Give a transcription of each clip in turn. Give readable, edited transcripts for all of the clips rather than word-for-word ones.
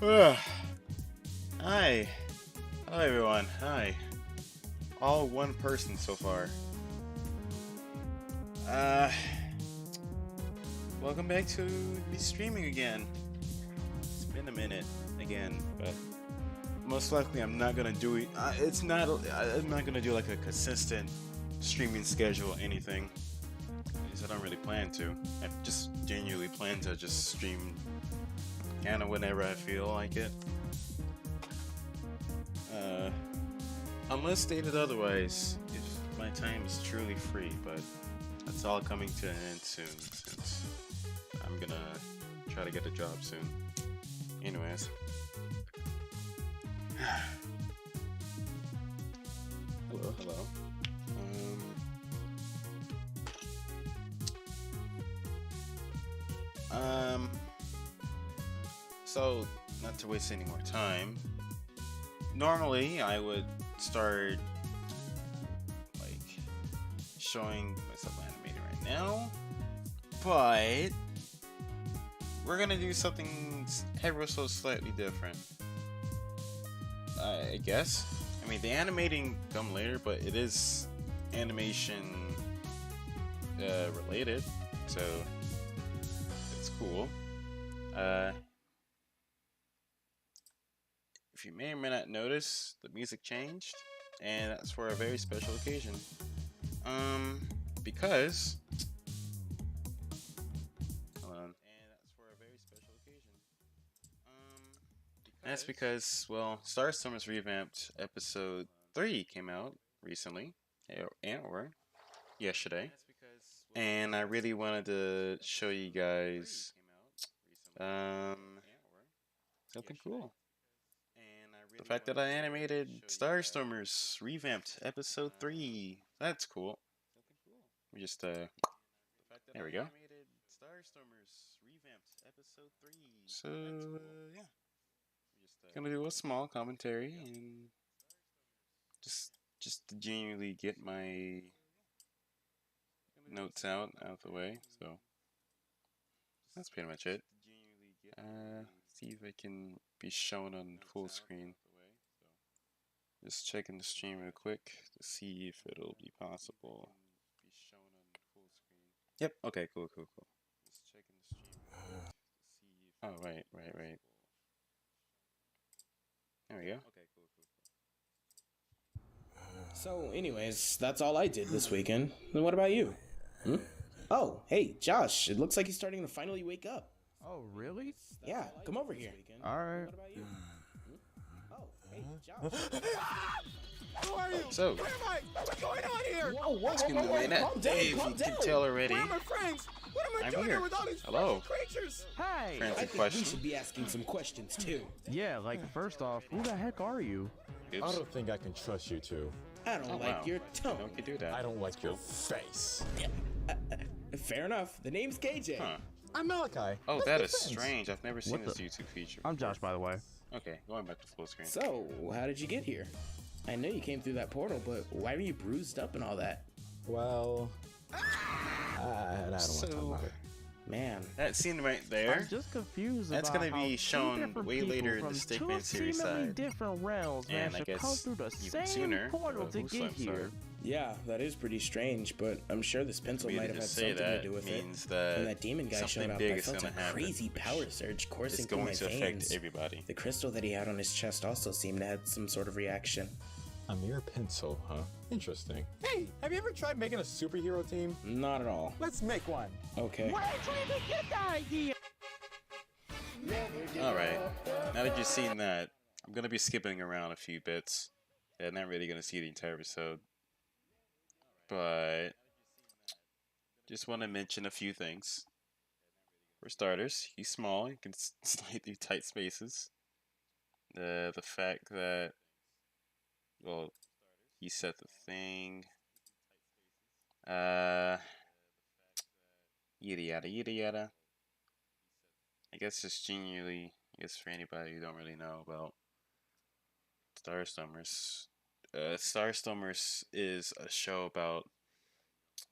Ugh. Hi. Hello, everyone. Hi. All one person so far. Uh, Welcome back to be streaming again. It's been a minute again, but most likely I'm not gonna do it. I'm not gonna do like a consistent streaming schedule or anything. At least I don't really plan to. I just genuinely plan to just stream kind of whenever I feel like it. Uh, Unless stated otherwise, if my time is truly free, but that's all coming to an end soon since I'm gonna try to get a job soon. Anyways. Hello, hello. Um, so, not to waste any more time, normally I would start like showing myself animating right now, but we're gonna do something ever so slightly different. I guess. I mean, the animating come later, but it is animation related, so it's cool. If you may or may not notice, the music changed, and that's for a very special occasion. Because hold on. That's because, well, Star Summer's revamped episode 3 came out recently, or yesterday, and I really wanted to show you guys something cool. The fact that I animated Starstormers revamped episode 3. That's cool. We just there we go. So yeah, gonna do a small commentary and just to genuinely get my notes out of the way. So that's pretty much it. See if I can be shown on full screen. Just checking the stream real quick to see if it'll be possible. Yep. Okay. Cool. Oh, right. There we go. So, anyways, that's all I did this weekend. And what about you? Oh, hey, Josh, it looks like he's starting to finally wake up. Oh, really? Yeah, come over here. Alright. What about you? Oh, hey, Josh. Who are you? So, Where am I? What's going on here? it's gonna be late at day if you can tell already. Where are my friends? What am I I'm doing here. here with all these Hello. creatures? Hey! Friends I in think we question. should be asking some questions, too. Yeah, like, first off, who the heck are you? I Oops. don't think I can trust you two. I don't Oh, like wow. your No tone. one can do that. I don't like your face. Fair enough. The name's KJ. Huh. I'm Malachi. Oh, Let's that be is friends. strange. I've never seen What this the- YouTube feature. I'm Josh, by the way. Okay, going back to full screen. So, how did you get here? I know you came through that portal, but why were you bruised up and all that? Well, I don't want to talk about it. Man, That scene right there. I'm just confused That's about gonna be how shown two different way people later in from the two Stickman series seemingly side. different realms And managed I to guess come through the even same sooner portal for to Who's get I'm sorry. here. yeah, that is pretty strange, but I'm sure this pencil For me might to have had just say something to that do with it. means that When that demon guy showed something up, big I is felt a gonna happen. crazy power surge It's coursing through going my to veins. affect everybody. The crystal that he had on his chest also seemed to have some sort of reaction. A mere pencil, huh? Interesting. Hey, have you ever tried making a superhero team? Not at all. Let's make one. Okay. Alright, now that you've seen that, I'm gonna be skipping around a few bits. I'm not really gonna see the entire episode. But just want to mention a few things. For starters, he's small, he can slide through tight spaces. The fact that, well, he said the thing. Yada yada. I guess just genuinely, I guess for anybody who don't really know about Starstormers. Starstormers is a show about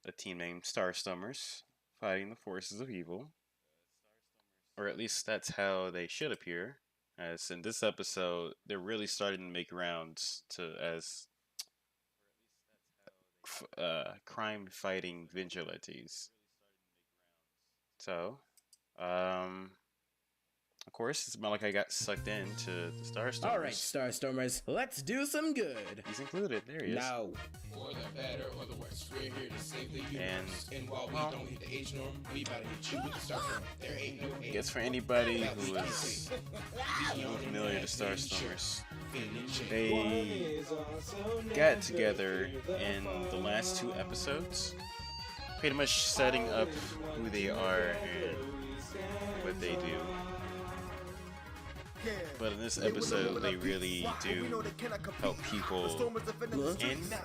a team named Starstormers fighting the forces of evil. Or at least that's how they should appear. As in this episode, they're really starting to make rounds to as crime fighting vigilantes. So, of course, it's Malachi got sucked into the Starstormers. All right, Starstormers, let's do some good. He's included. There he is. Now, for the better or the worse, we're here to save the universe. And while we don't hit the age norm, we about to hit you with the Starstormer. There ain't no age. I guess for anybody who is unfamiliar to Starstormers, they got together in the last 2 episodes, pretty much setting up who they are and what they do. But in this episode, they really do help people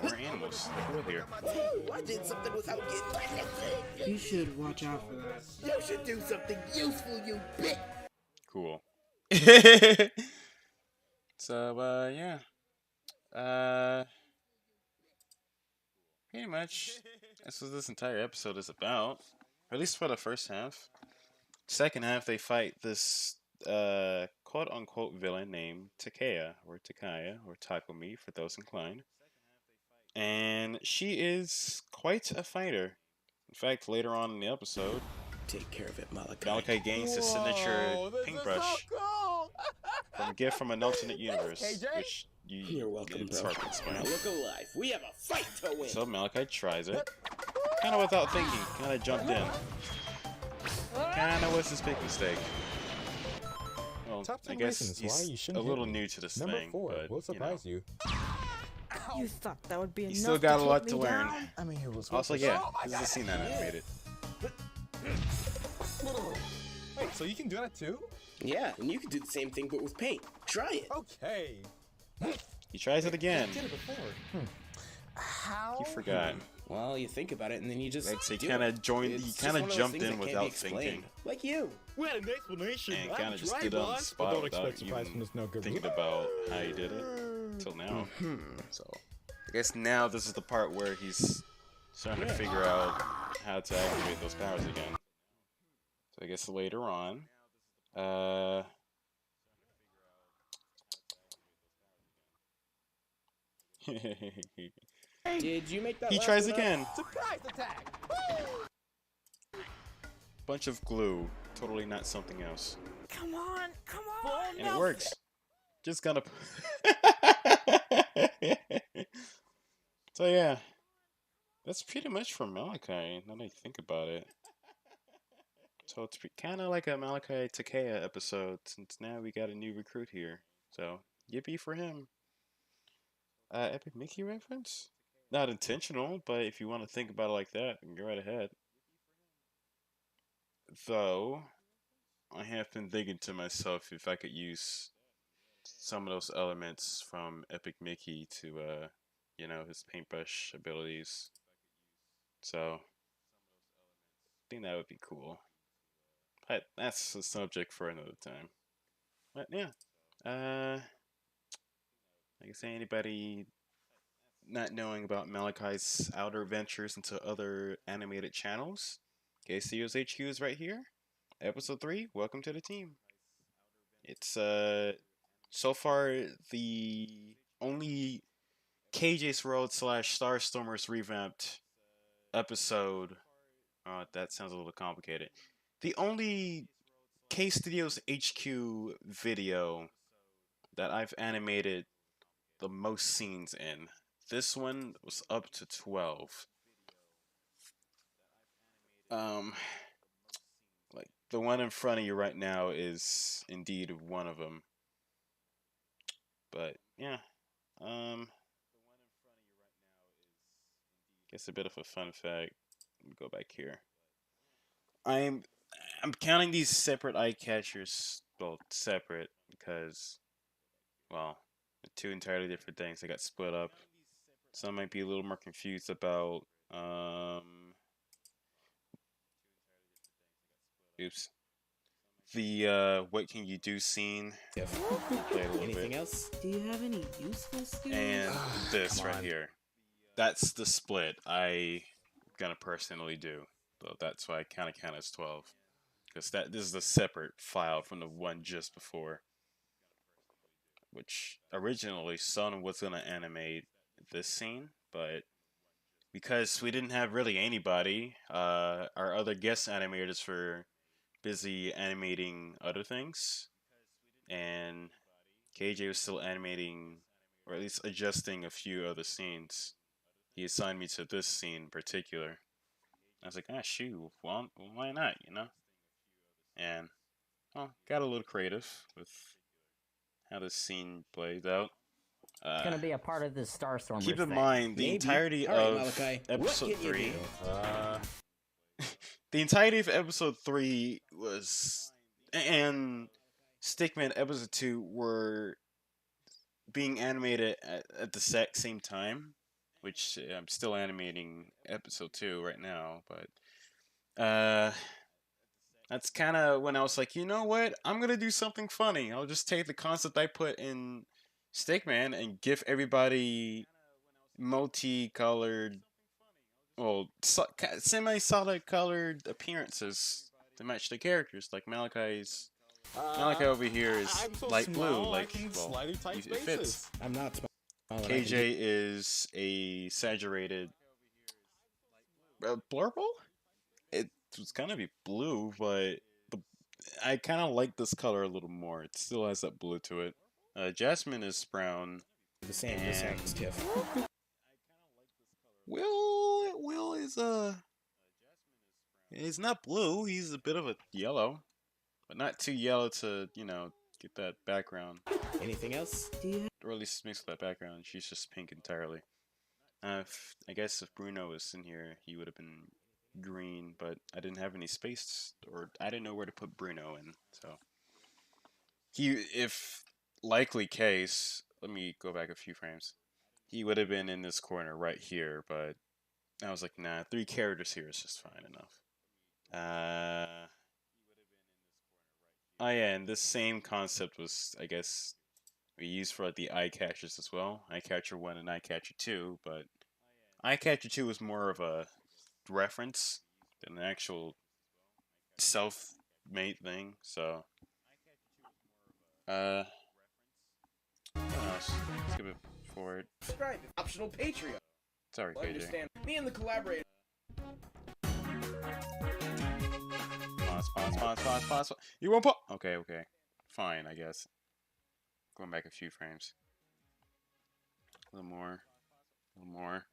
or animals earlier. Ooh, I did something without getting. You should watch out for that. You should do something useful, you bitch. Cool. So, yeah. Pretty much, that's what this entire episode is about. Or at least for the first half. Second half, they fight this quote-unquote villain named Takaya, or Takumi, for those inclined. And she is quite a fighter. In fact, later on in the episode, Take care of it, Malachi. Malachi gains his signature this paintbrush is so cool. from a gift from an alternate universe, KJ? which You're welcome, it's bro. hard to explain. Now look alive. We have a fight to win. So Malachi tries it, kind of without thinking, kind of jumped in. Kind of was his big mistake. Well, Top I 10 guess reasons why you he's a shouldn't little hit me. new to this Number thing, 4 but will surprise you. You thought that would be enough he's still got a to lot take to me learn. down? I mean, it was Also, yeah, this is a scene that animated. Wait, so you can do that too? Yeah, and you can do the same thing, but with paint. Try it. Okay. He tries it again. I did it before. How? He forgot. Well, you think about it, and then you just. Like, he do kind it. of joined. It's He just kind one of those jumped things in that can't be without explained. thinking, Like you. We had an explanation. and kind of just did it on the spot without even thinking about how he did it until now. So, I guess now this is the part where he's starting to figure out how to activate those powers again. So I guess later on, Did you make that? he last tries one up? again. Surprise attack! Bunch of glue, totally not something else, Come on. and it works. Just gonna. So yeah, that's pretty much for Malachi. Now that I think about it, so it's kind of like a Malachi Takea episode, since now we got a new recruit here. So yippee for him. Epic Mickey reference? Not intentional, but if you want to think about it like that, then go right ahead. Though, I have been thinking to myself if I could use some of those elements from Epic Mickey to, you know, his paintbrush abilities. So, I think that would be cool. But that's a subject for another time. But yeah, like I say, anybody not knowing about Malachi's outer ventures into other animated channels, KCO's HQ is right here. Episode 3, welcome to the team. It's so far the only KJ's World / Starstormers revamped episode. That sounds a little complicated. The only K Studios HQ video that I've animated the most scenes in. This one was up to 12. Like the one in front of you right now is indeed one of them. But yeah, guess a bit of a fun fact. Let me go back here. I'm counting these separate eye catchers. Well, separate because, well, they're 2 entirely different things. They got split up. Some might be a little more confused about. Oops. The what can you do scene. Play it a little Anything bit. else? Do you have any useful skills? And this Come right on. here. That's the split I gonna personally do. So that's why I kind of count as 12. Because this is a separate file from the one just before. which originally Son was gonna animate this scene, but because we didn't have really anybody, our other guest animators were busy animating other things, and KJ was still animating, or at least adjusting a few other scenes. He assigned me to this scene in particular. I was like, ah, shoot, well, why not, you know? And, well, got a little creative with how this scene plays out. It's gonna be a part of the Starstormers Keep in thing. mind, the Maybe. entirety All right, of Malachi, what episode can you 3. do? The entirety of episode 3 was. And Stickman episode 2 were being animated at the same time, which I'm still animating episode 2 right now, but that's kind of when I was like, you know what? I'm going to do something funny. I'll just take the concept I put in Stickman and give everybody multicolored, well, semi-solid colored appearances to match the characters. Like Malachi over here is I'm so light blue, small, I like, can well, slightly type it fits. spaces. I'm not smiling. KJ is a saturated blurple. It was gonna be blue, but I kind of like this color a little more. It still has that blue to it. Jasmine is brown. The same And- Tiff. Will is he's not blue. He's a bit of a yellow, but not too yellow to get that background. Anything else? Or at least mix with that background. She's just pink entirely. I guess if Bruno was in here, he would have been green, but I didn't have any space, or I didn't know where to put Bruno in. So if likely case, let me go back a few frames. He would have been in this corner right here, but I was like, nah, 3 characters here is just fine enough. Oh yeah, and this same concept was, I guess, we used for the eye catchers as well. Eye catcher 1 and eye catcher 2, but eye catcher 2 was more of a reference than an actual self-made thing. So, what else? Skip it forward. Subscribe. Optional Patreon. Sorry, KJ. Understand. Me and the collaborator. Pause. You won't pause. Okay. Fine, I guess. Going back a few frames. A little more.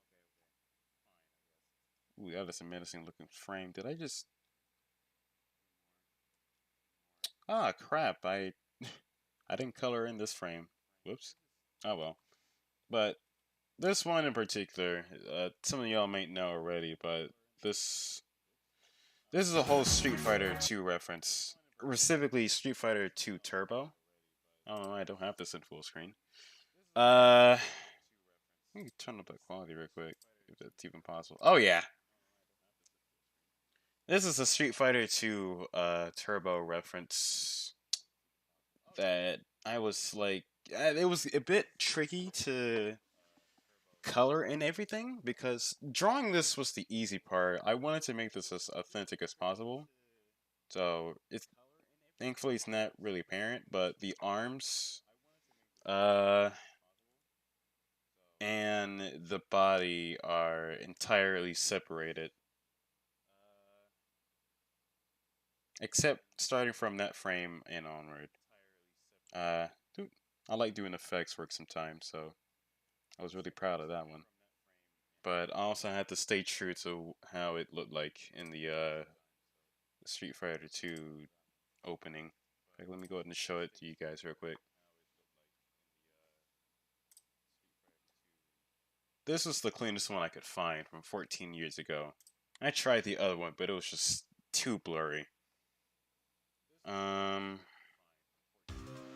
Ooh, that is a menacing looking frame. Did I just... Ah, crap. I didn't color in this frame. Whoops. Oh well. But this one in particular, some of y'all might know already, but this is a whole Street Fighter 2 reference. Specifically Street Fighter 2 Turbo. I don't know, I don't have this in full screen. Let me turn up the quality real quick, if that's even possible. Oh yeah! This is a Street Fighter 2 Turbo reference that I was like... it was a bit tricky to color and everything, because drawing this was the easy part. I wanted to make this as authentic as possible. So, thankfully it's not really apparent, but the arms... and the body are entirely separated. Except starting from that frame and onward. Dude, I like doing effects work sometimes, so I was really proud of that one. But I also had to stay true to how it looked like in the Street Fighter 2 opening. Like, let me go ahead and show it to you guys real quick. This was the cleanest one I could find from 14 years ago. I tried the other one, but it was just too blurry.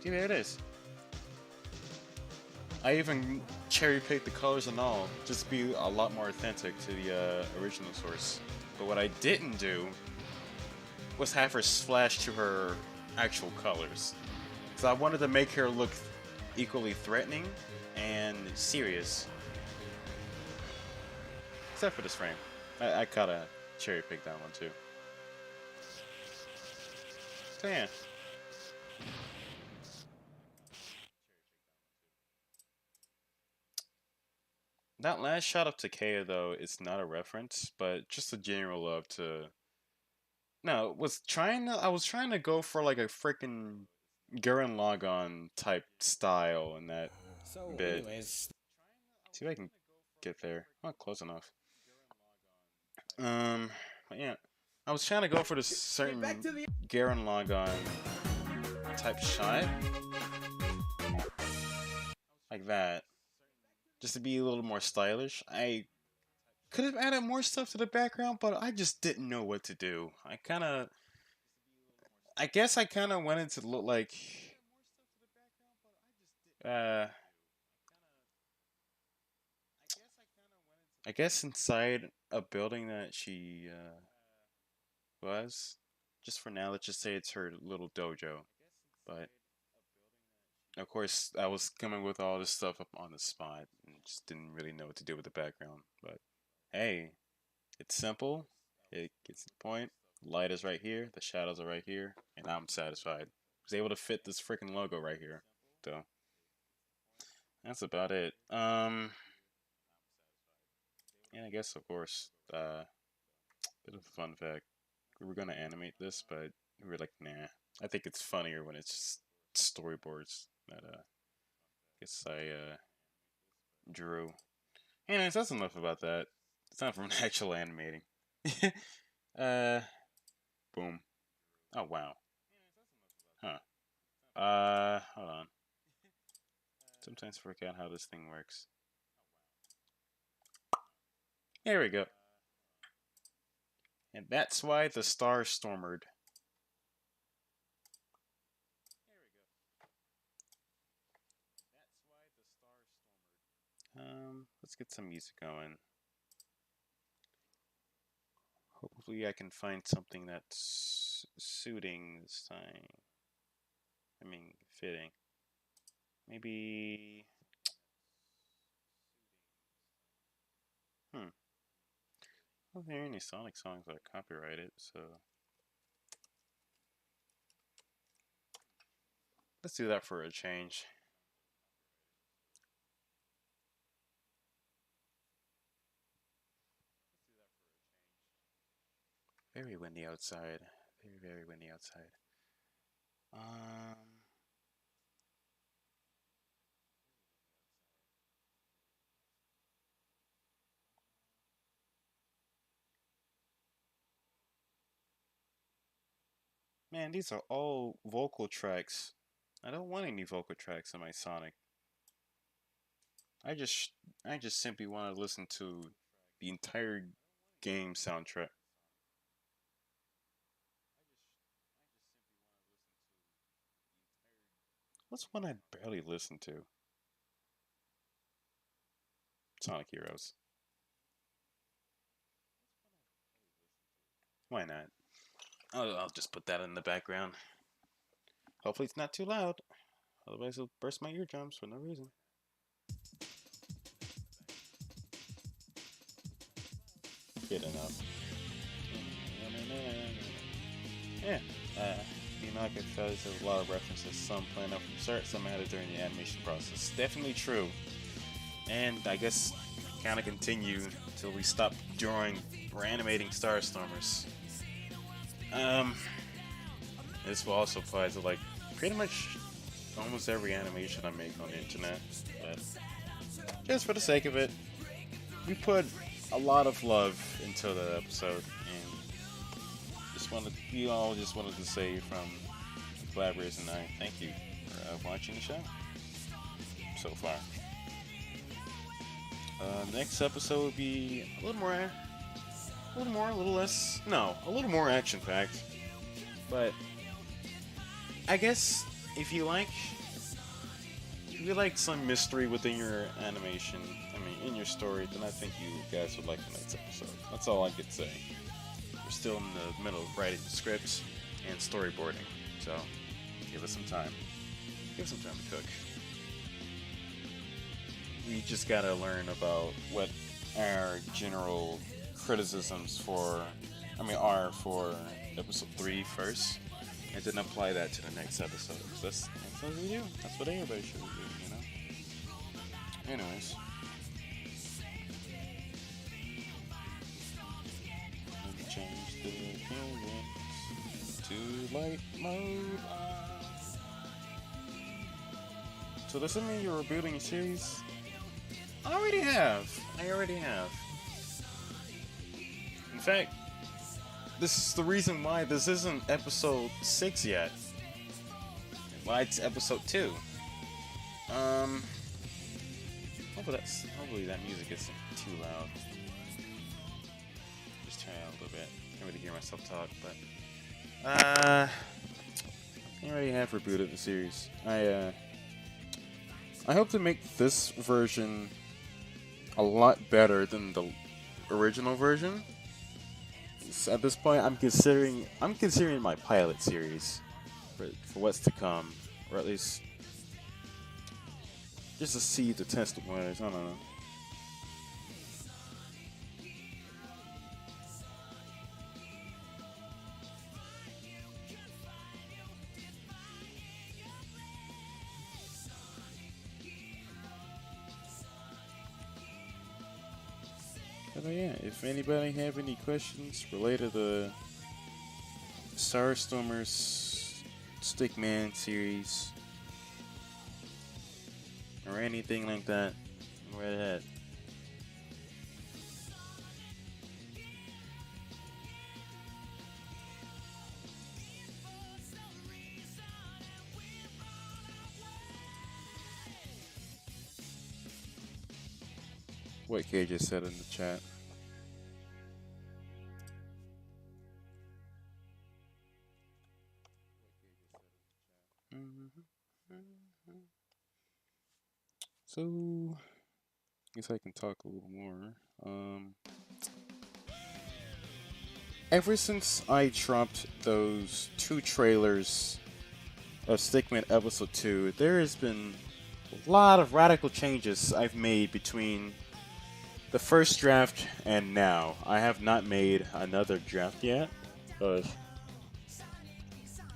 See, there it is. I even cherry-picked the colors and all, just to be a lot more authentic to the original source. But what I didn't do was have her splash to her actual colors. So I wanted to make her look equally threatening and serious. Except for this frame. I kinda cherry-picked that one too. So yeah. That last shot of Takea though, it's not a reference, but just a general love to. No, I was trying to go for like a freaking Gurren Lagann type style in that So, bit. anyways, See if I can get there. Not close enough. But yeah, I was trying to go for this certain Gurren Lagann type shot, like that, just to be a little more stylish. I could have added more stuff to the background, but I just didn't know what to do. I guess I kind of wanted to look like, uh, I guess inside a building that she was. Just for now, let's just say it's her little dojo. But of course, I was coming with all this stuff up on the spot and just didn't really know what to do with the background. But hey, it's simple. It gets to the point. Light is right here. The shadows are right here, and I'm satisfied. I was able to fit this freaking logo right here. So that's about it. And I guess of course, bit of a fun fact. We were gonna animate this, but we were like, nah. I think it's funnier when it's just storyboards that guess I drew. Anyways, that's enough about that. It's time for an actual animating. Boom. Oh wow. Huh. Hold on. Sometimes I forget how this thing works. There we go. And that's why the star stormered. Let's get some music going. Hopefully I can find something that's suiting this time. I mean, fitting. Maybe... I don't hear any Sonic songs that are copyrighted, so... Let's do that for a change. Very windy outside. Very, very windy outside. Man, these are all vocal tracks. I don't want any vocal tracks in my Sonic. I just simply want to listen to the entire game soundtrack. What's one I barely listen to? Sonic Heroes. Why not? I'll just put that in the background. Hopefully it's not too loud. Otherwise it'll burst my eardrums for no reason. Good enough. Yeah. Like I said, there's a lot of references. Some planned out from start, some added during the animation process. Definitely true. And I guess kind of continue until we stop drawing or animating Starstormers. This will also apply to like pretty much almost every animation I make on the internet. But just for the sake of it, we put a lot of love into the episode, and we all just wanted to say from the collaborators and I, thank you for watching the show so far. Next episode will be a little more action-packed. But I guess if you like some mystery within your animation, in your story, then I think you guys would like the next episode. That's all I could say. We're still in the middle of writing the scripts and storyboarding, so give us some time. Give us some time to cook. We just gotta learn about what our general criticisms are for episode 3 first, and then apply that to the next episode. That's what we do. That's what everybody should be doing, you know? Anyways. To light mode. So does that mean you're rebooting a series? I already have. In fact, this is the reason why this isn't episode 6 yet. Why it's episode 2. Hopefully that music isn't too loud. Just turn it out a little bit. Can't really hear myself talk, but I already have rebooted the series. I hope to make this version a lot better than the original version. At this point, I'm considering my pilot series for what's to come, or at least just to see the test waters. I don't know. But yeah, if anybody have any questions related to Starstormer's Stickman series or anything like that, go right ahead. What Kay just said in the chat. So, I guess I can talk a little more. Ever since I dropped those 2 trailers of Stickman Episode 2, there has been a lot of radical changes I've made between the first draft and now. I have not made another draft yet, but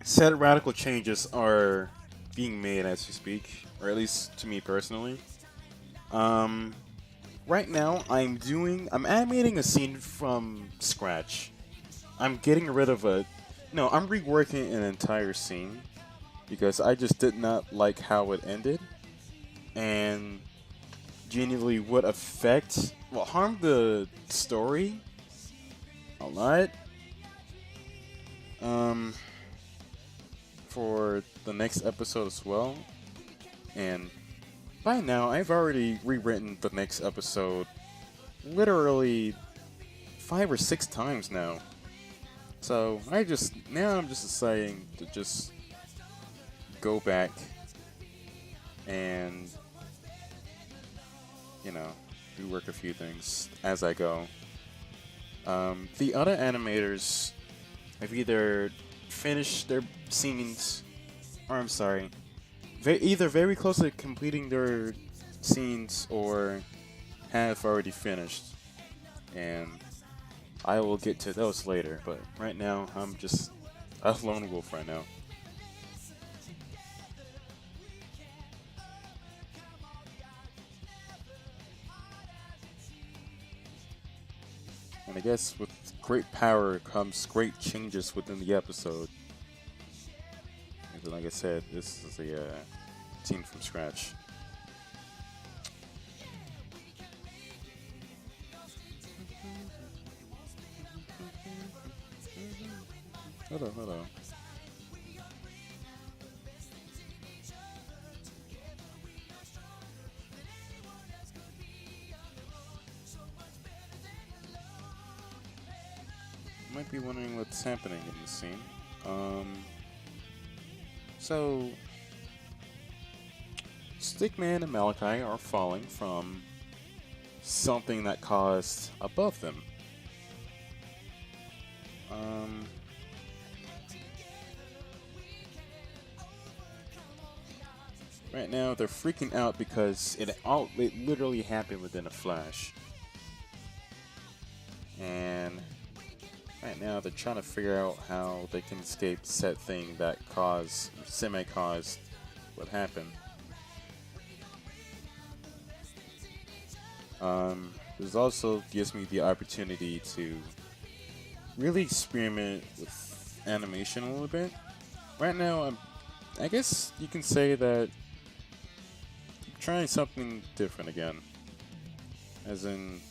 said radical changes are being made as we speak, or at least to me personally. Right now I'm animating a scene from scratch. I'm getting rid of I'm reworking an entire scene because I just did not like how it ended, and genuinely would harm the story a lot. For the next episode as well. And by now, I've already rewritten the next episode literally 5 or 6 times now. So I'm just deciding to just go back and rework a few things as I go. The other animators have either finished their scenes, or either very close to completing their scenes or have already finished, and I will get to those later. But right now, I'm just a lone wolf right now. And I guess with great power comes great changes within the episode. And like I said, this is a team from scratch. Hello. Might be wondering what's happening in this scene. So Stickman and Malachi are falling from something that caused above them. Right now they're freaking out because it literally happened within a flash. And right now they're trying to figure out how they can escape said thing that semi-caused what happened. This also gives me the opportunity to really experiment with animation a little bit. Right now, I guess you can say that I'm trying something different again. As in,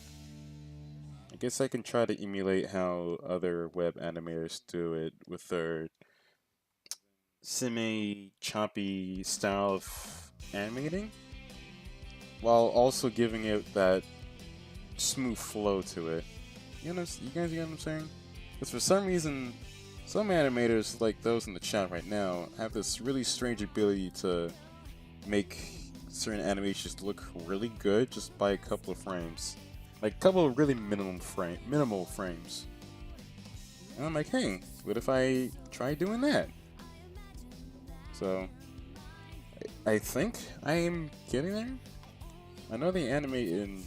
I guess I can try to emulate how other web animators do it with their semi-choppy style of animating, while also giving it that smooth flow to it. You guys get what I'm saying? Because for some reason, some animators, like those in the chat right now, have this really strange ability to make certain animations look really good just by a couple of frames. Like a couple of really minimal frames. And I'm like, hey, what if I try doing that? So, I think I am getting there. I know they animate in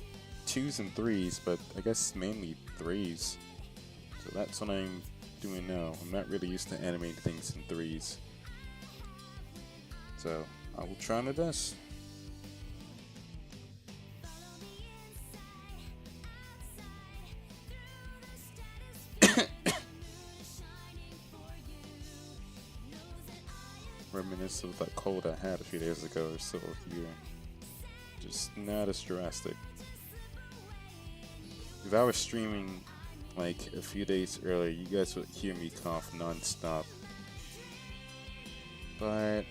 2s and 3s, but I guess mainly 3s. So that's what I'm doing now. I'm not really used to animating things in 3s. So, I will try my best. Reminisce of that cold I had a few days ago or so here. Just not as drastic. If I was streaming like a few days earlier, you guys would hear me cough non-stop. But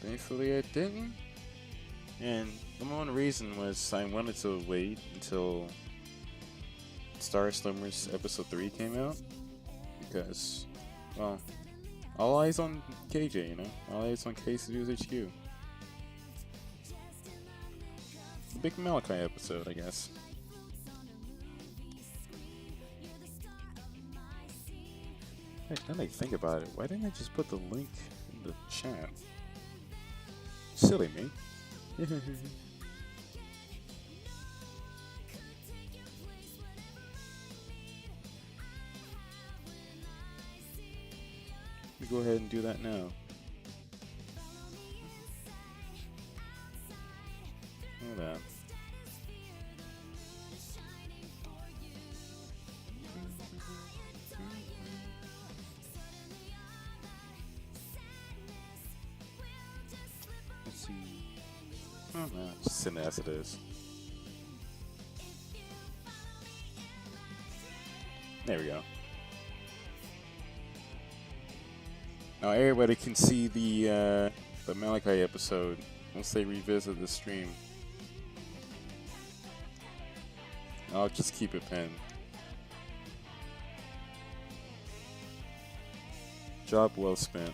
thankfully I didn't. And the one reason was I wanted to wait until Star Slummers Episode 3 came out. Because, well, all eyes on KJ, All eyes on K Studios HQ. The big Malachi episode, I guess. Hey, now that I think about it, why didn't I just put the link in the chat? Silly me. Let me go ahead and do that now. Hold on. Let's see. Oh no, just send it as it is. There we go. Now everybody can see the Malachi episode once they revisit the stream. I'll just keep it pinned. Job well spent.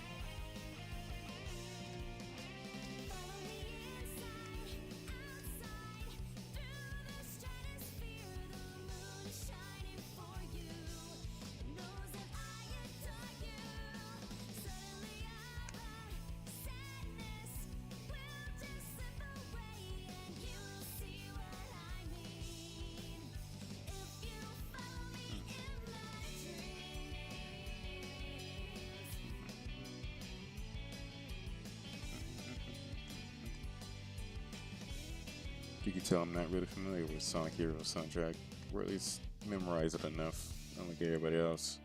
You can tell I'm not really familiar with Sonic Heroes soundtrack, or at least memorize it enough, unlike everybody else.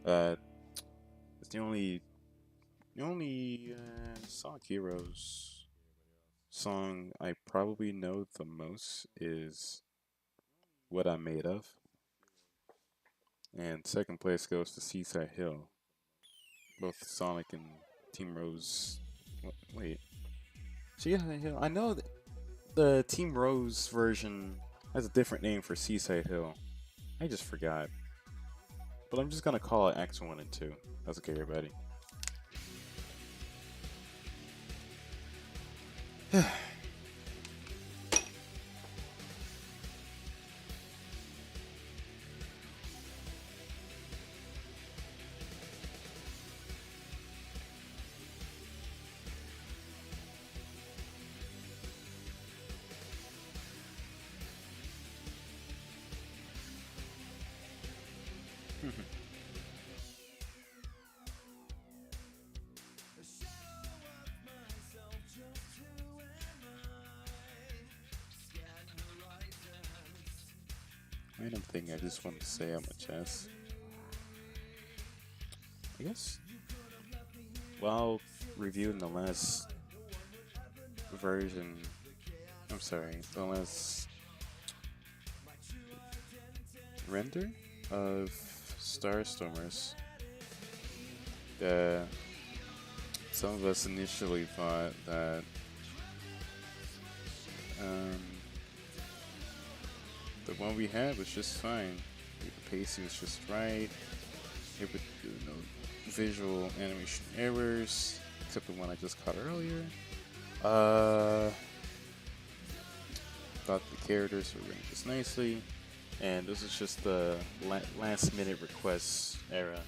It's the only Sonic Heroes song I probably know the most is What I'm Made Of. And second place goes to Seaside Hill. Both Sonic and Team Rose. Wait. Seaside Hill? I know the Team Rose version has a different name for Seaside Hill. I just forgot. But I'm just gonna call it Acts 1 and 2. That's okay, everybody. random thing I just want to say on my chest. I guess while reviewing the last version, I'm sorry, the last render of Starstormers, some of us initially thought that the one we had was just fine. The pacing was just right. It would, visual animation errors, except the one I just caught earlier. Thought the characters were written just nicely, and this is just the last minute requests era,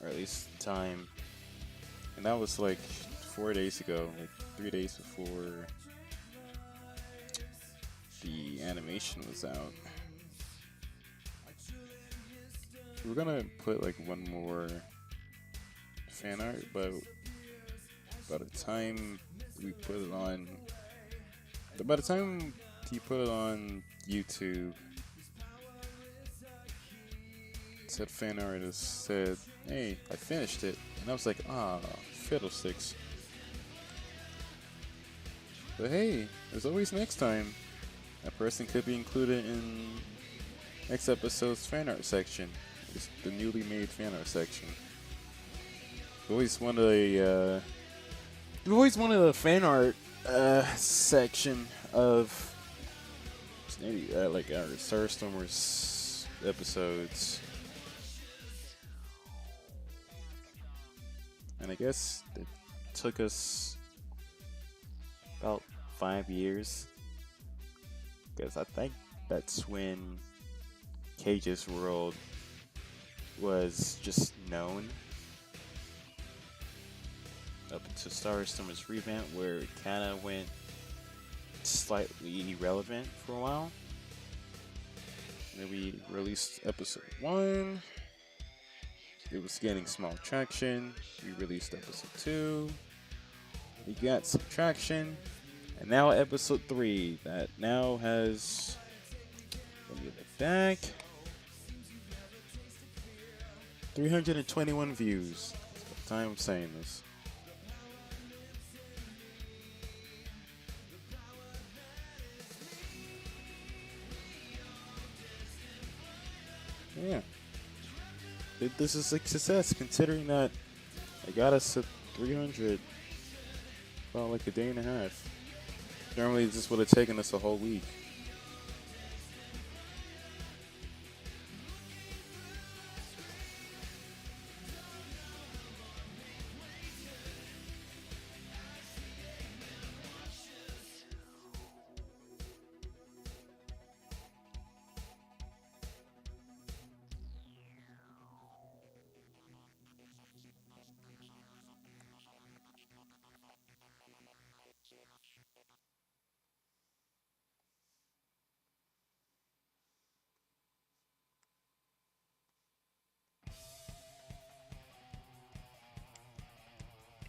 or at least time. And that was like 4 days ago, like 3 days before the animation was out. We're gonna put like one more fan art, but by the time we put it on, by the time you put it on YouTube, said fan artist said, "Hey, I finished it," and I was like, "Ah, fiddlesticks." But hey, there's always next time. That person could be included in next episode's fan art section. It's the newly made fan art section. We always wanted a fan art section of maybe like our Starstormers episodes. And I guess it took us about 5 years, because I think that's when Cage's World was just known, up until Starstormers revamp, where it kind of went slightly irrelevant for a while. And then we released episode 1. It was getting small traction. We released episode 2. We got some traction. And now episode 3, that now has, let me look back, 321 views. That's the time I'm saying this. Yeah. This is a success, considering that I got us to 300 about like a day and a half. Normally this would have taken us a whole week.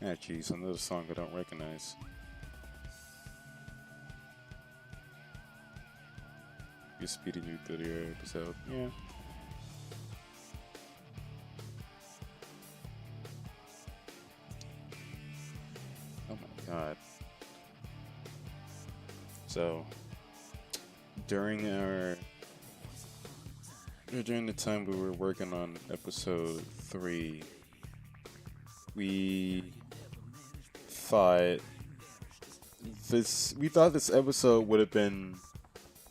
Ah, jeez, another song I don't recognize. You speedy new video episode, yeah. Oh my god. So, during the time we were working on episode 3, we thought this episode would have been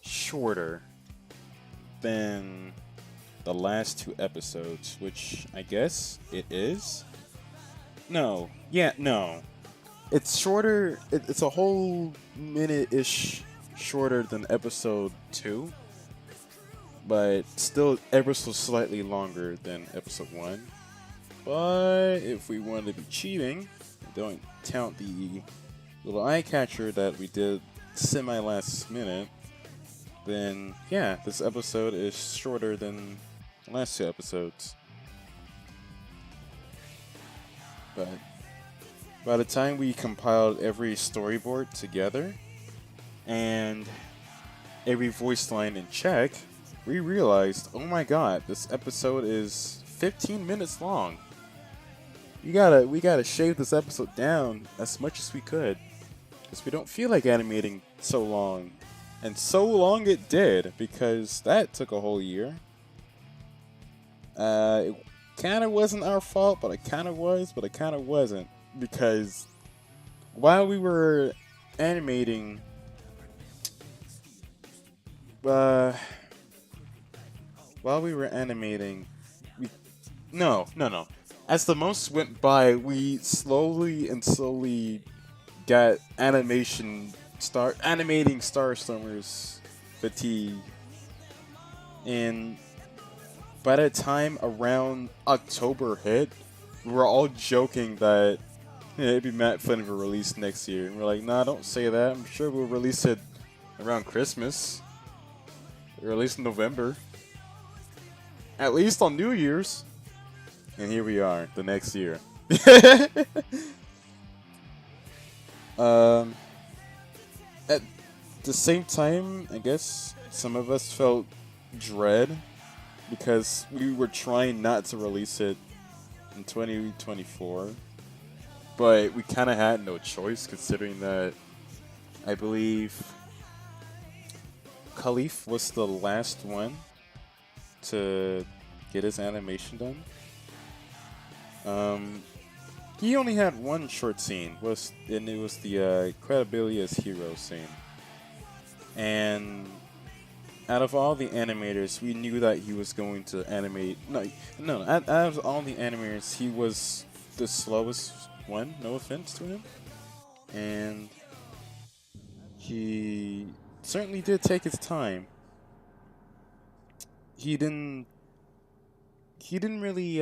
shorter than the last 2 episodes, which I guess it is. No. It's shorter. It's a whole minute-ish shorter than episode 2, but still ever so slightly longer than episode 1. But if we wanted to be cheating, don't count the little eye catcher that we did semi-last minute, then yeah, this episode is shorter than the last 2 episodes. But by the time we compiled every storyboard together and every voice line in check, we realized, oh my god, this episode is 15 minutes long. We gotta shave this episode down as much as we could, because we don't feel like animating so long. And so long it did, because that took a whole year. It kind of wasn't our fault, but it kind of was, but it kind of wasn't, because while we were animating, no. As the months went by, we slowly got animating Starstormers fatigue, and by the time around October hit, we were all joking that it'd be mad fun if we released next year. And we're like, nah, don't say that. I'm sure we'll release it around Christmas, or at least in November, at least on New Year's. And here we are, the next year. At the same time, I guess some of us felt dread because we were trying not to release it in 2024, but we kind of had no choice, considering that I believe Khalif was the last one to get his animation done. He only had one short scene, and it was the credibility as hero scene. And out of all the animators, we knew that he was going to animate. No. Out of all the animators, he was the slowest one. No offense to him, and he certainly did take his time. He didn't really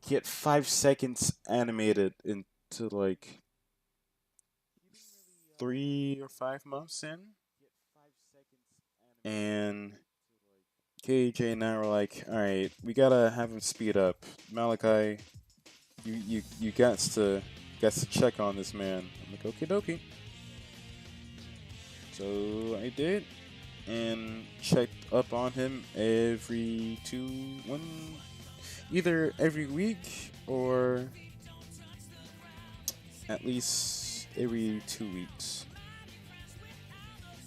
get 5 seconds animated into like 3 or 5 months in, and KJ and I were like, all right, we gotta have him speed up. Malachi, you got to check on this man. I'm like, okie dokie. So I did, and checked up on him either every week or at least every 2 weeks.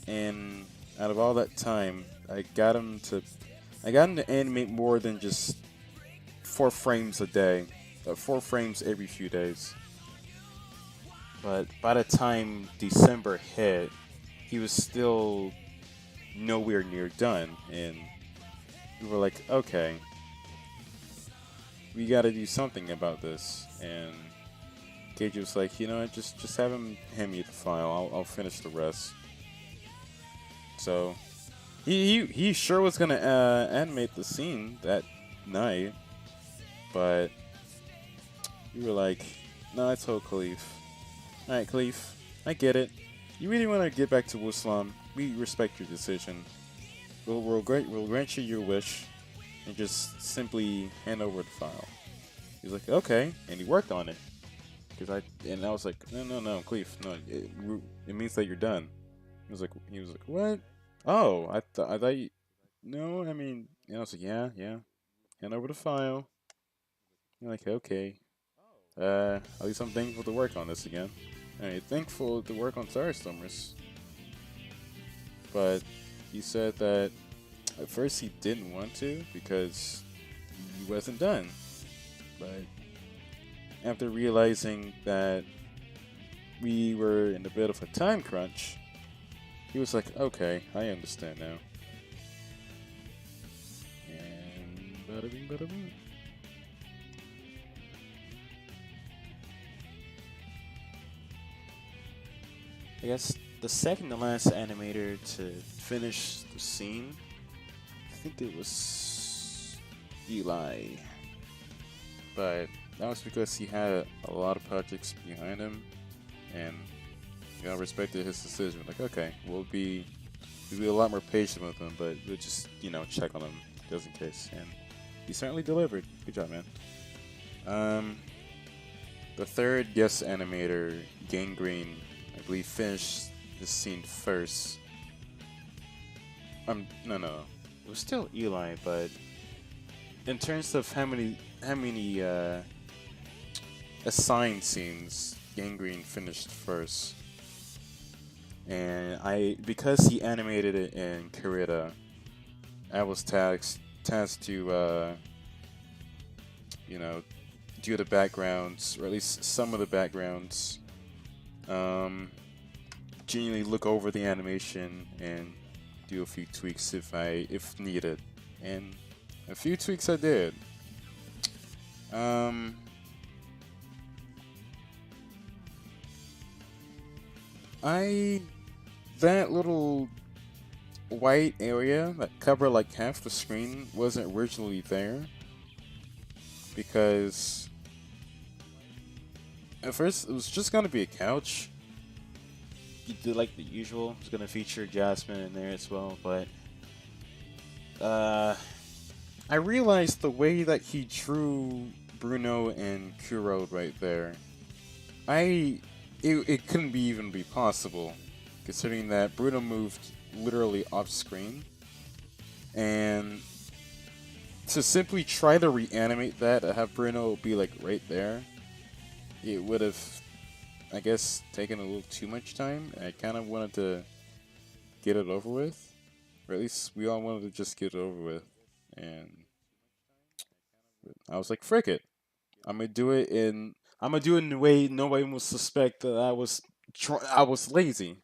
And out of all that time, I got him to animate more than just 4 frames a day, 4 frames every few days. But by the time December hit, he was still nowhere near done, and we were like, okay, we gotta do something about this. And KJ was like, you know what, just have him hand me the file, I'll finish the rest. So he sure was gonna animate the scene that night, but we were like, no, I told Khalif, alright Khalif, I get it, you really want to get back to Wuslam, we respect your decision. We'll grant you your wish, and just simply hand over the file. He's like, okay, and he worked on it. I was like, no, Cleve, no, it means that you're done. He was like, what? Oh, I thought you, no, I mean, and I was like, yeah, hand over the file. I'm like, okay, at least I'm thankful to work on this again. Alright, thankful to work on Starstormers. But he said that at first he didn't want to because he wasn't done. But after realizing that we were in a bit of a time crunch, he was like, okay, I understand now. And bada bing, bada boom. I guess the second to last animator to finish the scene, I think it was Eli. But that was because he had a lot of projects behind him, and I respected his decision. Like, okay, we'll be a lot more patient with him, but we'll just, check on him just in case. And he certainly delivered. Good job, man. The third guest animator, Gangrene, I believe finished this scene first, No. It was still Eli, but in terms of how many assigned scenes, Gangrene finished first. And because he animated it in Kurita, I was tasked to you know, do the backgrounds, or at least some of the backgrounds. Genuinely look over the animation and do a few tweaks if needed, and a few tweaks I did. That little white area that covered like half the screen wasn't originally there, because at first it was just gonna be a couch. You did like the usual. It was gonna feature Jasmine in there as well, but I realized the way that he drew Bruno and Kuro right there, it couldn't even be possible, considering that Bruno moved literally off screen, and to simply try to reanimate that and have Bruno be like right there, it would have, I guess, taken a little too much time. I kind of wanted to get it over with, or at least we all wanted to just get it over with, and I was like, frick it, I'm gonna do it in a way nobody will suspect that I was lazy.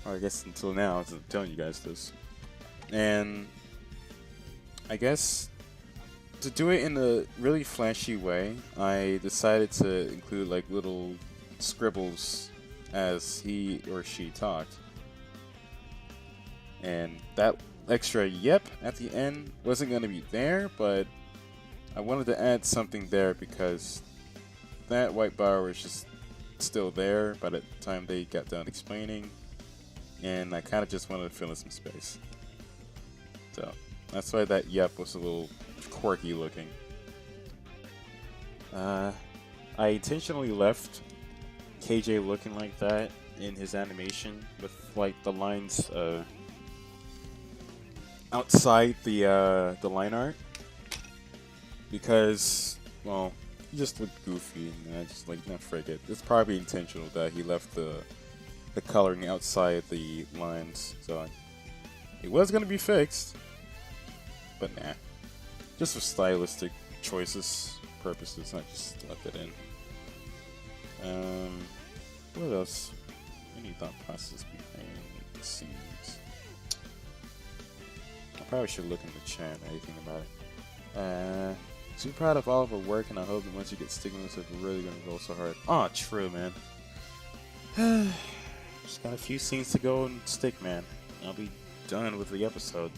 Or I guess until now, I'm telling you guys this. And I guess to do it in a really flashy way, I decided to include like little scribbles as he or she talked. And that extra yep at the end wasn't going to be there, but I wanted to add something there because that white bar was just still there by the time they got done explaining, and I kind of just wanted to fill in some space. So that's why that yep was a little quirky looking. I intentionally left KJ looking like that in his animation with like the lines outside the line art, because, well, he just looked goofy, and I just like, nah, frick it. It's probably intentional that he left the coloring outside the lines, so it was gonna be fixed, but nah, just for stylistic choices purposes, I just left it in. What else? Any thought process behind the scenes? I probably should look in the chat or anything about it. Super proud of all of our work, and I hope that once you get stigmas, it's really gonna roll so hard. Oh, true, man. Just got a few scenes to go and stick, man. I'll be done with the episode.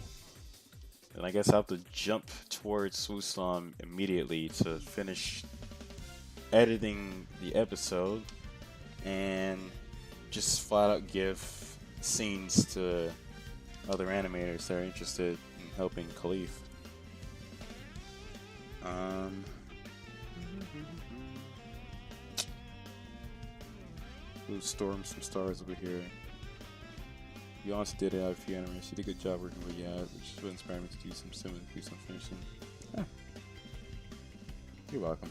And I guess I'll have to jump towards Wooslam immediately to finish editing the episode and just flat out give scenes to other animators that are interested in helping Khalif. We'll storm some stars over here. You also did it out of a few animators. You did a good job working with which is what inspired me to do some similar piece on finishing. Yeah. You're welcome.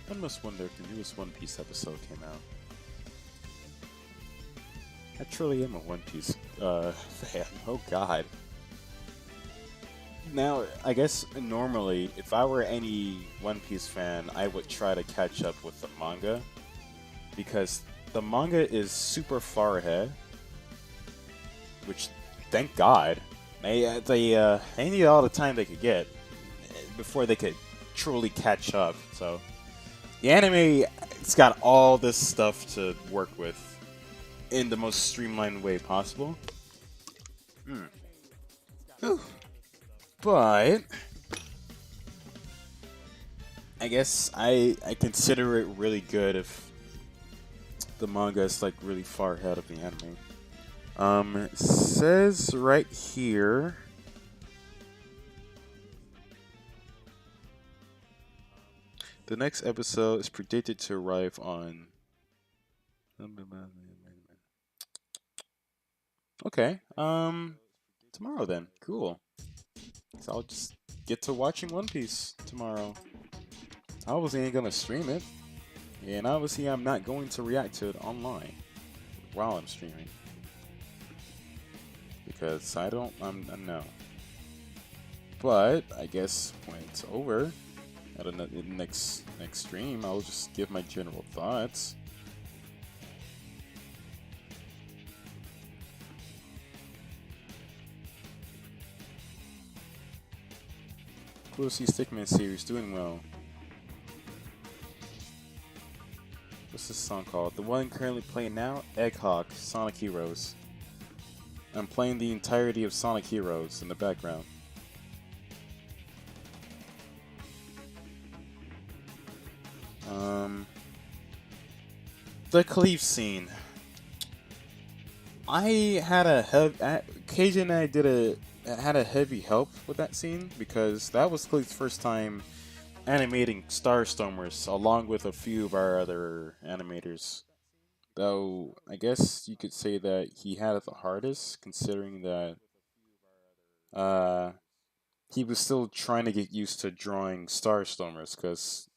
I must wonder if the newest One Piece episode came out. I truly am a One Piece fan. Oh god. Now, I guess normally, if I were any One Piece fan, I would try to catch up with the manga, because the manga is super far ahead, which, thank God. They need all the time they could get before they could truly catch up, so the anime, it's got all this stuff to work with in the most streamlined way possible. But I guess I consider it really good if the manga is like really far ahead of the anime. It says right here. The next episode is predicted to arrive on. Okay. Tomorrow then. Cool. So I'll just get to watching One Piece tomorrow. I wasn't even gonna stream it, and obviously I'm not going to react to it online while I'm streaming because I no. But I guess when it's over, at the next stream, I'll just give my general thoughts. Cool to see Stickman series doing well. What's this song called? The one currently playing now? Egghawk, Sonic Heroes. I'm playing the entirety of Sonic Heroes in the background. The Khalif scene. I had KJ and I had a heavy help with that scene because that was Khalif's first time animating Starstormers along with a few of our other animators. Though I guess you could say that he had it the hardest considering that he was still trying to get used to drawing Starstormers because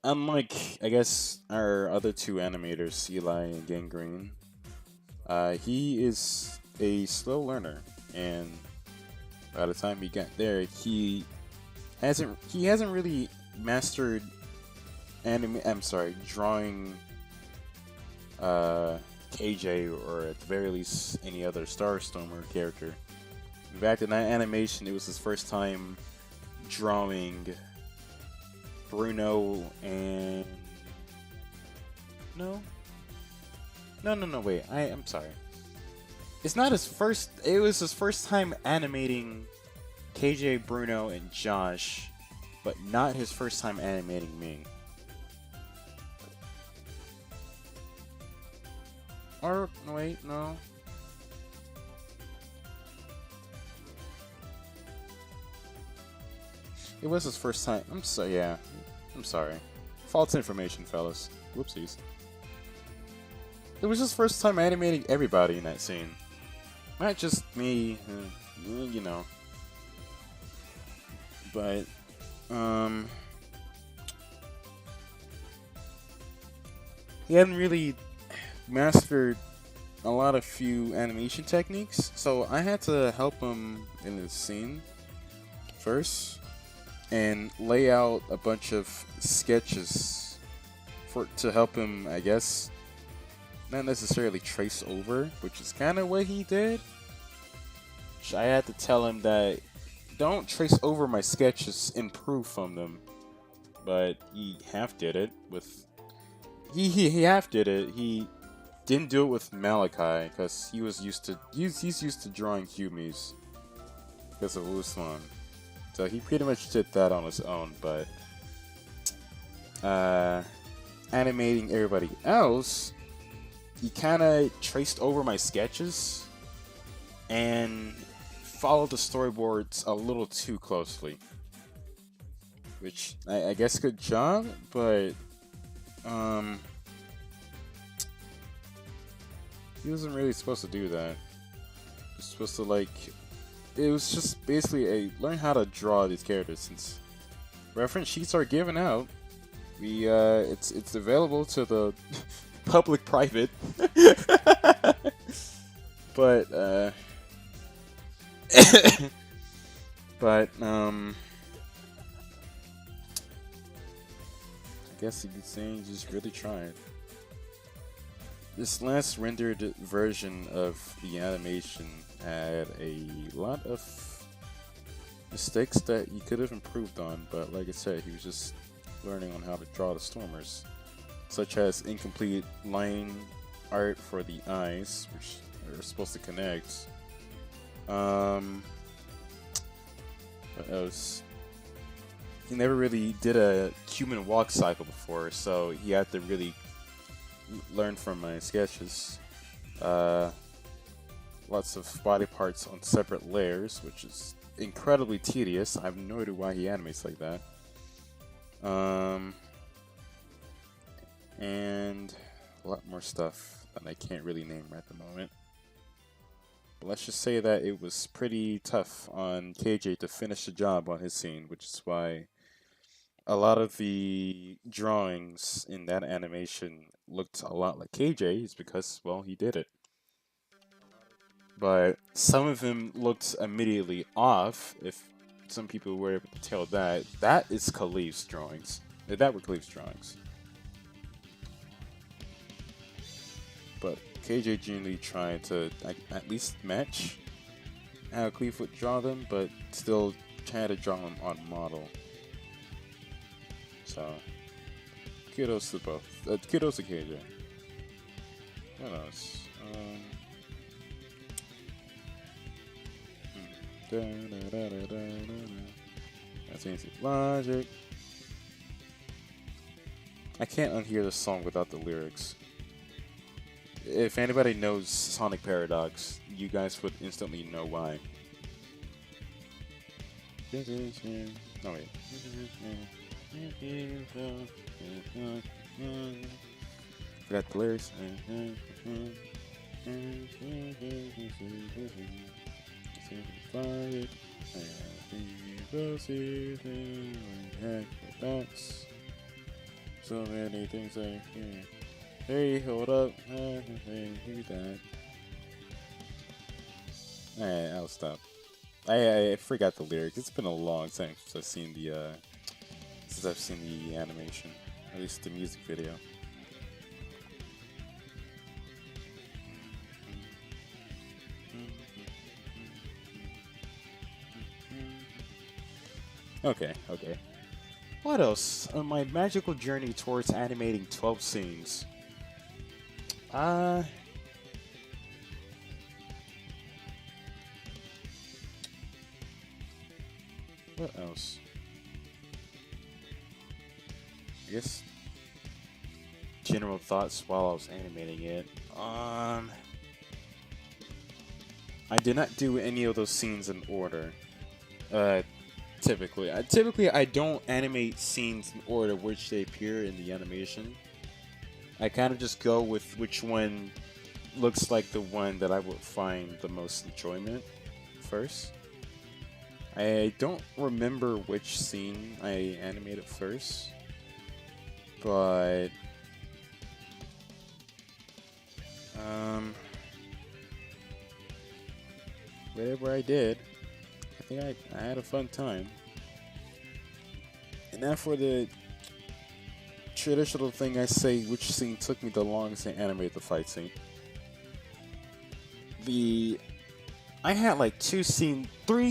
unlike I guess our other two animators, Eli and Gangrene, he is a slow learner, and by the time he got there, he hasn't really mastered drawing KJ, or at the very least any other Starstormer character. In fact, in that animation, it was his first time drawing Bruno and wait, I'm sorry. It's not his first. It was his first time animating KJ, Bruno, and Josh, but not his first time animating me. Or wait, no. It was his first time. I'm sorry. False information, fellas. Whoopsies. It was his first time animating everybody in that scene. Not just me, you know. But, he hadn't really mastered a lot of few animation techniques, so I had to help him in this scene first and lay out a bunch of sketches to help him, I guess, not necessarily trace over, which is kind of what he did. I had to tell him that don't trace over my sketches, improve from them. But he half did it with he half did it. He didn't do it with Malachi because he's used to drawing Humies because of Usman. So he pretty much did that on his own, but animating everybody else, he kind of traced over my sketches and followed the storyboards a little too closely. Which, I guess, good job, but he wasn't really supposed to do that. He was supposed to, it was just basically learn how to draw these characters, since reference sheets are given out. It's available to the public private. But I guess you could say just really tried. This last rendered version of the animation had a lot of mistakes that he could have improved on, but like I said, he was just learning on how to draw the Stormers, such as incomplete line art for the eyes, which are supposed to connect. What else? he never really did a human walk cycle before, so he had to really learn from my sketches. Lots of body parts on separate layers, which is incredibly tedious. I have no idea why he animates like that. And a lot more stuff that I can't really name right at the moment. But let's just say that it was pretty tough on KJ to finish the job on his scene, which is why a lot of the drawings in that animation looked a lot like KJ's because, well, he did it. But some of them looked immediately off. If some people were able to tell that, that is Khalif's drawings. That were Khalif's drawings. But KJ generally tried to at least match how Khalif would draw them, but still try to draw them on model. So, kudos to both. Kudos to KJ. What else? That's easy. Logic. I can't unhear the song without the lyrics. If anybody knows Sonic Paradox, you guys would instantly know why. Oh wait. Forgot the lyrics. So many things I can. Hey, hold up. Hey, that. Alright, I'll stop. I forgot the lyrics. It's been a long time since I've seen the animation, at least the music video. Okay. What else? On my magical journey towards animating 12 scenes. What else? I guess general thoughts while I was animating it. I did not do any of those scenes in order. Typically I don't animate scenes in order which they appear in the animation. I kind of just go with which one looks like the one that I would find the most enjoyment first. I don't remember which scene I animated first, but whatever I did, I think I had a fun time. And now for the traditional thing I say, which scene took me the longest to animate the fight scene. I had like 3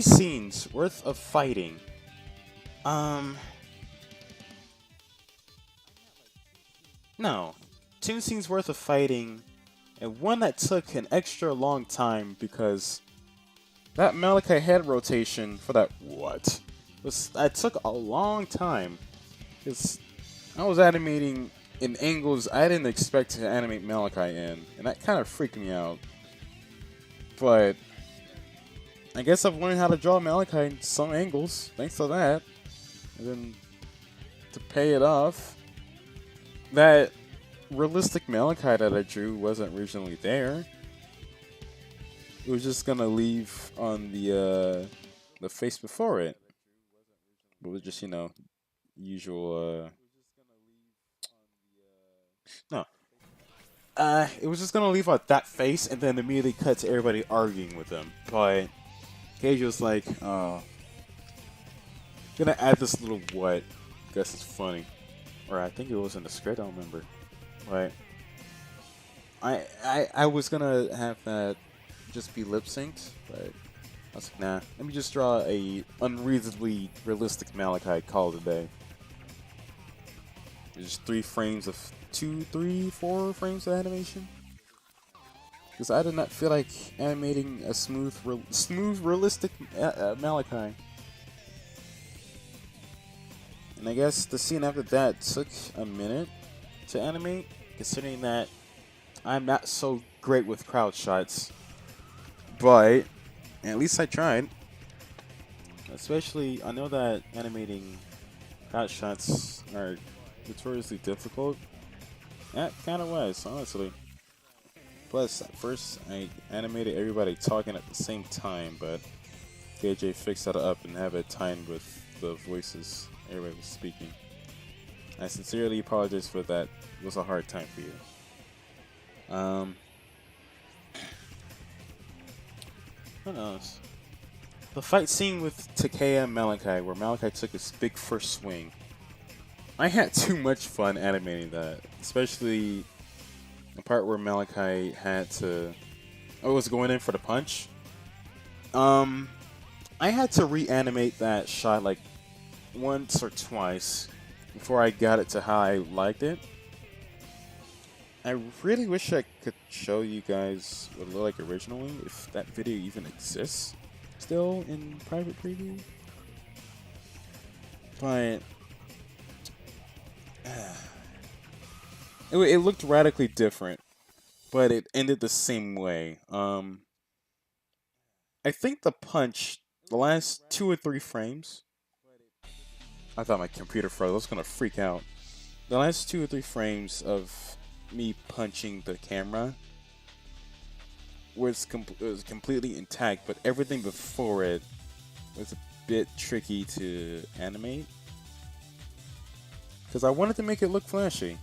scenes worth of fighting. No, 2 scenes worth of fighting, and one that took an extra long time because that Malachi head rotation for that that took a long time. Because I was animating in angles I didn't expect to animate Malachi in, and that kind of freaked me out. But I guess I've learned how to draw Malachi in some angles, thanks to that. And then to pay it off, that realistic Malachi that I drew wasn't originally there. It was just gonna leave on the face before it. But it was just, usual no. It was just gonna leave out that face and then immediately cut to everybody arguing with them. But Cage was like, oh, gonna add this little what? Guess it's funny. Or I think it was in the script, I don't remember. But I was gonna have that just be lip synced, but I was like, nah, let me just draw a unreasonably realistic Malachi, call it a day. There's 3 frames of 2, 3, 4 frames of animation. Because I did not feel like animating a smooth, realistic Malachi. And I guess the scene after that took a minute to animate, considering that I'm not so great with crowd shots. But at least I tried. Especially, I know that animating crowd shots are notoriously difficult. That kind of was, honestly. Plus, at first, I animated everybody talking at the same time, but KJ fixed that up and have it timed with the voices everybody was speaking. I sincerely apologize for that. It was a hard time for you. What else? The fight scene with Takea and Malachi, where Malachi took his big first swing. I had too much fun animating that, especially the part where Malachi had to, was going in for the punch. I had to reanimate that shot like once or twice before I got it to how I liked it. I really wish I could show you guys what it looked like originally, if that video even exists still in private preview. But it looked radically different, but it ended the same way. I think the punch, the last 2 or 3 frames, I thought my computer froze. I was gonna freak out. The last 2 or 3 frames of me punching the camera was completely intact, but everything before it was a bit tricky to animate because I wanted to make it look flashy.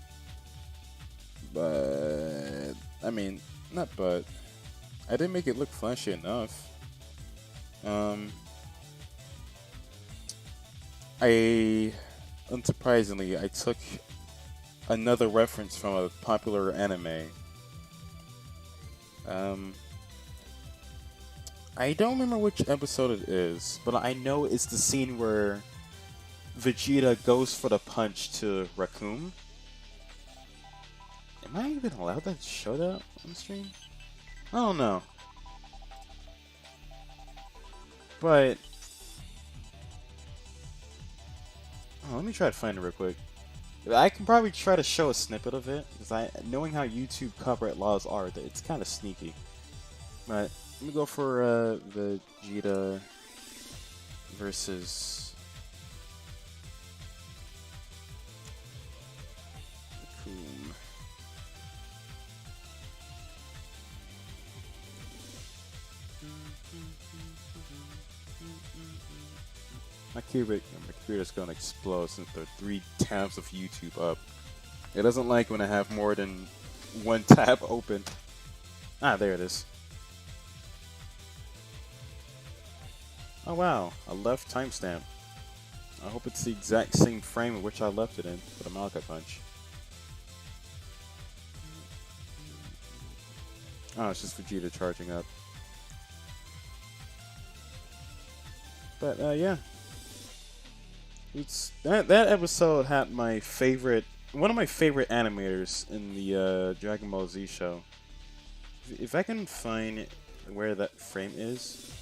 But I mean, not but I didn't make it look flashy enough. Unsurprisingly, I took another reference from a popular anime. I don't remember which episode it is, but I know it's the scene where Vegeta goes for the punch to Raccoon. Am I even allowed to show that on stream? I don't know. But let me try to find it real quick. I can probably try to show a snippet of it, because knowing how YouTube copyright laws are, it's kind of sneaky. But let me go for Vegeta versus Raccoon. My computer's gonna explode since there are 3 tabs of YouTube up. It doesn't like when I have more than 1 tab open. Ah, there it is. Oh wow, a left timestamp. I hope it's the exact same frame in which I left it in for the Malachi punch. Oh, it's just Vegeta charging up. But yeah. That episode had one of my favorite animators in the Dragon Ball Z show. If I can find where that frame is,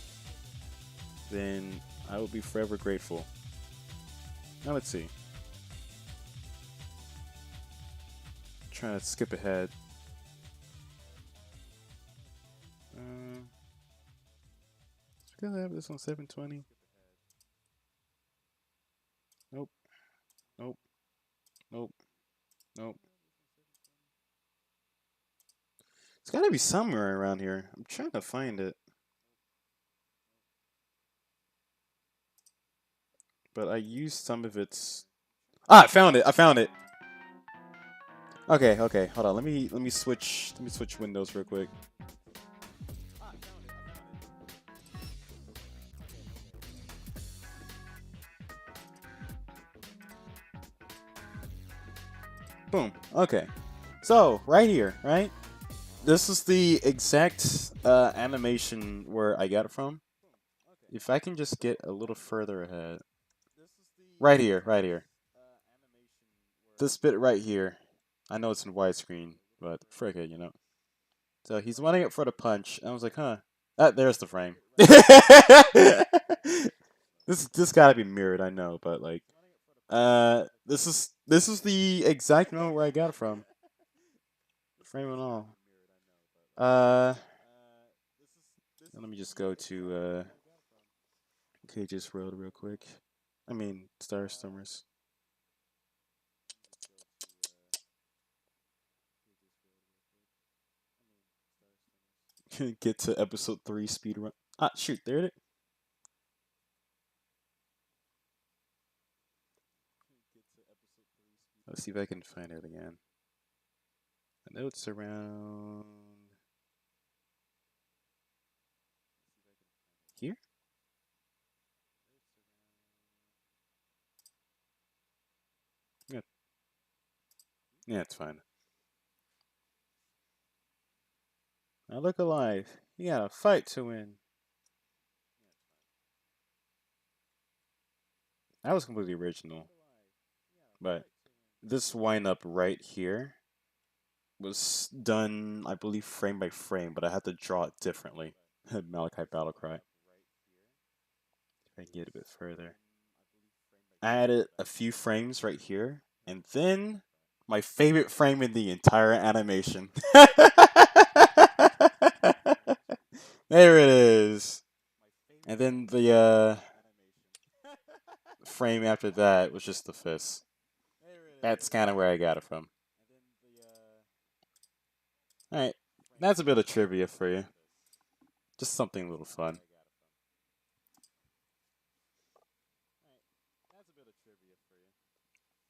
then I will be forever grateful. Now let's see. Trying to skip ahead. Should I have this on 720? Nope. Nope. Nope. Nope. It's gotta be somewhere around here. I'm trying to find it. But I used some of its... Ah, I found it! I found it! Okay, okay, hold on. Let me switch windows real quick. Boom. Okay. So, right here, right? This is the exact animation where I got it from. If I can just get a little further ahead. Right here, right here. This bit right here. I know it's in widescreen, but frick it, you know. So he's running up for the punch, and I was like, huh. There's the frame. This gotta be mirrored, I know, but like, This is the exact moment where I got it from. Frame and all. Let me just go to Cage's Road real quick. I mean, Starstormers. Get to episode 3 speedrun. Ah, shoot, there it is. Let's see if I can find it again. I know it's around here. Yeah, yeah, it's fine. Now look alive. You gotta fight to win. That was completely original, but this wind up right here was done, I believe, frame by frame, but I had to draw it differently. Malachi Battlecry. If I can get a bit further. I added a few frames right here, and then my favorite frame in the entire animation. There it is. And then the frame after that was just the fist. That's kind of where I got it from. Alright, that's a bit of trivia for you. Just something a little fun.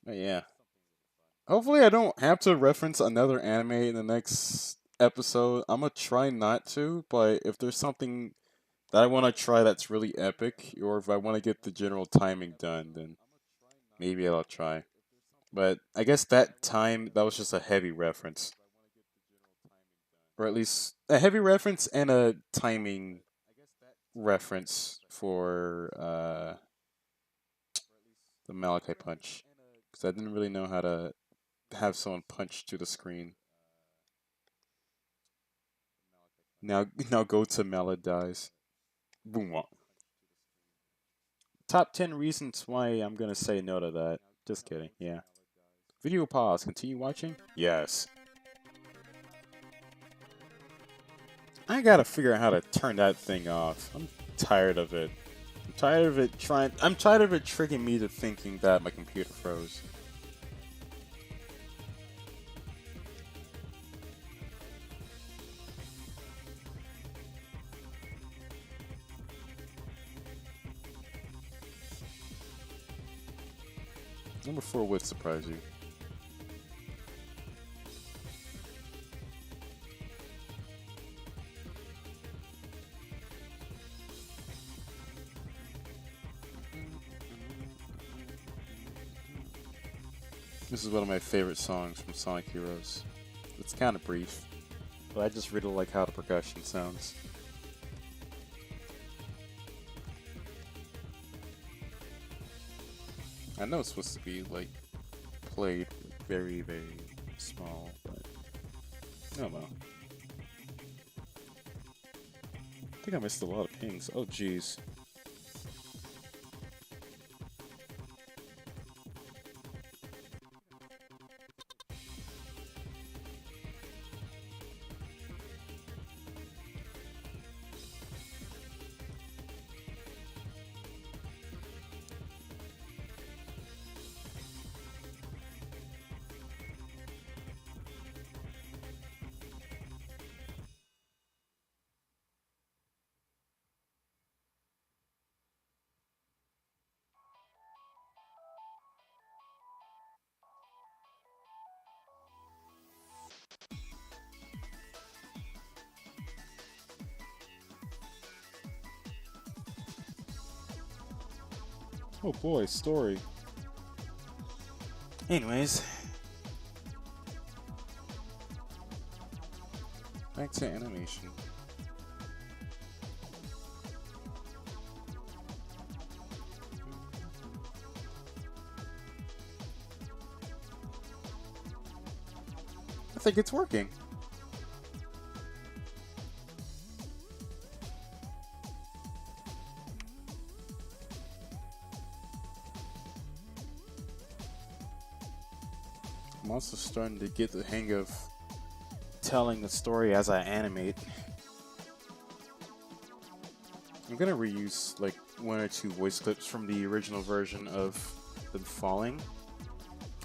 But yeah. Hopefully I don't have to reference another anime in the next episode. I'm gonna try not to, but if there's something that I want to try that's really epic, or if I want to get the general timing done, then maybe I'll try. But I guess that time, that was just a heavy reference. Or at least a heavy reference and a timing reference for the Malachi punch. Because I didn't really know how to have someone punch to the screen. Now go to Maladies. Boom. Top 10 reasons why I'm gonna say no to that. Just kidding, yeah. Video pause. Continue watching? Yes. I gotta figure out how to turn that thing off. I'm tired of it. I'm tired of it tricking me to thinking that my computer froze. Number 4 would surprise you. This is one of my favorite songs from Sonic Heroes. It's kind of brief, but I just really like how the percussion sounds. I know it's supposed to be like played very, very small, but oh well. I think I missed a lot of pings. Oh jeez. Oh boy, story. Anyways. Back to animation. I think it's working. I'm also starting to get the hang of telling the story as I animate. I'm gonna reuse like 1 or 2 voice clips from the original version of them falling.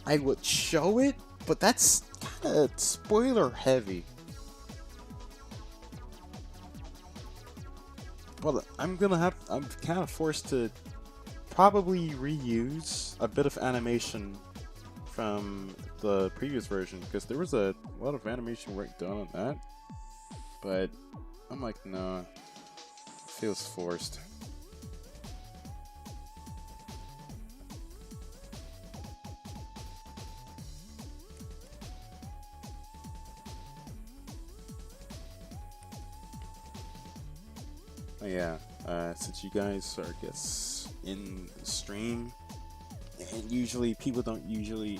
I would show it, but that's kind of spoiler heavy. Well, I'm kind of forced to probably reuse a bit of animation from the previous version because there was a lot of animation work done on that. But I'm like, nah, feels forced. Oh, yeah, since you guys are, I guess, in the stream, and usually people don't usually,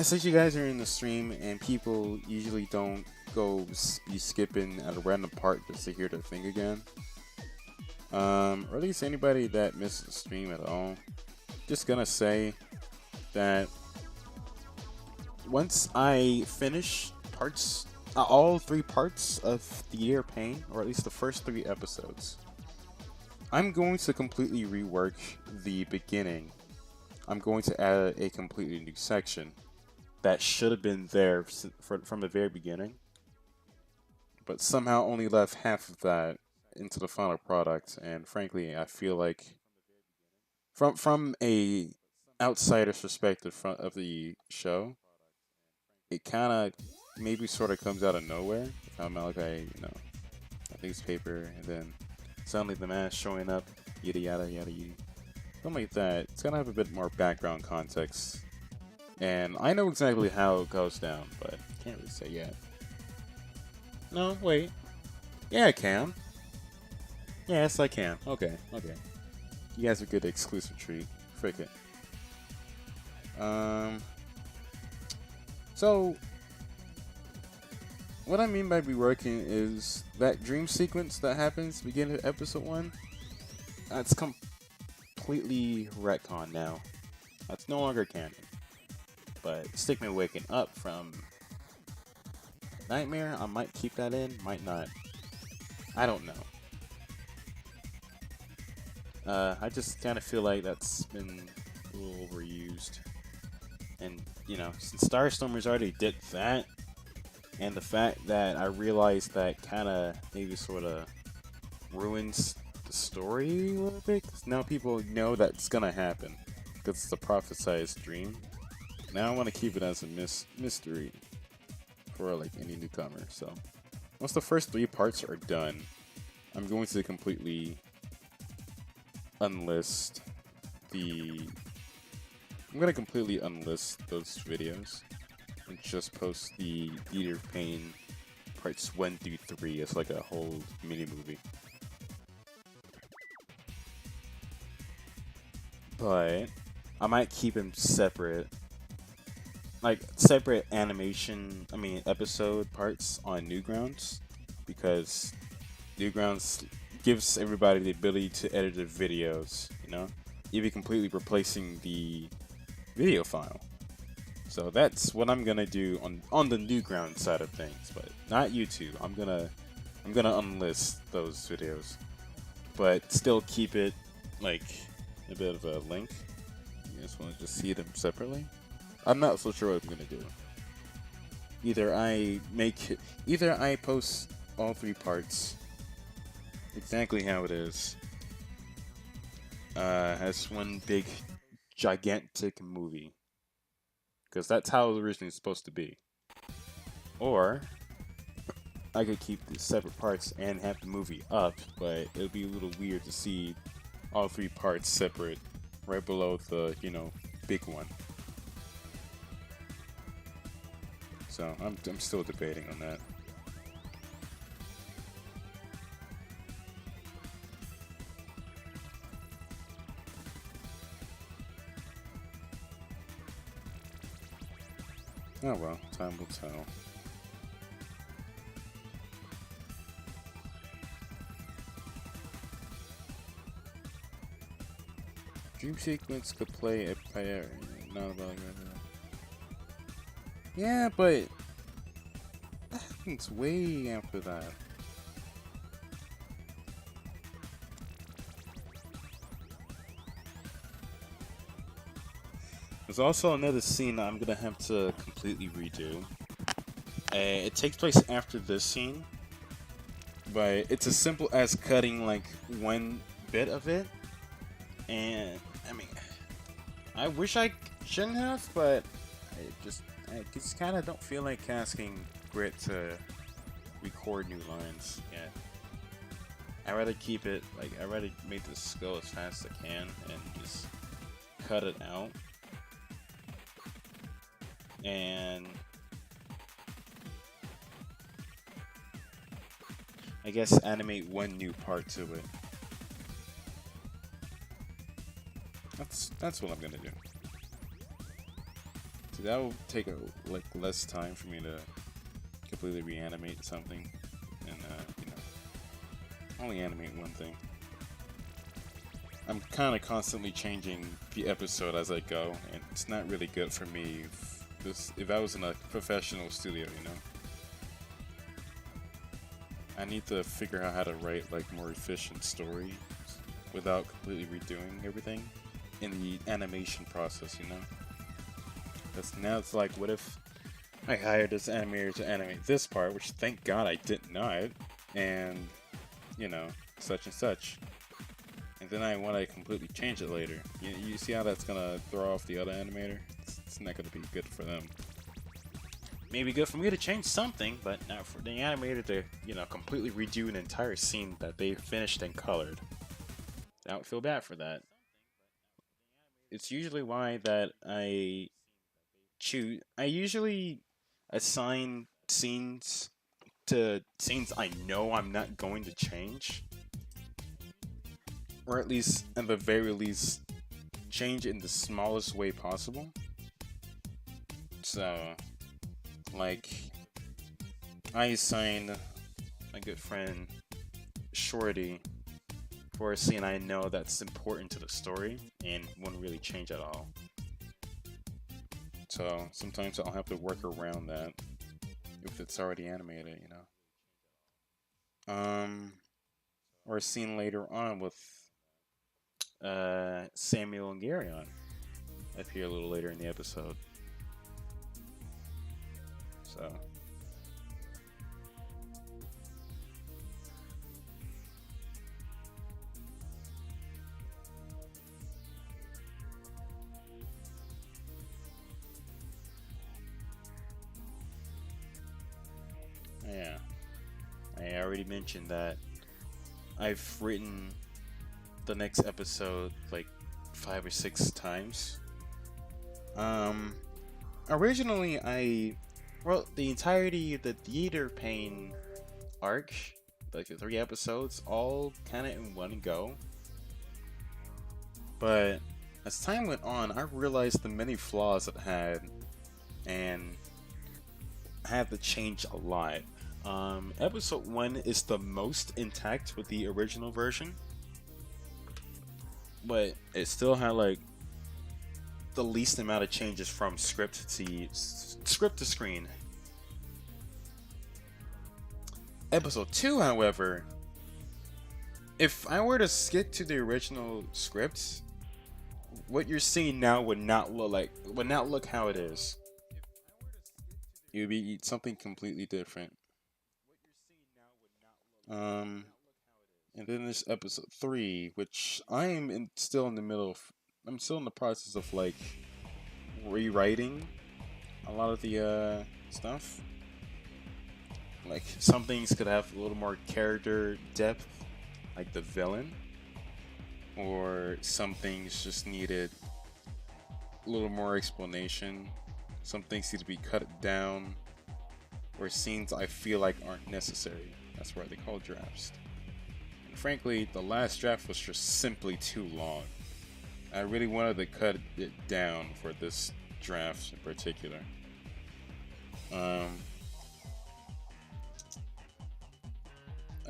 since you guys are in the stream and people usually don't go be skipping at a random part just to hear the thing again, or at least anybody that misses the stream at all, just gonna say that once I finish parts, all 3 parts of The Year of Pain, or at least the first 3 episodes, I'm going to completely rework the beginning. I'm going to add a completely new section that should have been there from the very beginning, but somehow only left half of that into the final product. And frankly, I feel like from a outsider's perspective of the show, it kind of maybe sort of comes out of nowhere. Found Malachi, a newspaper, and then suddenly the man showing up, yada yada yada yada. Something like that. It's gonna have a bit more background context. And I know exactly how it goes down, but can't really say yet. No, wait. Yeah, I can. Yes, I can. Okay. You guys are good exclusive treat. Frick it. So, what I mean by reworking is that dream sequence that happens beginning of episode 1, that's completely retcon now. That's no longer canon. But Stickman waking up from Nightmare, I might keep that in, might not. I don't know. I just kind of feel like that's been a little overused. And, since Starstormers already did that, and the fact that I realized that kind of maybe sort of ruins the story a little bit, 'cause now people know that's gonna happen, because it's a prophesized dream. Now I want to keep it as a mystery for like any newcomer. So once the first 3 parts are done, I'm going to completely unlist those videos and just post the Theater of Pain parts 1 through 3 as like a whole mini movie. But I might keep them separate. Like separate episode parts on Newgrounds, because Newgrounds gives everybody the ability to edit their videos, even completely replacing the video file. So that's what I'm gonna do on the Newgrounds side of things, but not YouTube. I'm gonna unlist those videos, but still keep it like a bit of a link. You guys want to just see them separately? I'm not so sure what I'm gonna do. Either I post all 3 parts exactly how it is, as one big gigantic movie, because that's how it was originally supposed to be. Or I could keep the separate parts and have the movie up, but it would be a little weird to see all 3 parts separate right below the big one. So I'm still debating on that. Oh well, time will tell. Dream sequence could play a pair. not about like yeah, but that happens way after that. There's also another scene I'm gonna have to completely redo. It takes place after this scene, but it's as simple as cutting like one bit of it. And I mean, I wish I shouldn't have, but I just kind of don't feel like asking Grit to record new lines yet. I'd rather keep it like I'd rather make this go as fast as I can and just cut it out. And I guess animate one new part to it. That's what I'm gonna do. So that will take like less time for me to completely reanimate something, and you know, only animate one thing. I'm kind of constantly changing the episode as I go, and it's not really good for me. If I was in a professional studio, you know, I need to figure out how to write like more efficient story without completely redoing everything in the animation process, you know. Because now it's like, what if I hired this animator to animate this part, which thank God I did not, and you know, such and such. And then I want to completely change it later. You see how that's gonna throw off the other animator? It's not gonna be good for them. Maybe good for me to change something, but not for the animator to, you know, completely redo an entire scene that they finished and colored. I don't feel bad for that. It's usually why that I usually assign scenes to scenes I know I'm not going to change. Or at least, at the very least, change in the smallest way possible. So, like, I assigned my good friend Shorty for a scene I know that's important to the story and won't really change at all. So, sometimes I'll have to work around that if it's already animated, you know. Or a scene later on with Samuel and Garyon appear a little later in the episode. So yeah, I already mentioned that I've written the next episode like 5 or 6 times. Originally well, the entirety of the theater pain arc, like the 3 episodes, all kind of in one go. But as time went on, I realized the many flaws it had, and I had to change a lot. Episode 1 is the most intact with the original version, but it still had like the least amount of changes from script to screen. Episode 2, however, if I were to skip to the original script, what you're seeing now would not look how it is. It would be something completely different. And then there's episode 3, which still in the middle of. I'm still in the process of like rewriting a lot of the stuff. Like some things could have a little more character depth, like the villain, or some things just needed a little more explanation. Some things need to be cut down, or scenes I feel like aren't necessary. That's why they call drafts. And frankly, the last draft was just simply too long. I really wanted to cut it down for this draft in particular. I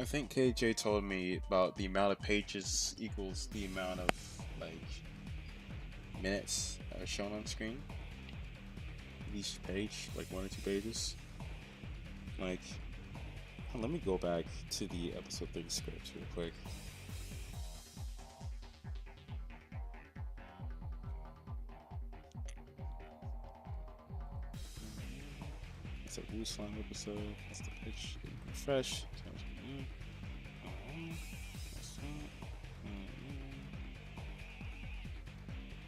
think KJ told me about the amount of pages equals the amount of like minutes are shown on screen. Each page, like 1 or 2 pages. Like, let me go back to the episode 3 script real quick. It's a Wu Slime episode. That's the pitch. Fresh.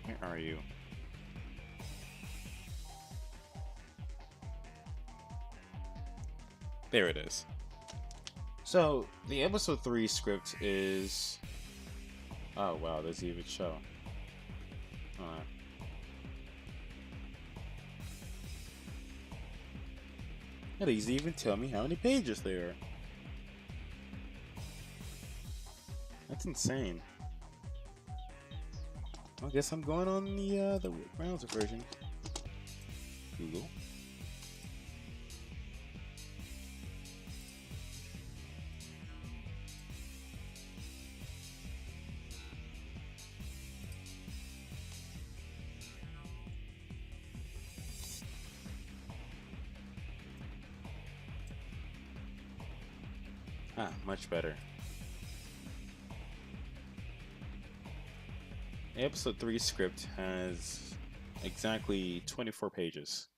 Where are you? There it is. So, the episode 3 script is... Oh wow, there's even show. It doesn't even tell me how many pages there are. That's insane. I guess I'm going on the browser version. Google. Ah, much better. Episode 3 script has exactly 24 pages.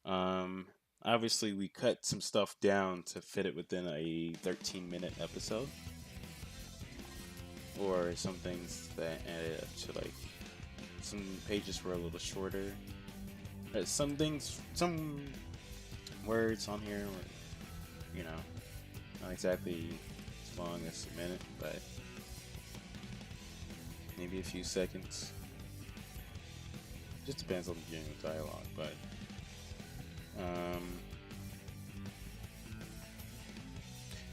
Obviously we cut some stuff down to fit it within a 13-minute episode. Or some things that added up to like, some pages were a little shorter. Some things, some words on here were, you know, not exactly as long as a minute, but maybe a few seconds. Just depends on the general dialogue, but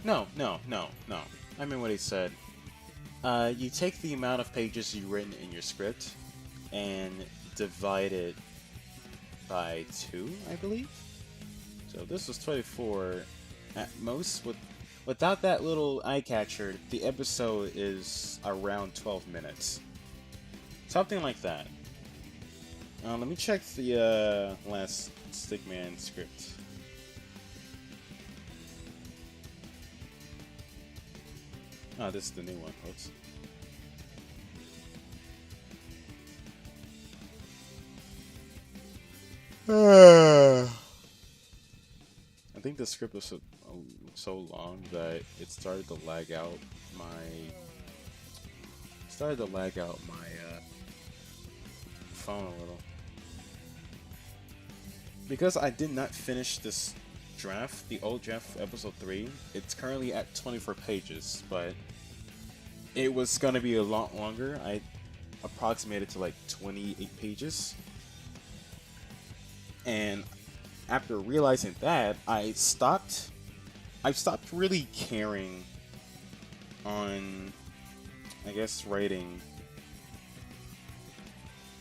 no. I mean what he said. You take the amount of pages you've written in your script and divide it by 2, I believe. So this was 24 at most. Without that little eye catcher, the episode is around 12 minutes. Something like that. Let me check the last Stickman script. Oh, this is the new one, folks. I think the script was so long that it started to lag out my phone a little. Because I did not finish this draft, the old draft for episode 3, it's currently at 24 pages, but it was gonna be a lot longer. I approximated to like 28 pages. And after realizing that, I stopped really caring on, I guess, writing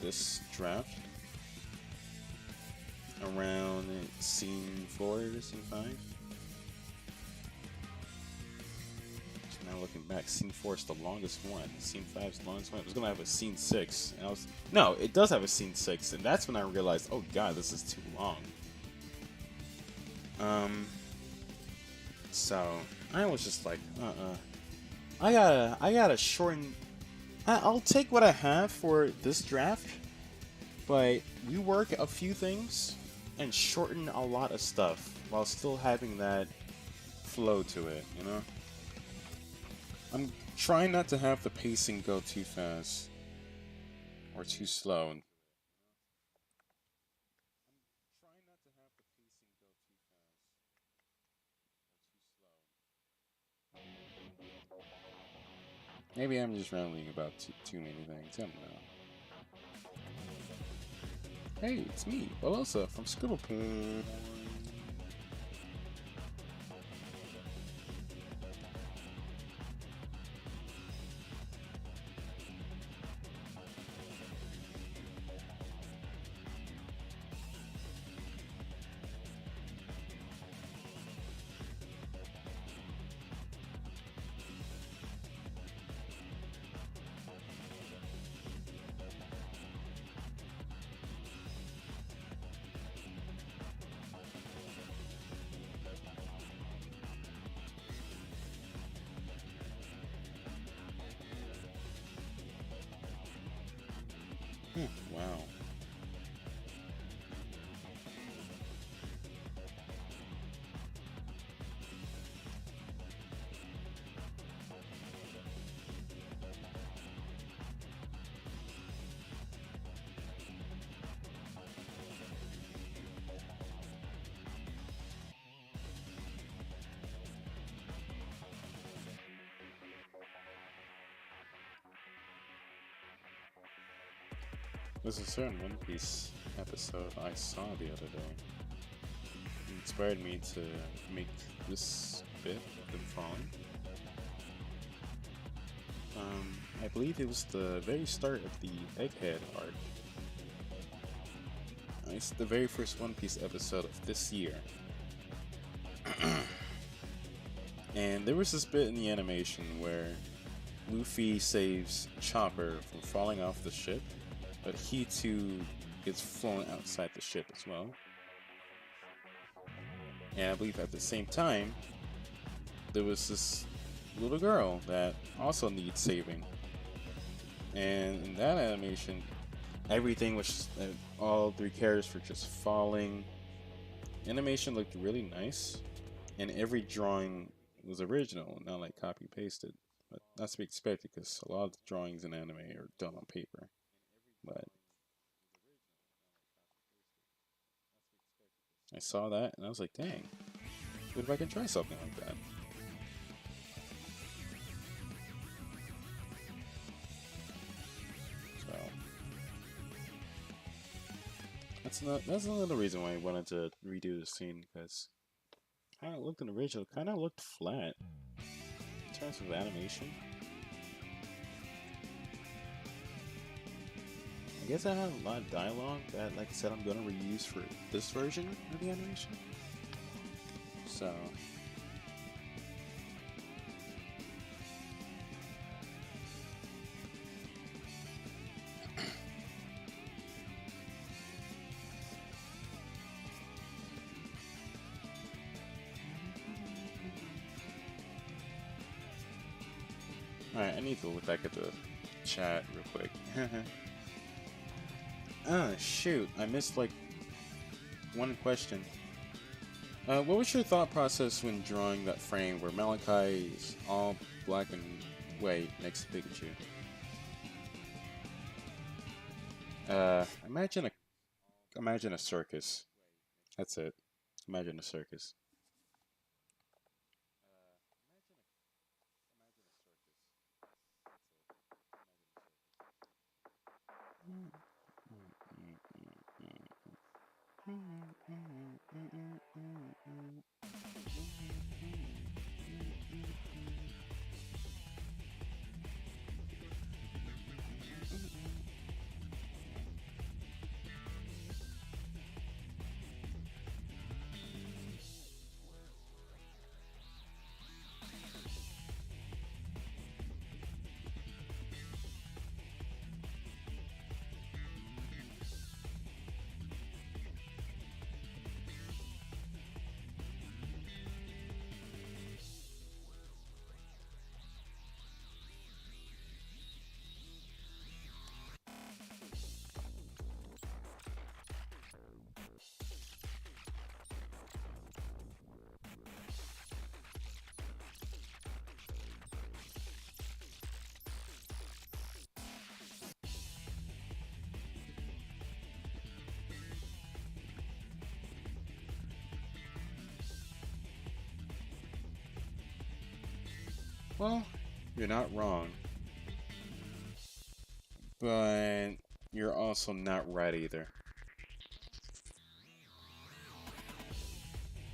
this draft around scene 4 or scene 5. Now looking back, scene 4 is the longest one. Scene 5 is the longest one. It was gonna have a scene 6. And no, it does have a scene 6, and that's when I realized, oh god, this is too long. So I was just like, I gotta shorten. I'll take what I have for this draft, but rework a few things and shorten a lot of stuff while still having that flow to it, you know? I'm trying not to have the pacing go too fast or too slow. Maybe I'm just rambling about too many things. I don't know. Hey, it's me, Belosa from Scribblepoo. Wow. There's a certain One Piece episode I saw the other day. It inspired me to make this bit of them falling. I believe it was the very start of the Egghead arc. It's the very first One Piece episode of this year. And there was this bit in the animation where Luffy saves Chopper from falling off the ship, but he too gets flown outside the ship as well. And I believe at the same time, there was this little girl that also needs saving. And in that animation, everything was all three characters were just falling. Animation looked really nice, and every drawing was original, not like copy pasted. But that's to be expected because a lot of the drawings in anime are done on paper. But I saw that and I was like, dang, what if I can try something like that? So that's another reason why I wanted to redo the scene, because how it looked in the original kind of looked flat in terms of animation. I guess I have a lot of dialogue that, like I said, I'm going to reuse for this version of the animation. So alright, I need to look back at the chat real quick. Ah, shoot, I missed like one question. What was your thought process when drawing that frame where Malachi is all black and white next to Pikachu? Imagine a circus. That's it. Imagine a circus. Well, you're not wrong. But you're also not right either.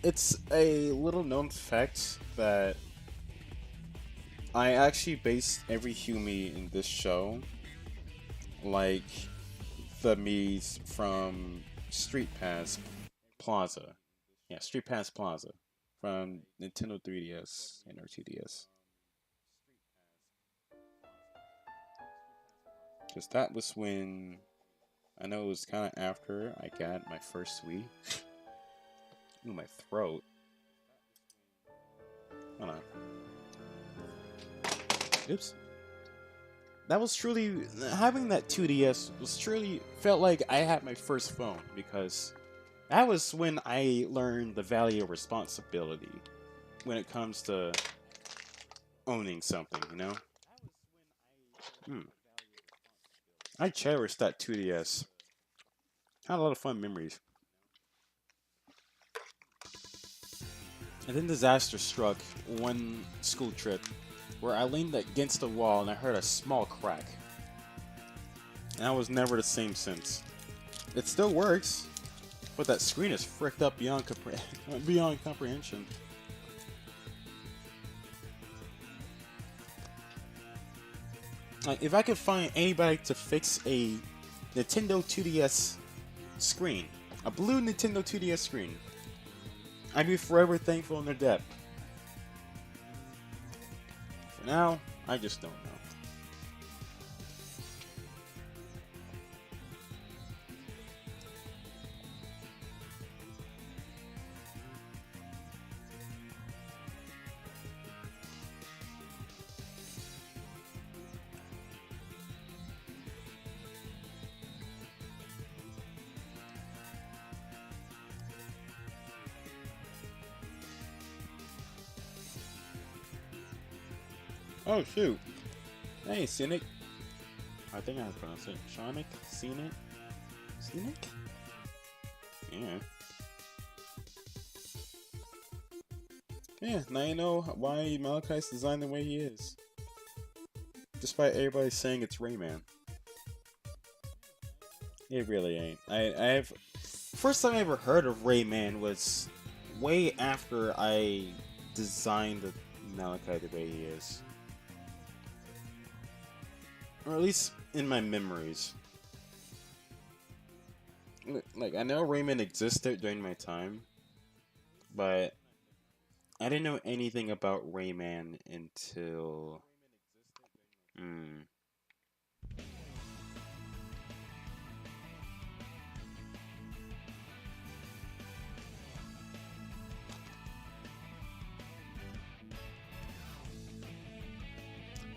It's a little known fact that I actually based every Hume in this show like the Mii's from Street Pass Plaza. Yeah, Street Pass Plaza from Nintendo 3DS and or 2DS. Because that was when, I know it was kind of after I got my first Wii. Ooh, my throat. Hold on. Oops. that was truly having that 2DS was truly felt like I had my first phone because that was when I learned the value of responsibility when it comes to owning something, you know? I cherish that 2DS. Had a lot of fun memories. And then disaster struck one school trip where I leaned against the wall and I heard a small crack. And I was never the same since. It still works, but that screen is fricked up beyond beyond comprehension. Like, if I could find anybody to fix a Nintendo 2DS screen, a blue Nintendo 2DS screen, I'd be forever thankful in their debt. For now, I just don't know. Oh shoot. Hey, Cynic. I think I pronounced it. Sonic? Scenic? Scenic? Yeah. Yeah, now you know why Malachi's designed the way he is. Despite everybody saying it's Rayman. It really ain't. I've first time I ever heard of Rayman was way after I designed the Malachi the way he is. Or at least in my memories. Like, I know Rayman existed during my time, but I didn't know anything about Rayman until...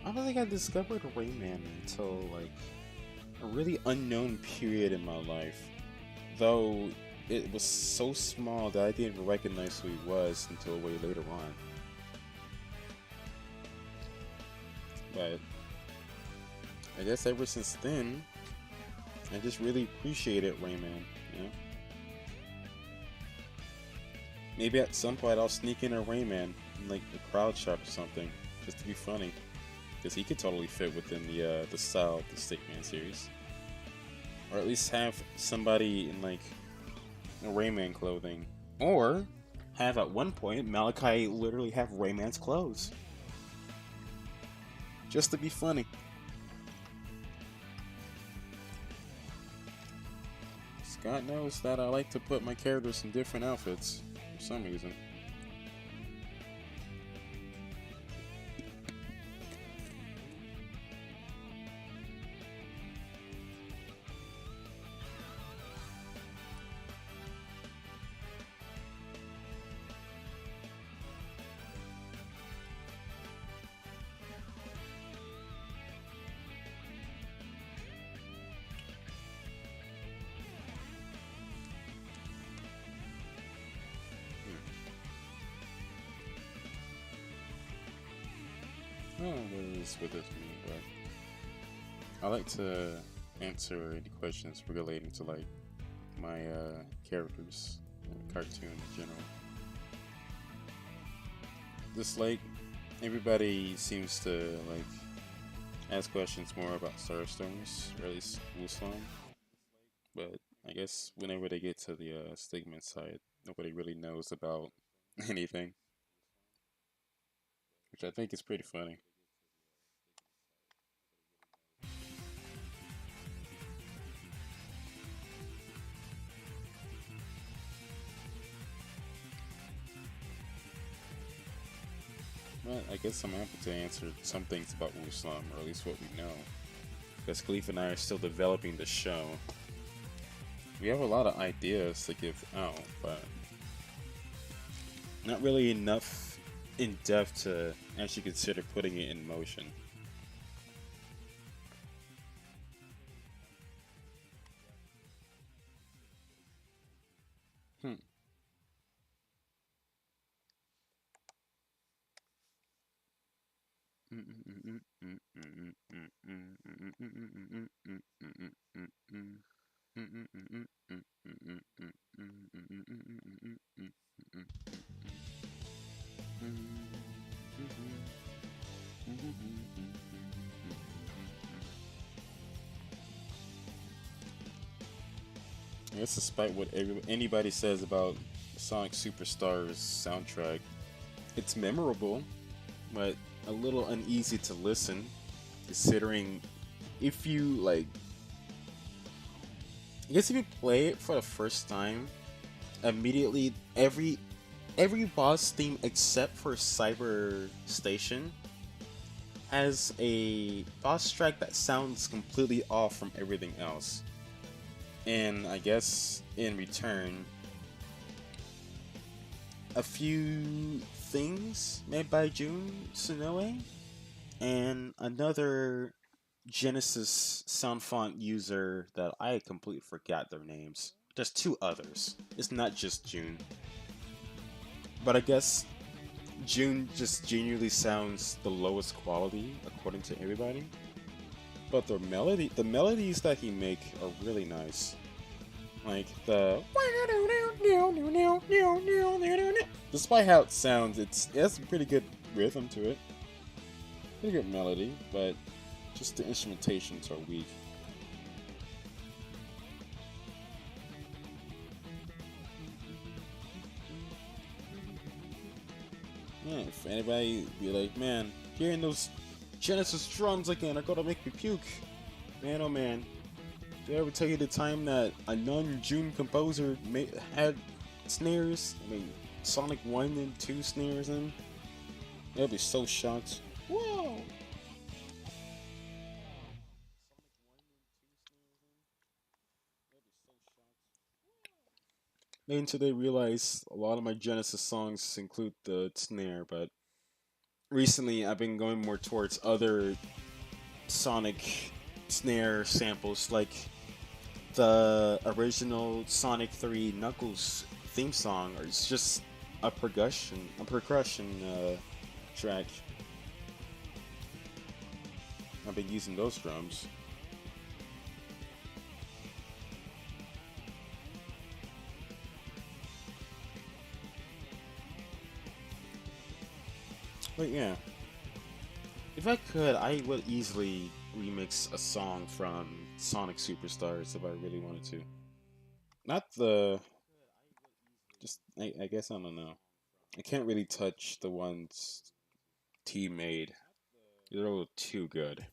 I don't think I discovered Rayman until, like, a really unknown period in my life. Though, it was so small that I didn't even recognize who he was until way later on. But, I guess ever since then, I just really appreciated Rayman, you know? Maybe at some point I'll sneak in a Rayman in, like, the crowd shop or something, just to be funny. Because he could totally fit within the style of the Stickman series. Or at least have somebody in, like, a Rayman clothing. Or have at one point Malachi literally have Rayman's clothes. Just to be funny. God knows that I like to put my characters in different outfits for some reason. I don't know what it is with this me, but I like to answer any questions relating to, like, my characters in the cartoon in general. Just like everybody seems to like ask questions more about Starstorms, or at least Wooslam. But I guess whenever they get to the Stigman side, nobody really knows about anything, which I think is pretty funny. But I guess I'm happy to answer some things about Wooslam, or at least what we know. Because Khalif and I are still developing the show. We have a lot of ideas to give out, but not really enough in depth to actually consider putting it in motion. I guess despite what anybody says about Sonic Superstars soundtrack, it's memorable, but a little uneasy to listen, considering if you like, I guess if you play it for the first time, immediately every boss theme except for Cyber Station has a boss track that sounds completely off from everything else. And I guess in return, a few things made by Jun Tsunoe and another Genesis sound font user that I completely forgot their names. There's two others. It's not just Jun. But I guess Jun just genuinely sounds the lowest quality according to everybody. But the melodies that he make are really nice. Like the despite how it sounds, it has a pretty good rhythm to it. Pretty good melody, but just the instrumentations are weak. Yeah, if anybody be like, man, hearing those Genesis drums again are gonna make me puke. Man, oh man. Did I ever tell you the time that a non-June composer had snares? I mean, Sonic 1 and 2 snares in? They'll be so shocked. Whoa! Maybe until they realize a lot of my Genesis songs include the snare, but recently I've been going more towards other Sonic snare samples, like the original Sonic 3 Knuckles theme song, or it's just a percussion track. I've been using those drums. But yeah, if I could, I would easily remix a song from Sonic Superstars if I really wanted to. Not the... just, I guess, I don't know. I can't really touch the ones T made. They're a little too good.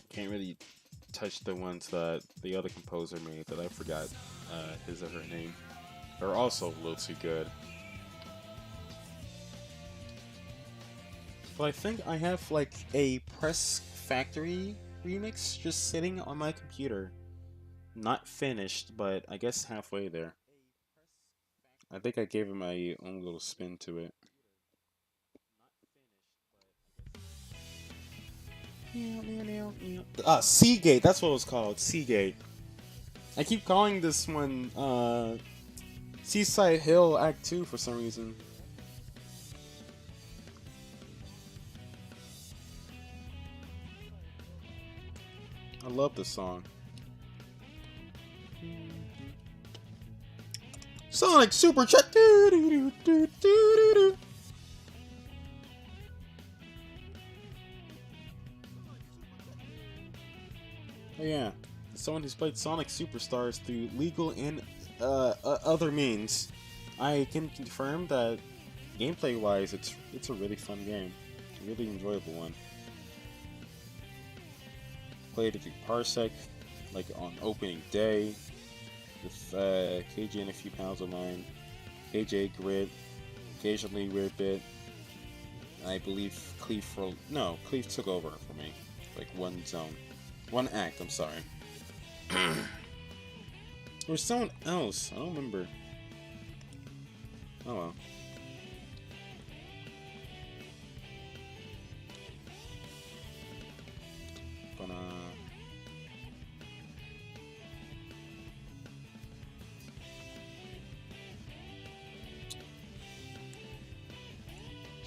Can't really touch the ones that the other composer made that I forgot his or her name. They're also a little too good. But I think I have like a Press Factory remix just sitting on my computer. Not finished, but I guess halfway there. I think I gave it my own little spin to it. Seagate, that's what it was called, Seagate. I keep calling this one Seaside Hill Act 2 for some reason. I love this song. Sonic Super Chat. Oh yeah, someone who's played Sonic Superstars through legal and other means, I can confirm that gameplay-wise, it's a really fun game, a really enjoyable one. Played it through Parsec, like on opening day, with KJ and a few pals of mine. KJ Grid, occasionally Weird Bit, and I believe Cleve took over for me, like one act. I'm sorry. Or someone else. I don't remember. Oh well. But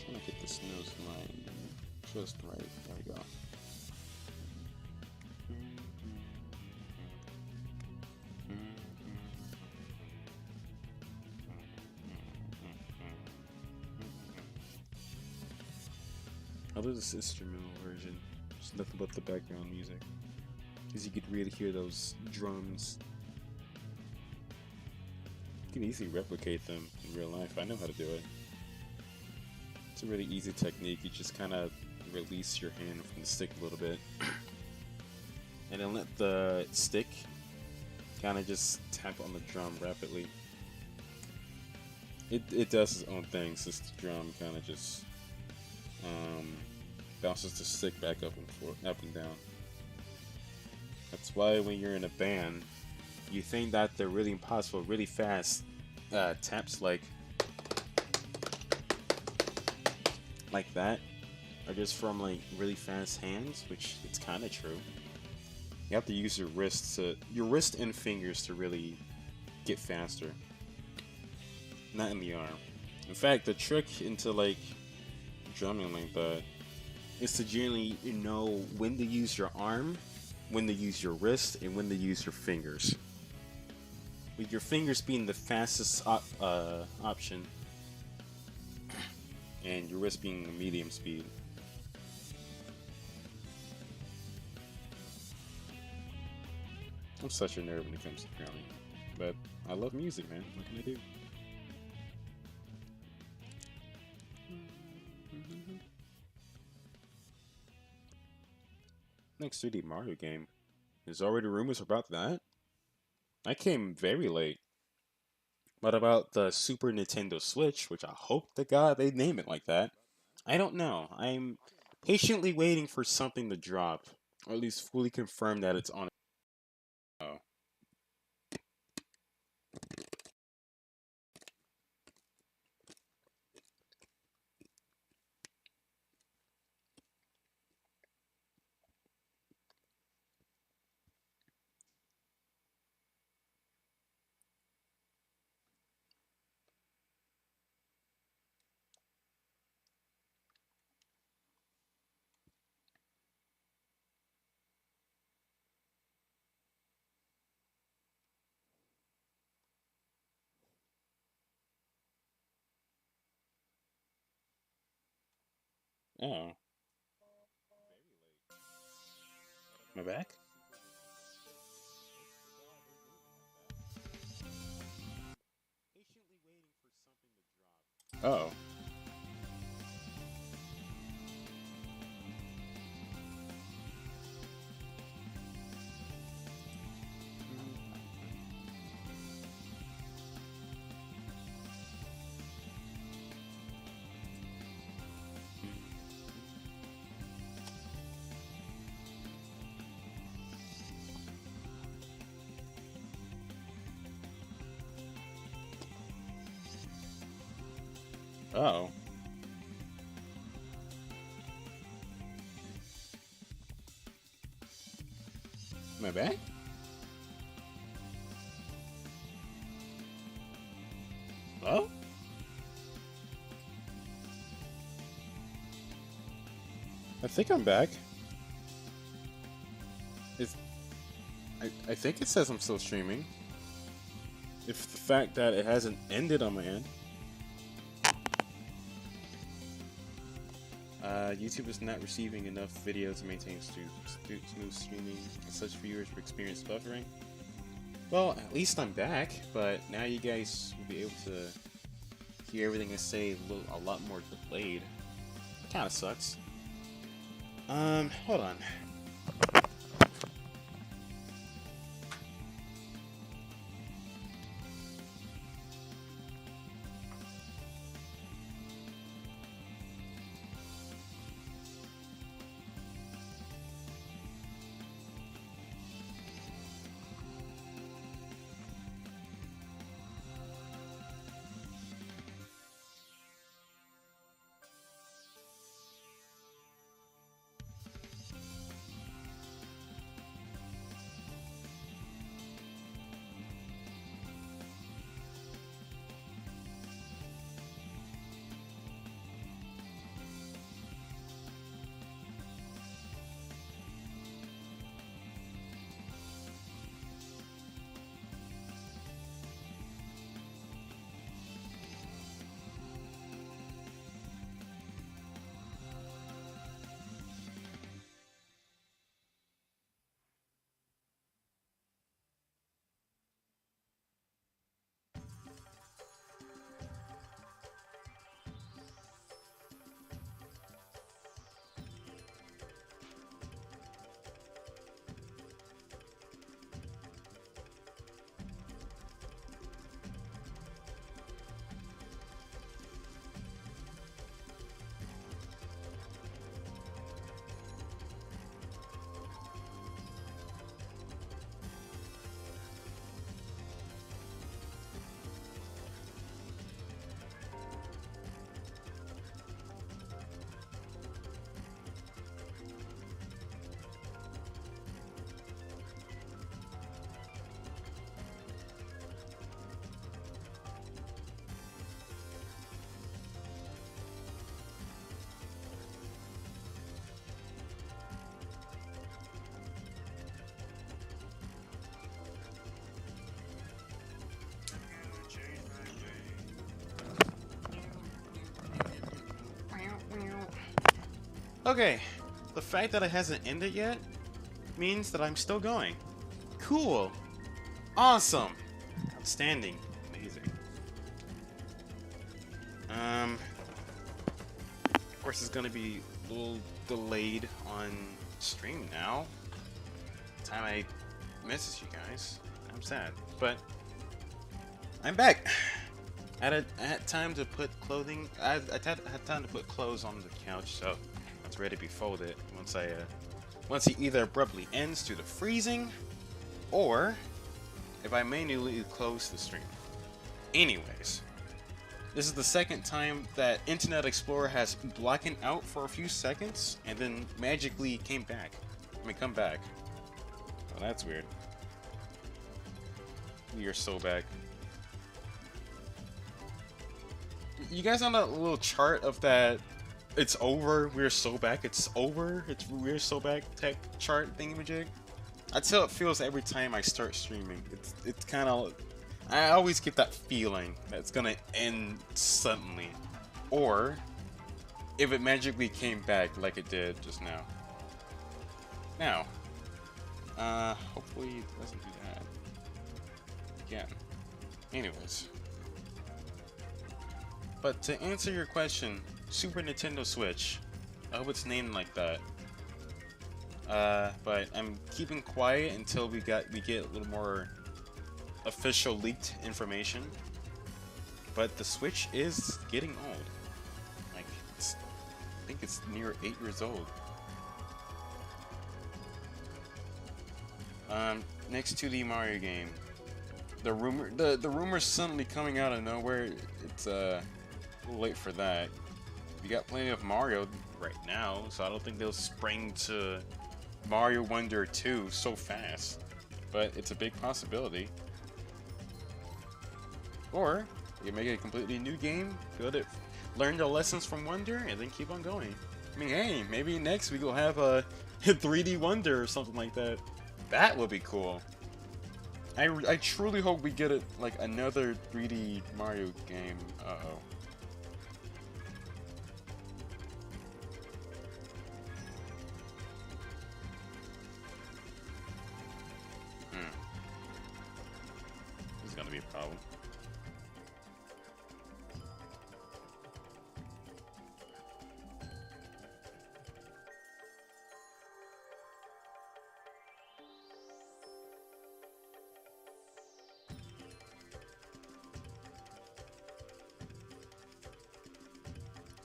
trying to get this nose line Just right. There we go. I love this instrumental version. Just nothing but the background music. Because you could really hear those drums. You can easily replicate them in real life. I know how to do it. It's a really easy technique. You just kind of release your hand from the stick a little bit. And then let the stick kind of just tap on the drum rapidly. It does its own thing since the drum kind of just bounces the stick back up and forth, up and down. That's why when you're in a band, you think that they're really impossible, really fast taps like that are just from like really fast hands, which it's kind of true. You have to use your wrist and fingers to really get faster. Not in the arm. In fact, the trick into like drumming like that is to generally know when to use your arm, when to use your wrist, and when to use your fingers. With your fingers being the fastest option, and your wrist being the medium speed. I'm such a nerd when it comes to drumming, but I love music, man. What can I do? Next 3D Mario game. There's already rumors about that. I came very late. But about the Super Nintendo Switch, which I hope to God they name it like that, I don't know. I'm patiently waiting for something to drop, or at least fully confirm that it's on. Oh. Oh. My back? Oh. Oh. My back? Oh? I think I'm back. I think it says I'm still streaming. If the fact that it hasn't ended on my end. YouTube is not receiving enough video to maintain smooth streaming, and such viewers will experience buffering. Well, at least I'm back, but now you guys will be able to hear everything I say a lot more delayed. Kinda sucks. Hold on. Okay, the fact that it hasn't ended yet means that I'm still going. Cool. Awesome. Outstanding. Amazing. Of course it's gonna be a little delayed on stream now. Time I message you guys. I'm sad. But I'm back. I had time to put clothing. I had time to put clothes on the couch, so it's ready to be folded once he either abruptly ends due to freezing, or if I manually close the stream. Anyways, this is the second time that Internet Explorer has blackened out for a few seconds and then magically come back. Oh, that's weird. We are so back. You guys on that little chart of that it's over, we're so back, it's over, we're so back tech chart thingamajig? That's how it feels every time I start streaming. It's kind of, I always get that feeling that it's gonna end suddenly, or if it magically came back like it did just now. Now, hopefully it doesn't do that again. Anyways, but to answer your question, Super Nintendo Switch, I hope it's named like that. But I'm keeping quiet until we get a little more official leaked information. But the Switch is getting old. Like, I think it's near 8 years old. Next to the Mario game, the rumor's suddenly coming out of nowhere. It's a little late for that. We got plenty of Mario right now, so I don't think they'll spring to Mario Wonder 2 so fast, but it's a big possibility. Or you make a completely new game, learn the lessons from Wonder, and then keep on going. I mean, hey, maybe next week we'll have a 3D Wonder or something like that. That would be cool. I truly hope we get like another 3D Mario game. Uh-oh. This is gonna be a problem.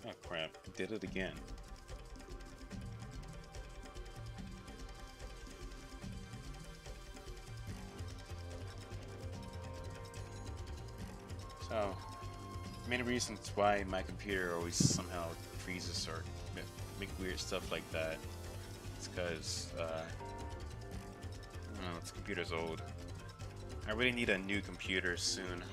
Oh crap, did it again. So, many reasons why my computer always somehow freezes or make weird stuff like that. It's because, this computer's old. I really need a new computer soon.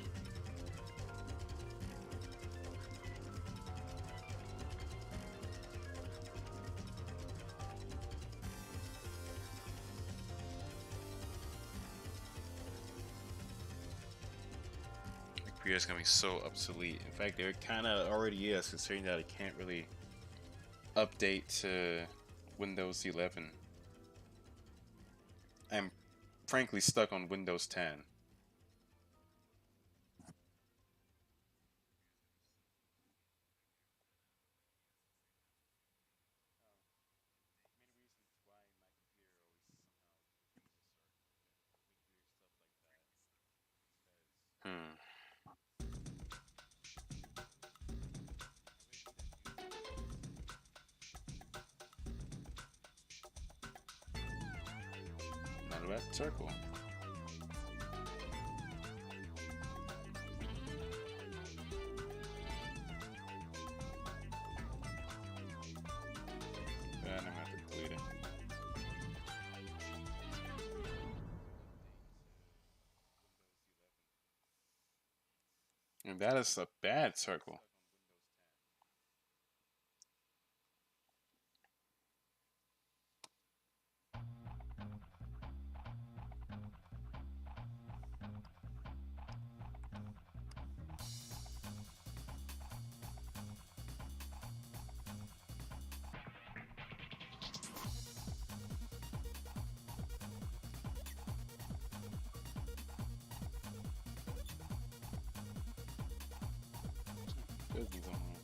Is gonna be so obsolete. In fact, it kind of already is, considering that it can't really update to Windows 11. I'm frankly stuck on Windows 10. Not a bad circle. And I'm gonna have to delete it. And that is a bad circle. business on here.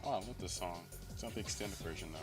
Oh, I love this song. It's not the extended version though.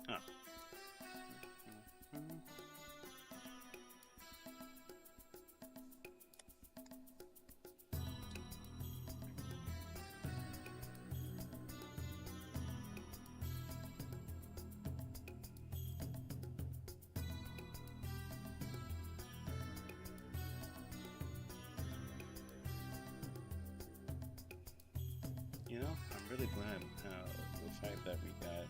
Ah. You know, I'm really glad how the fact that we got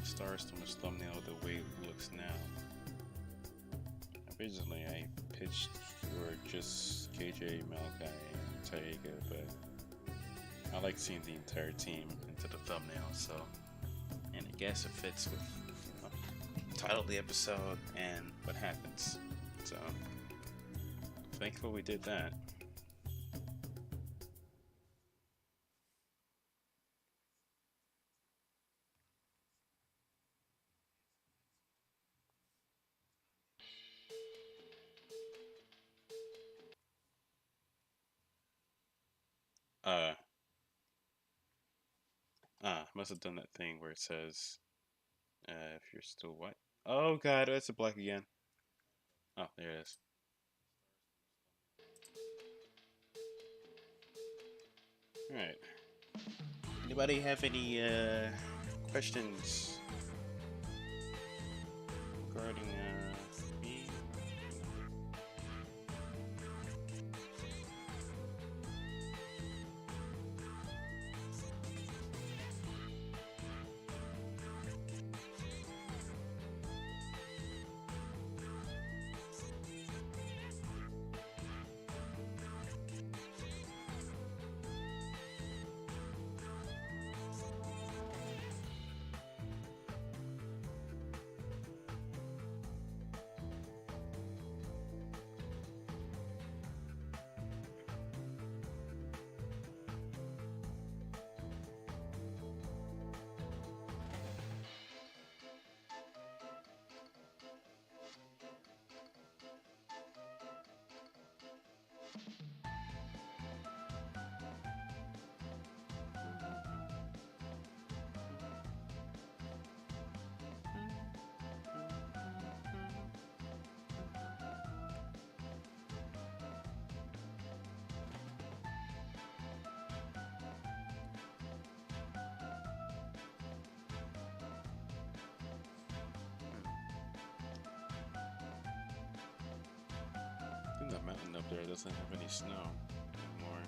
Starstorm's thumbnail the way it looks now. Originally, I pitched for just KJ, Malachi, and Taiga, but I like seeing the entire team into the thumbnail, so. And I guess it fits with the title of the episode and what happens. So, thankful we did that. Must have done that thing where it says, if you're still white. Oh god, it's a black again. Oh, there it is. Alright. Anybody have any, questions regarding, me? think that mountain up there doesn't have any snow anymore.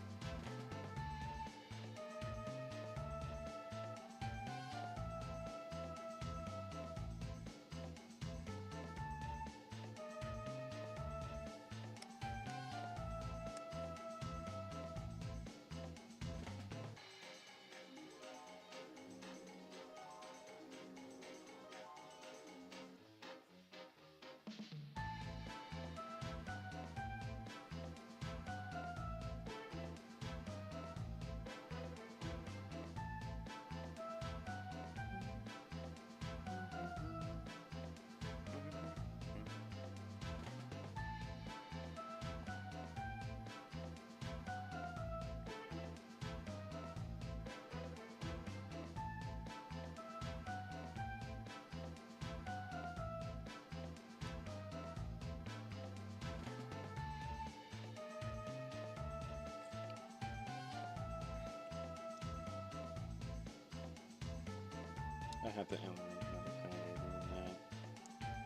I have to animate another kind of that,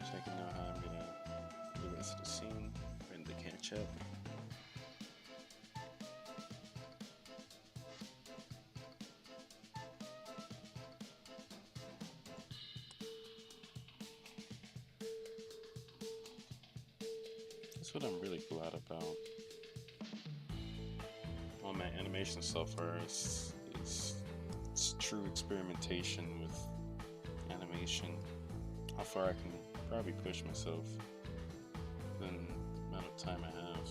so I can know how I'm gonna do the rest of the scene and to catch up. That's what I'm really glad about. All my animation so far is true experimentation with animation. How far I can probably push myself in the amount of time I have.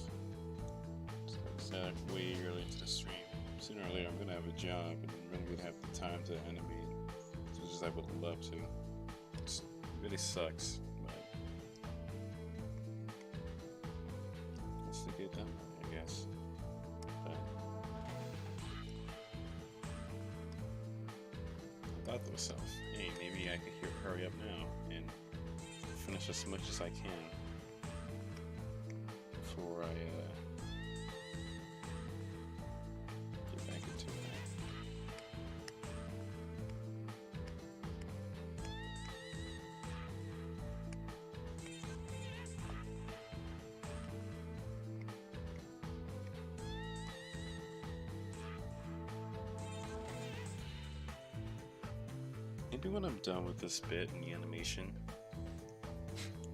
So like I said, way early into the stream. Sooner or later I'm gonna have a job and I'm gonna have the time to animate. So just I would love to. It really sucks, but it's to get done, I guess. But I thought to myself, hey, maybe I could hurry up now and finish as much as I can before I get back into it. Maybe when I'm done with this bit in the animation,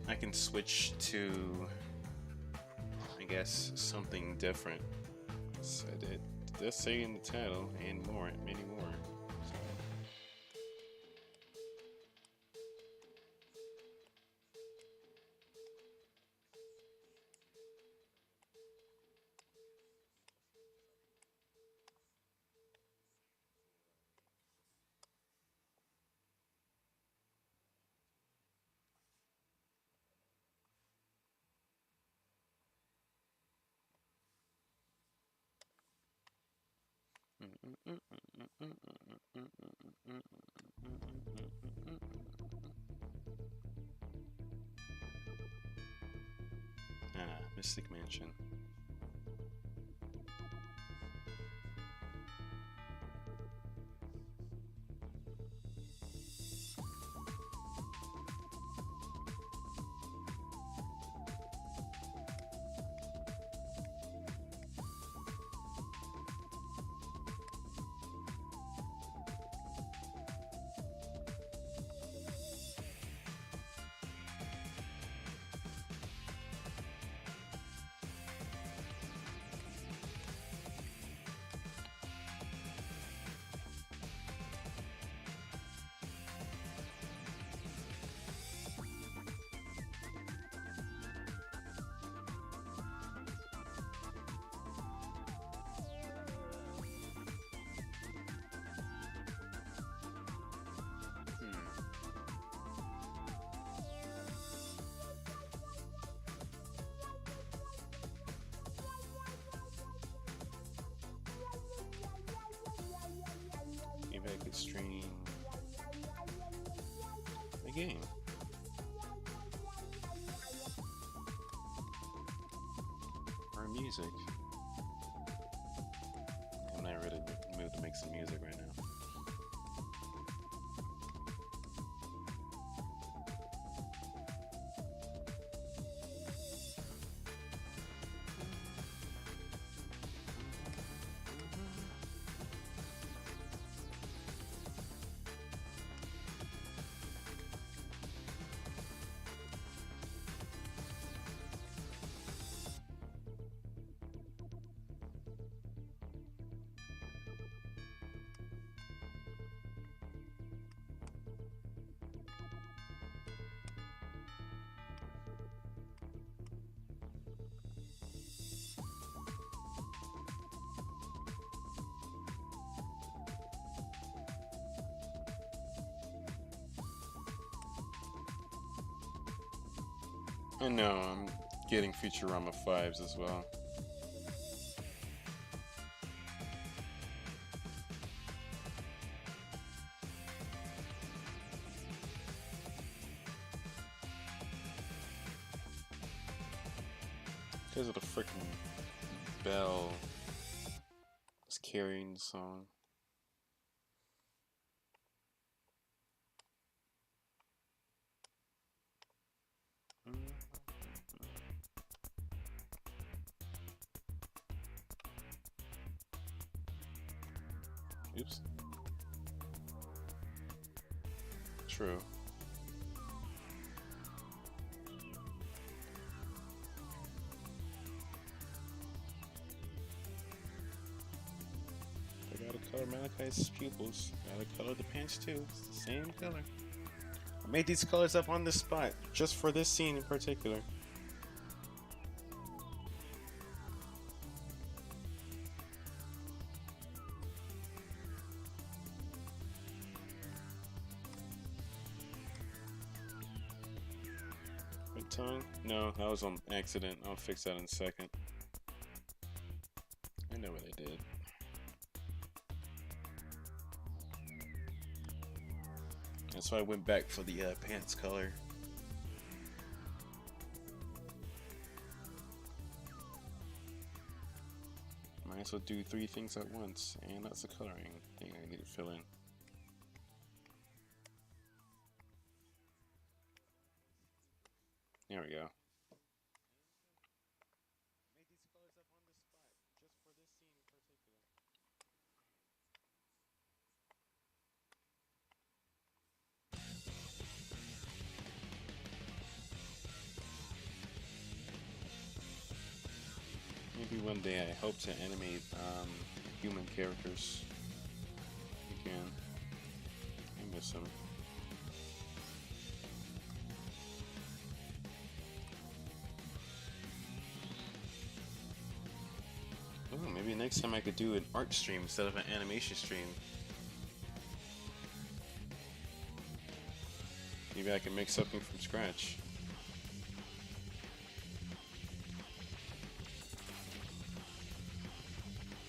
I can switch to, I guess, something different. So it does say in the title, and more, many more. So. Mystic Mansion. Maybe I could stream a game. Or music. I'm not really in the mood to make some music right now. I know, I'm getting Futurama 5s as well. Because of the freaking bell is carrying the song. Oops. True. I gotta color Malachi's pupils. Gotta color the pants too. It's the same color. I made these colors up on the spot, just for this scene in particular. Tongue? No, that was on accident. I'll fix that in a second. I know what I did. That's why I went back for the pants color. Might as well do 3 things at once, and that's the coloring thing I need to fill in. There we go. Maybe one day I hope to animate human characters again. I miss them. Oh, maybe next time I could do an art stream instead of an animation stream. Maybe I can make something from scratch.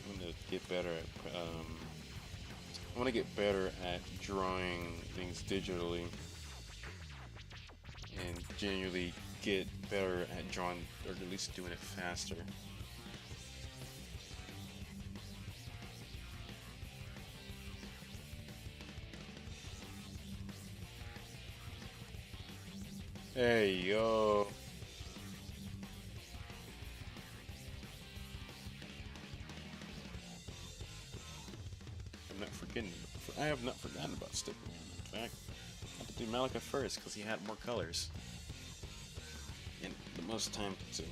I'm gonna get better at. I want to get better at drawing things digitally, and genuinely get better at drawing, or at least doing it faster. Hey, yo. I'm not forgetting. I have not forgotten about Stickman. In fact, I have to do Malachi first because he had more colors and the most time consuming.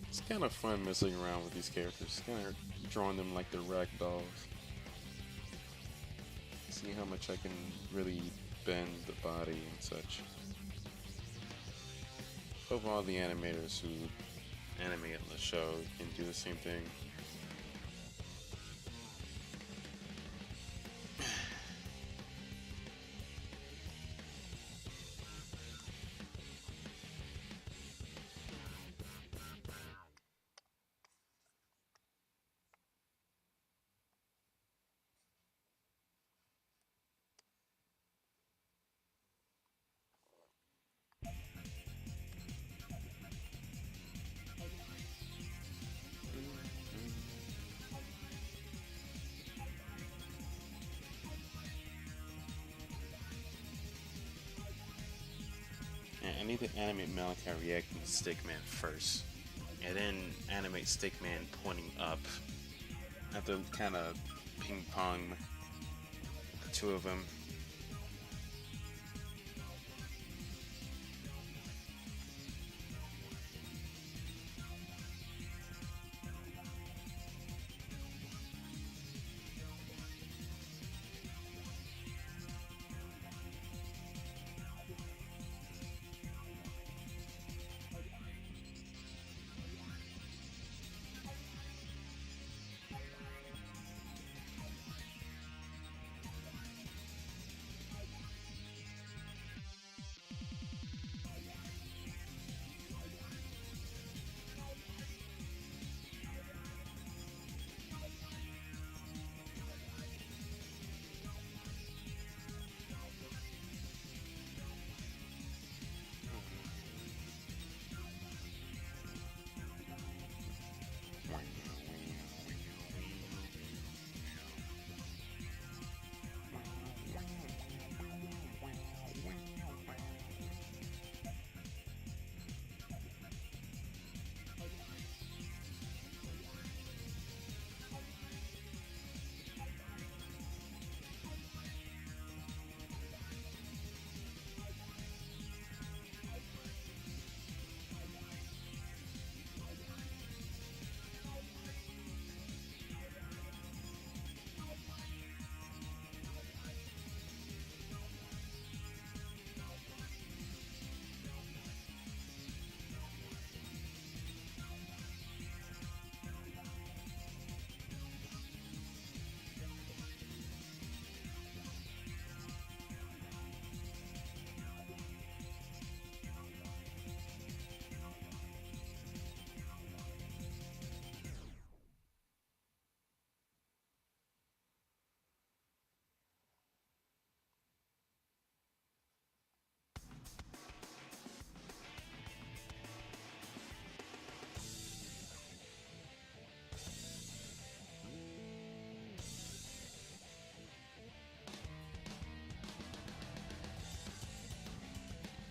It's kind of fun messing around with these characters, kind of drawing them like they're rag dolls. See how much I can really bend the body and such. Hope all the animators who animate on the show can do the same thing. I need to animate Malachi reacting to Stickman first, and then animate Stickman pointing up. I have to kind of ping pong the two of them.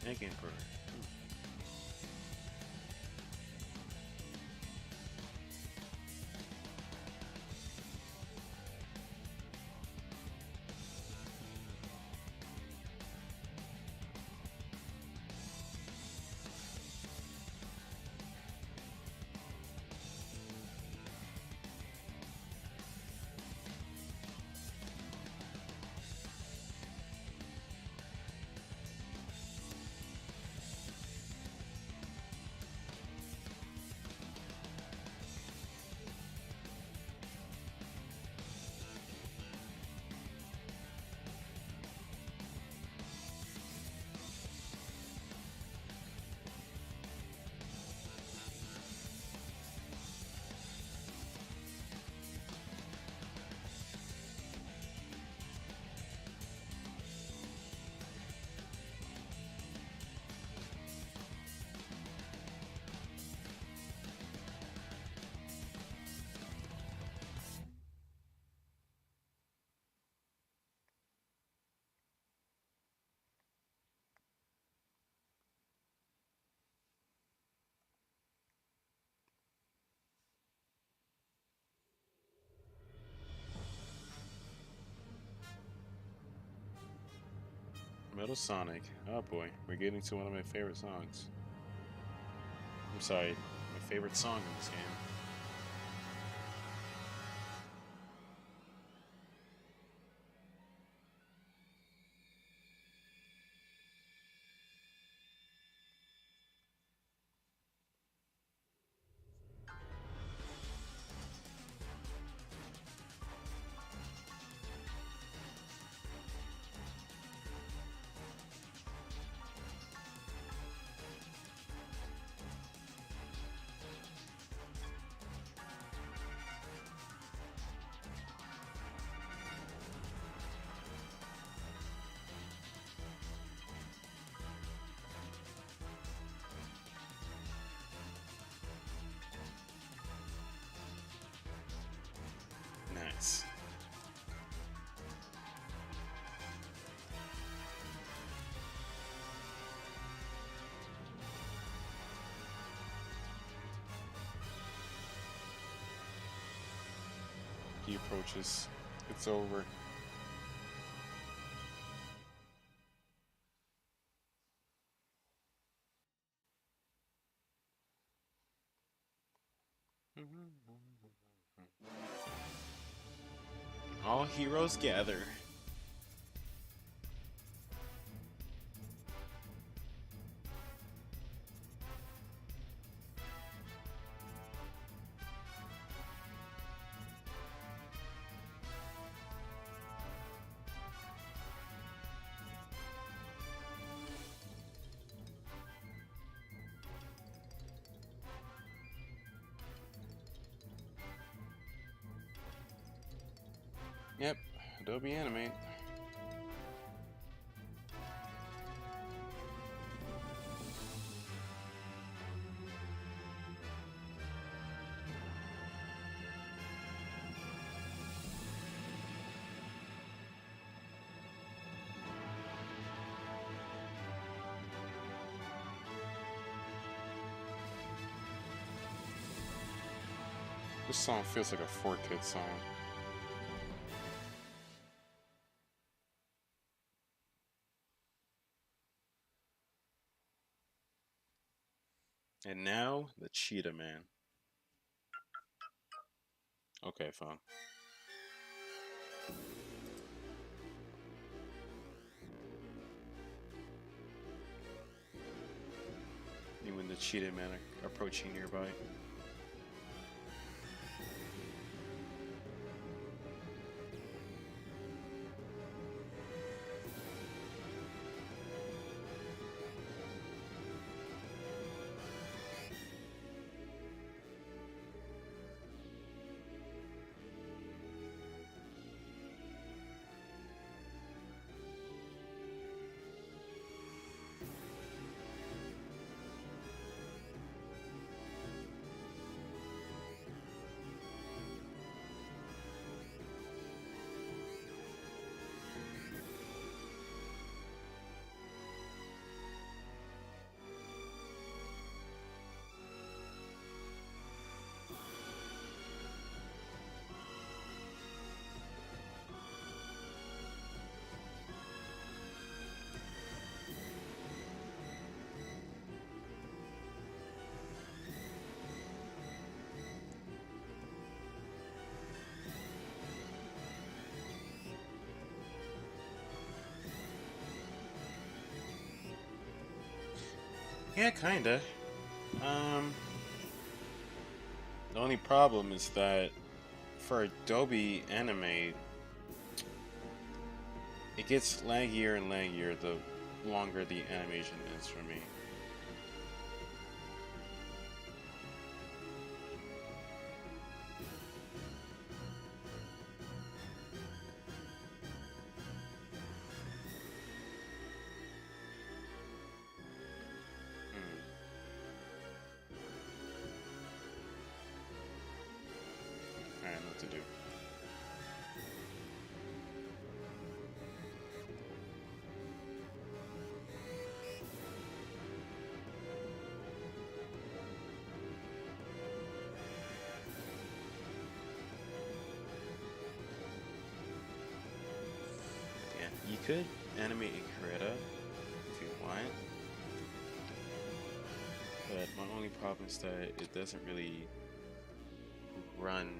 Egg Emperor. Metal Sonic. Oh boy, we're getting to one of my favorite songs. I'm sorry, my favorite song in this game. Nice. He approaches. It's over. All heroes gather. Yep, Adobe Animate. This song feels like a 4Kid song. And now, the Cheetah Man. Okay, phone. You and the Cheetah Man are approaching nearby. Yeah, kinda. The only problem is that for Adobe Animate, it gets laggier and laggier the longer the animation is for me. I don't know what to do. Yeah, you could animate Icarita if you want, but my only problem is that it doesn't really run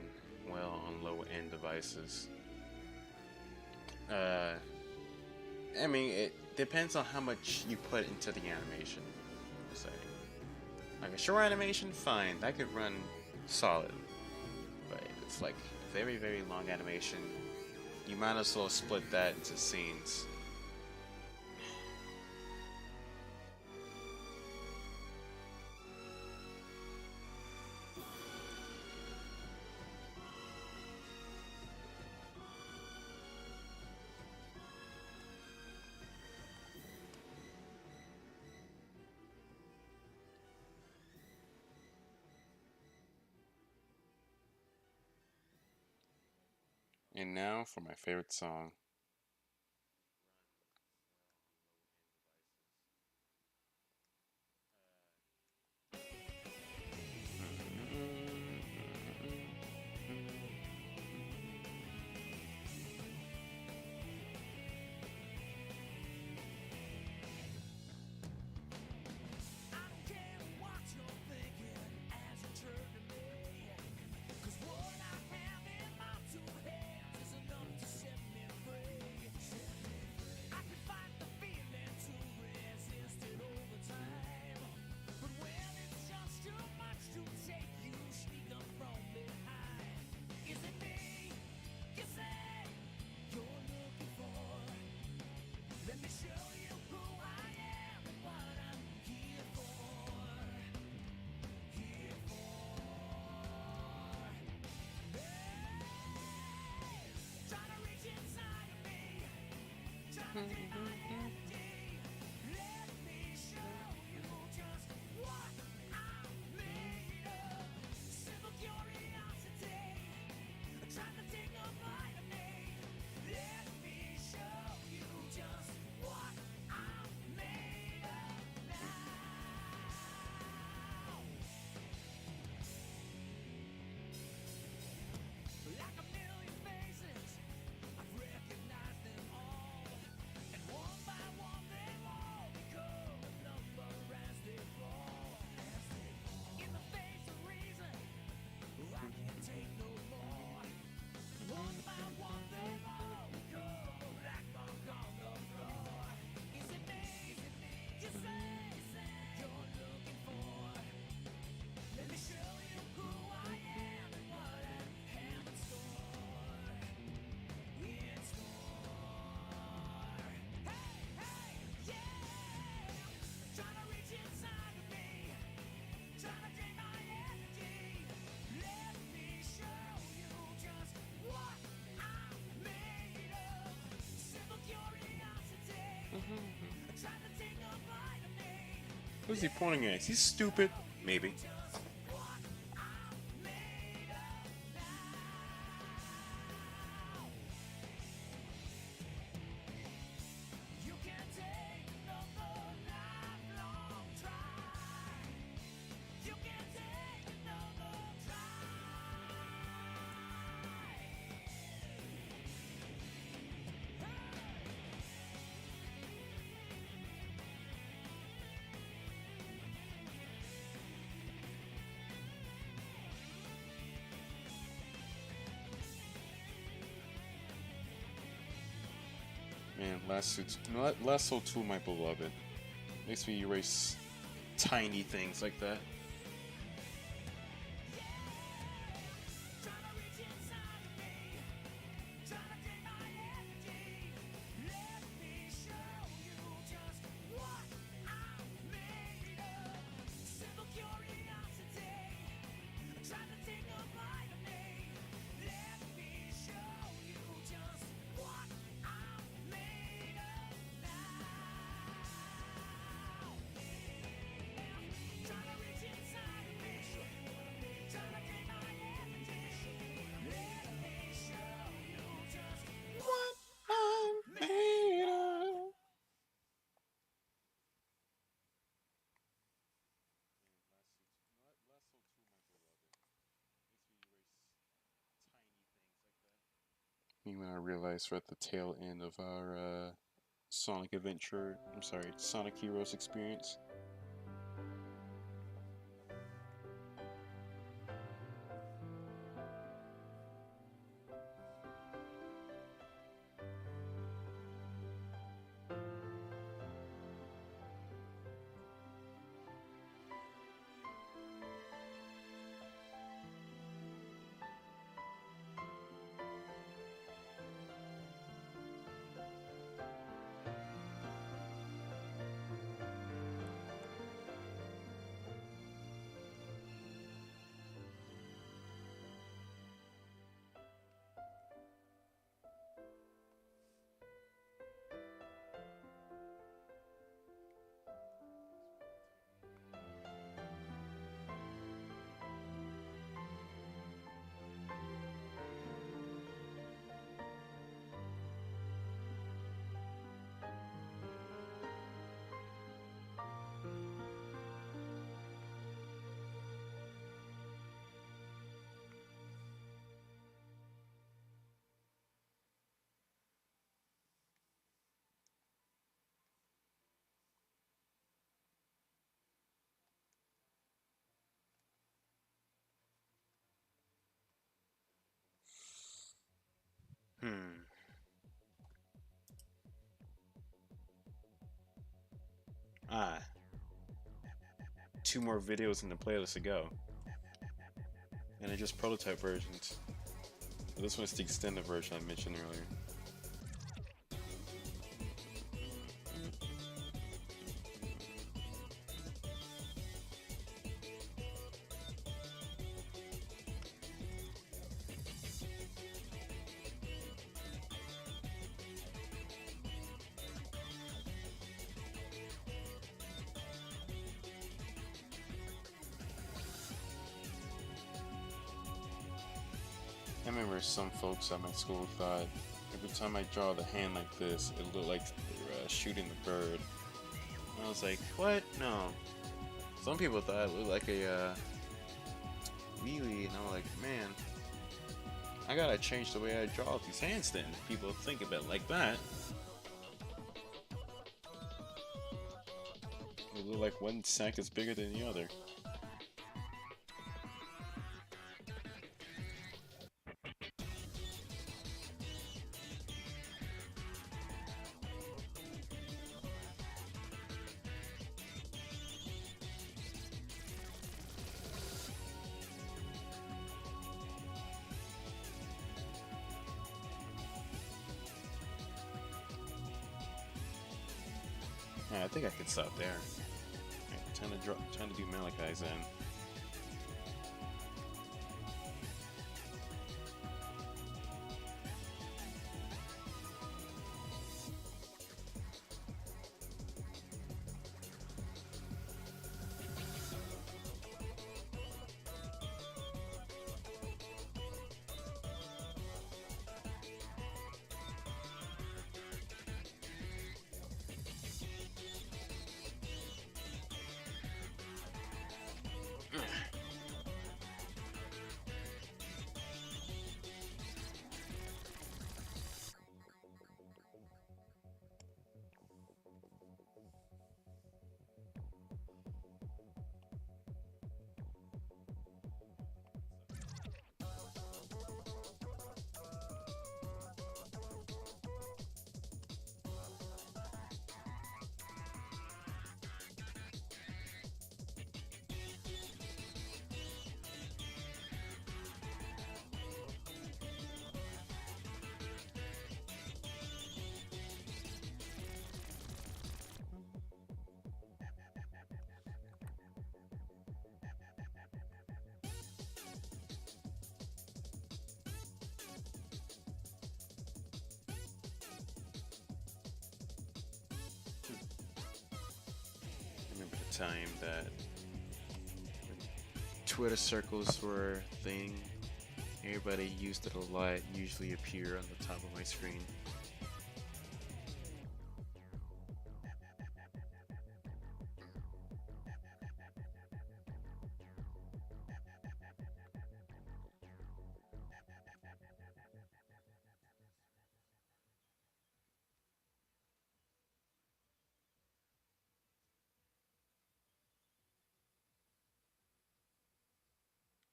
well on low-end devices. I mean, it depends on how much you put into the animation. Say, like a short animation, fine, that could run solid. But if it's like a very, very long animation, you might as well split that into scenes. And now for my favorite song. Who's he pointing at? Is he stupid? Maybe. Man, Last Soul 2, my beloved. Makes me erase tiny things like that. When I realized we're at the tail end of our Sonic Heroes experience. Ah. 2 more videos in the playlist to go. And they're just prototype versions. But this one's the extended version I mentioned earlier. I remember some folks at my school thought every time I draw the hand like this, it looked like they're shooting the bird. And I was like, what? No. Some people thought it looked like a wee-wee, and I'm like, man, I gotta change the way I draw these hands then. If people think of it like that. It look like one sack is bigger than the other. Yeah, I think I could stop there. Right, trying to do Malachi's then. Remember the time that Twitter circles were a thing. Everybody used it a lot, usually appear on the top of my screen.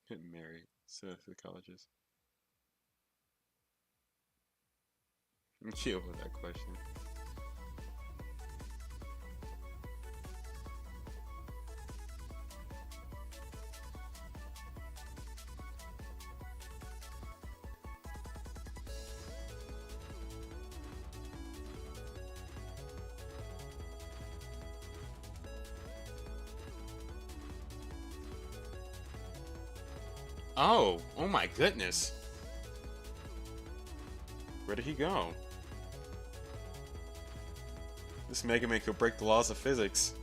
Getting married, so the colleges. I'm chill with that question. Oh my goodness. Where did he go? This Mega Man could break the laws of physics.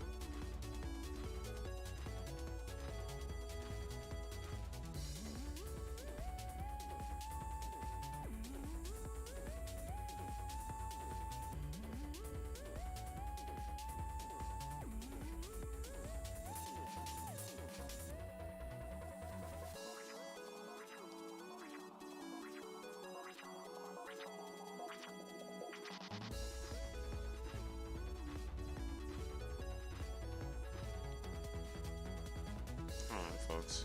Come on, folks.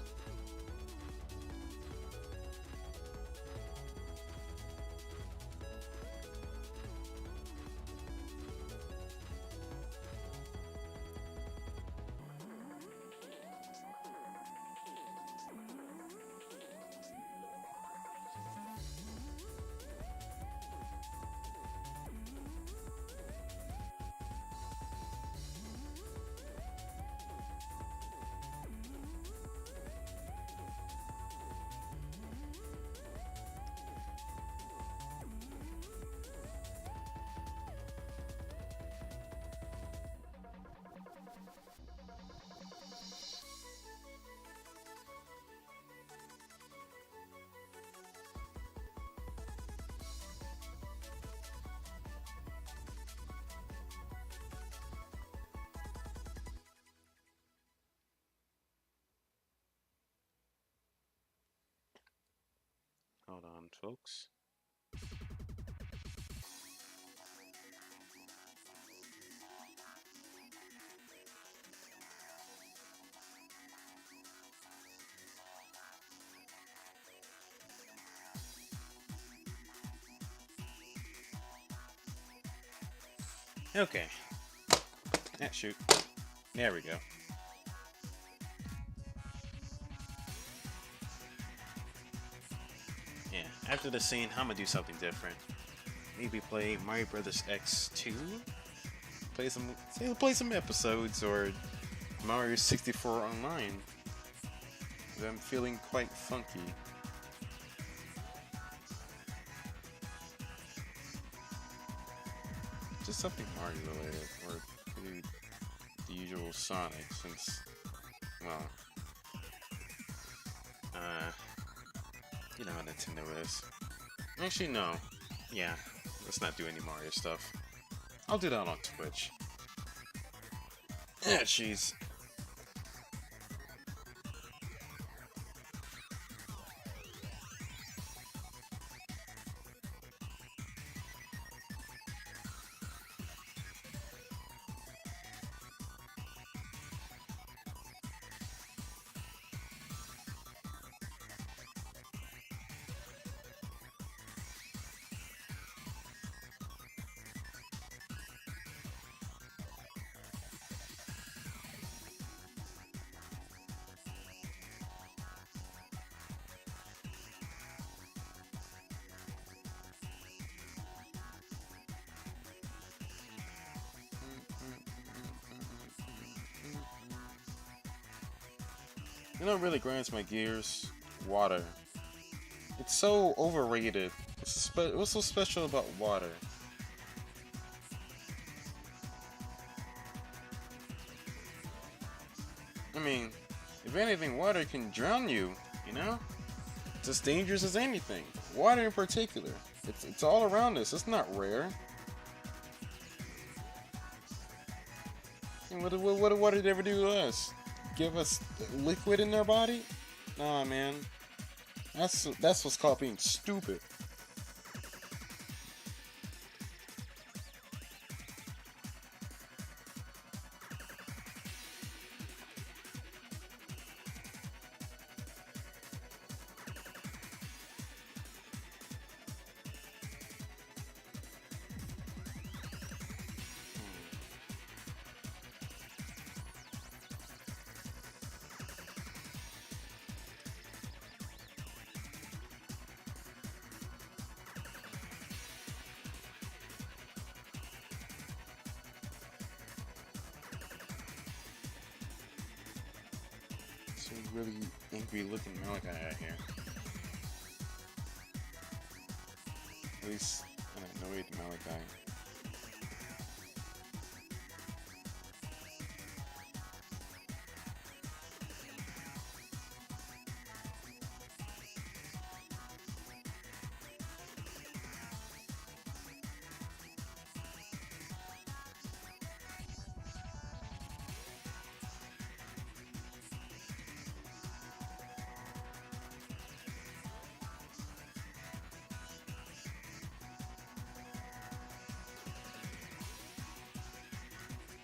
Hold on, folks. Okay. Yeah, shoot. There we go. Yeah, after the scene, I'm gonna do something different. Maybe play Mario Brothers X2? Play some episodes, or Mario 64 Online. I'm feeling quite funky. Just something Mario related, or maybe the usual Sonic, since, well, you know how Nintendo is. Actually, no. Yeah, let's not do any Mario stuff. I'll do that on Twitch. Yeah, jeez. You know what really grinds my gears? Water. It's so overrated. What's so special about water? I mean, if anything, water can drown you, you know? It's as dangerous as anything. Water in particular. It's all around us. It's not rare. And what did water ever do to us? Give us liquid in their body? Nah, man. That's what's called being stupid. Some really angry looking Malachi out here. At least, no wait, Malachi.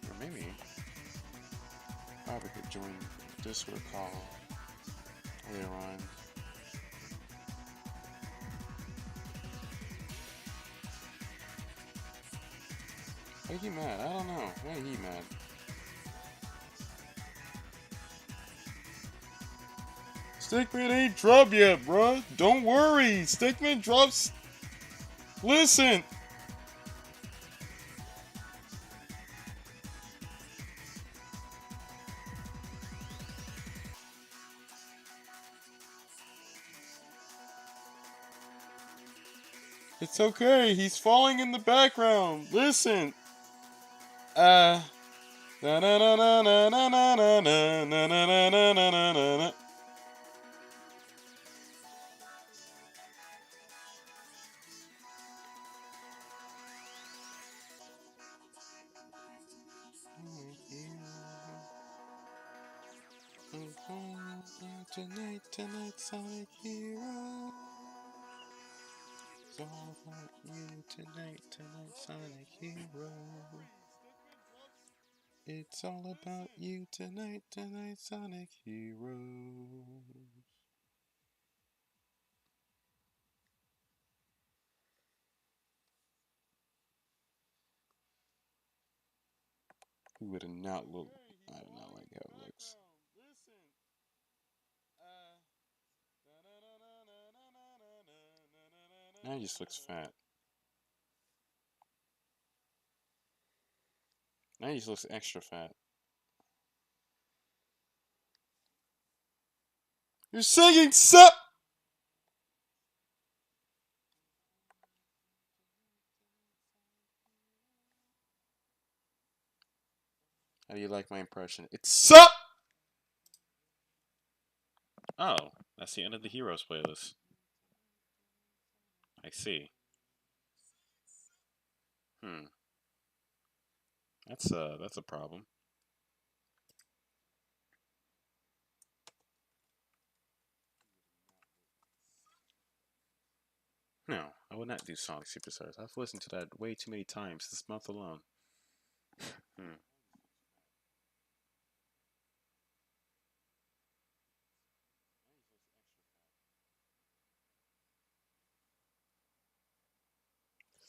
Or maybe Bobby could join the Discord call later on. Why he mad? I don't know. Why he mad? Stickman ain't dropped yet, bruh. Don't worry. Stickman drops. Listen. It's okay. He's falling in the background. Listen. Na na na na na na na na na na na na na na na. Tonight, Sonic Hero. all about you tonight, Sonic Hero. It's all about you tonight, Sonic Heroes. Who would have not looked? I do not like how it looks. Now he just looks fat. Now he just looks extra fat. You're singing, sup! How do you like my impression? It's sup! Oh, that's the end of the Heroes playlist. I see. That's a problem. No, I would not do Sonic Superstars. I've listened to that way too many times this month alone.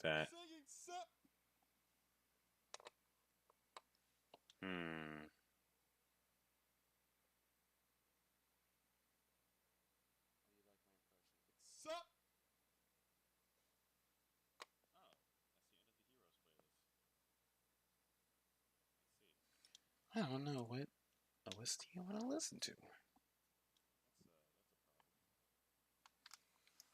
Fat. I don't know what OST I want to listen to.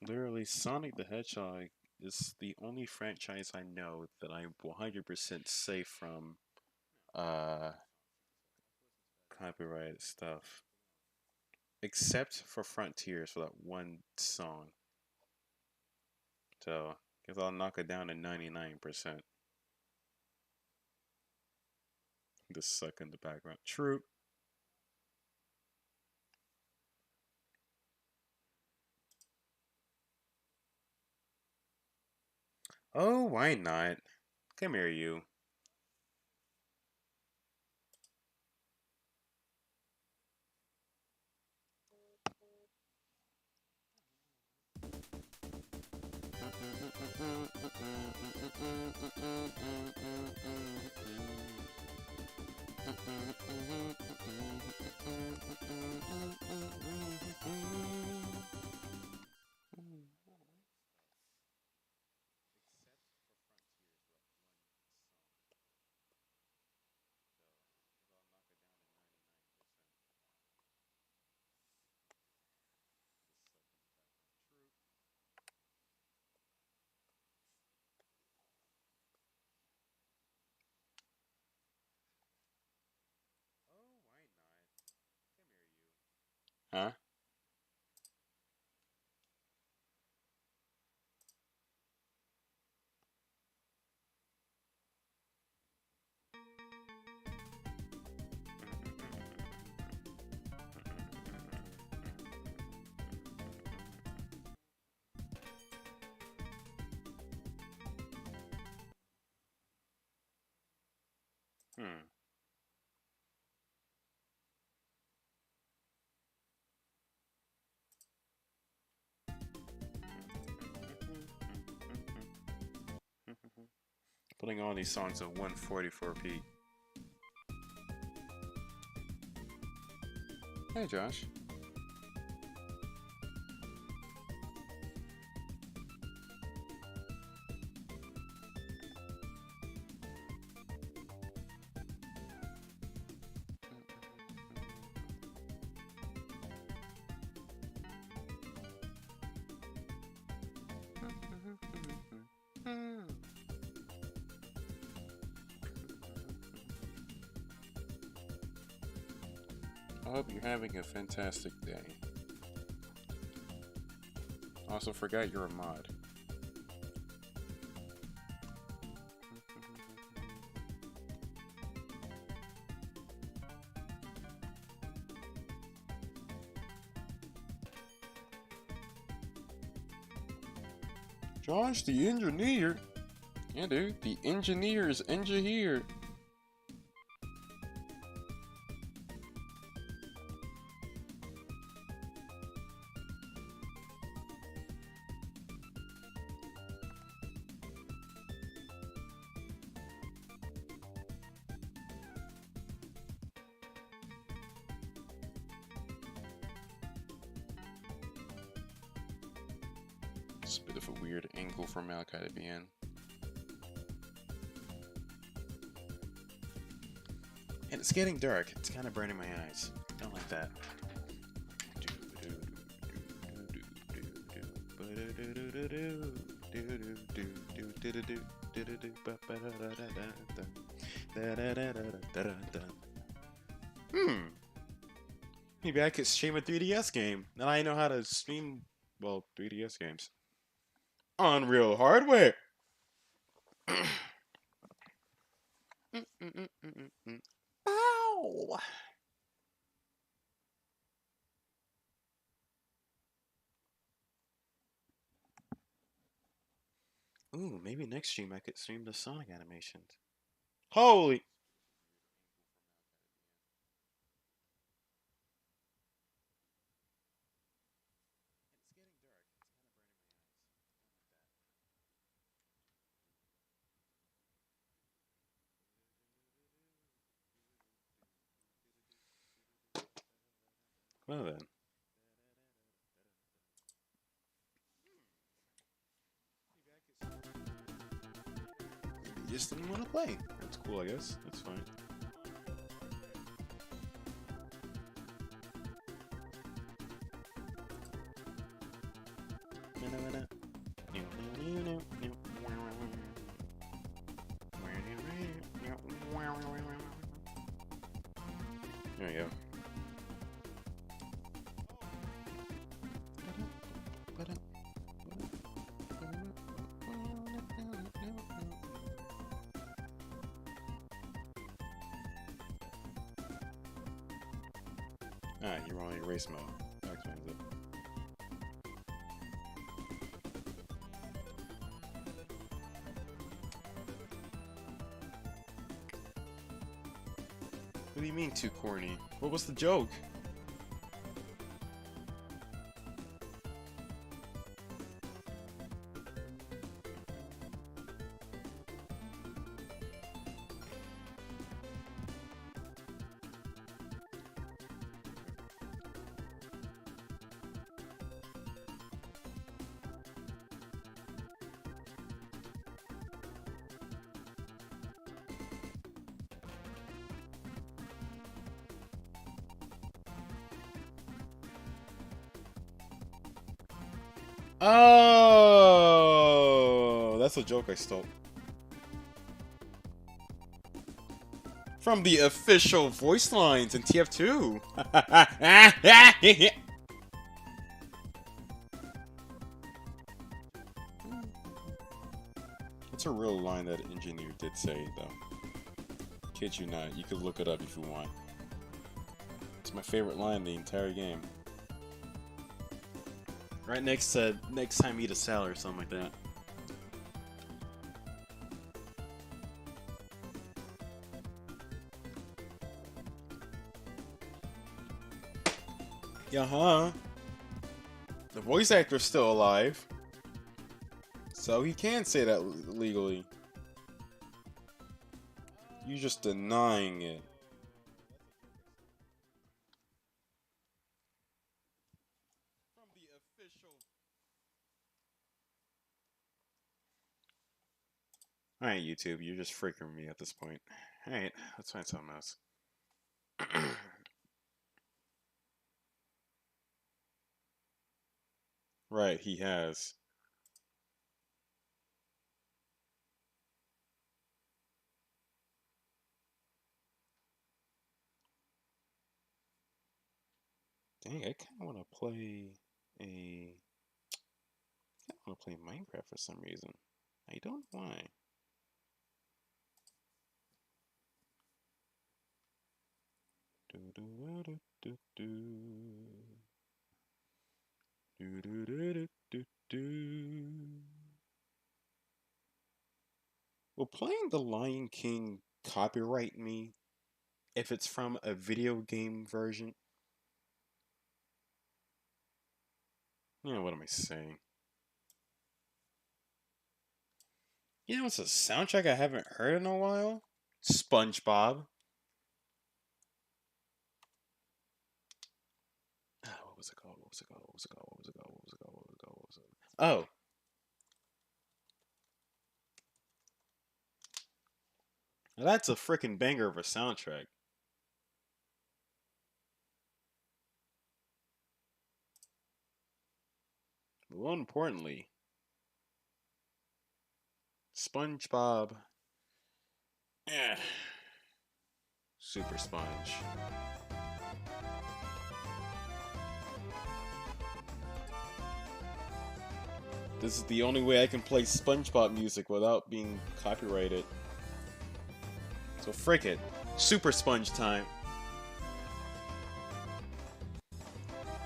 Literally, Sonic the Hedgehog is the only franchise I know that I'm 100% safe from copyright stuff. Except for Frontiers for that one song. So, guess I'll knock it down to 99%. Just suck in the background. True. Oh, why not? Come here, you. Huh? Putting all these songs at 144p. Hey, Josh. I hope you're having a fantastic day. Also, forgot you're a mod. Josh, the engineer. Yeah, dude, the engineer is here. It's a bit of a weird angle for Malachi to be in. And it's getting dark. It's kind of burning my eyes. Don't like that. Maybe I could stream a 3DS game. Now I know how to stream, well, 3DS games. On real hardware. Ow! Ooh, maybe next stream I could stream the Sonic animations. Holy! Well then. You just didn't want to play. That's cool, I guess. That's fine. There we go. Ah, you're on your race mode. That explains it. What do you mean too corny? What was the joke? Oh, that's a joke I stole. From the official voice lines in TF2. It's a real line that an engineer did say, though. Kid you not, you could look it up if you want. It's my favorite line in the entire game. Right next to next time you eat a salad or something like that. Yeah, the voice actor's still alive, so he can say that legally. You're just denying it. Alright, YouTube, you're just freaking me at this point. Alright, let's find something else. Right, he has. Dang, I kind of want to play a... I want to play Minecraft for some reason. I don't know why. Do do do do do do do do do do. playing The Lion King copyright me if it's from a video game version? What am I saying? It's a soundtrack I haven't heard in a while? SpongeBob. What was it called? What was it called? What was it called? What was it called? What was it called? What was it called? What was it? Oh. Now that's a freaking banger of a soundtrack. More importantly, SpongeBob. Super Sponge. This is the only way I can play SpongeBob music without being copyrighted. So frick it. Super Sponge time.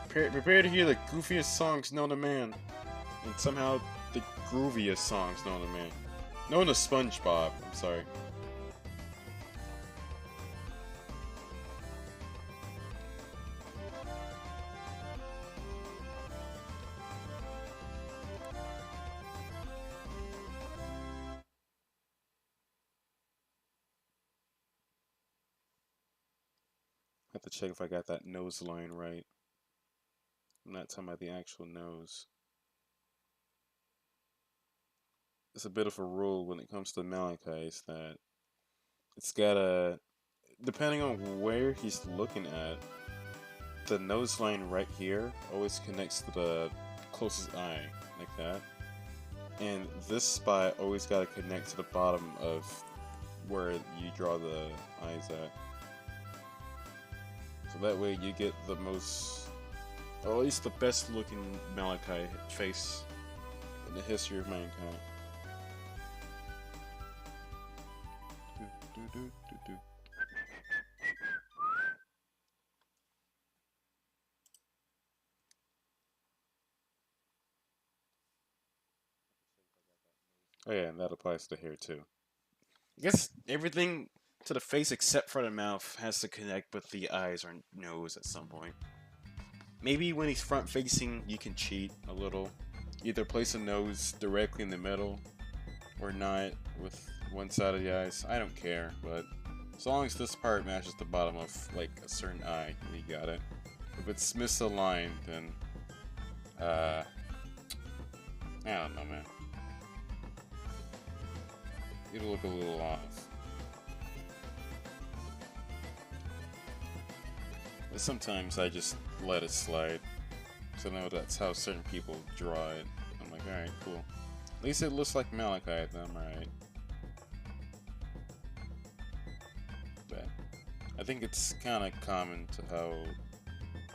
Prepare to hear the goofiest songs known to man. And somehow the grooviest songs known to man. Known to SpongeBob, I'm sorry. I have to check if I got that nose line right. I'm not talking about the actual nose. It's a bit of a rule when it comes to Malachi is that it's gotta, depending on where he's looking at, the nose line right here always connects to the closest eye, like that. And this spot always gotta connect to the bottom of where you draw the eyes at. So that way you get the most, or at least the best looking Malachi face in the history of mankind. Oh yeah, and that applies to hair too. I guess everything to the face except for the mouth has to connect with the eyes or nose at some point. Maybe when he's front facing, you can cheat a little. Either place a nose directly in the middle or not with one side of the eyes. I don't care, but as long as this part matches the bottom of like a certain eye, you got it. If it's misaligned, then I don't know, man. It'll look a little off. But sometimes I just let it slide. So I know that's how certain people draw it. I'm like, alright, cool. At least it looks like Malachi, then I'm alright. But I think it's kind of common to how...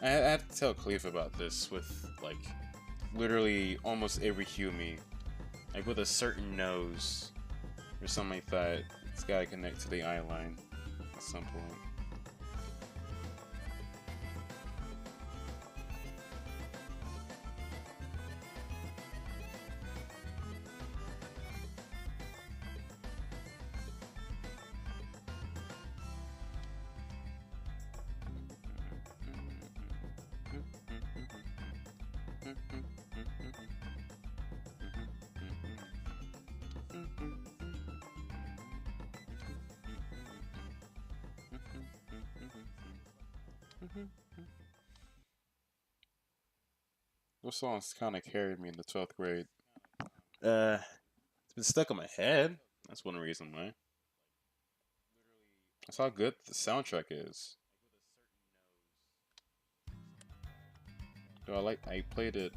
I had to tell Cleve about this with, like, literally almost every Hume. Like, with a certain nose or something like that, it's gotta connect to the eye line at some point. Those songs kind of carried me in the 12th grade. It's been stuck in my head. That's one reason why. That's how good the soundtrack is. Though I played it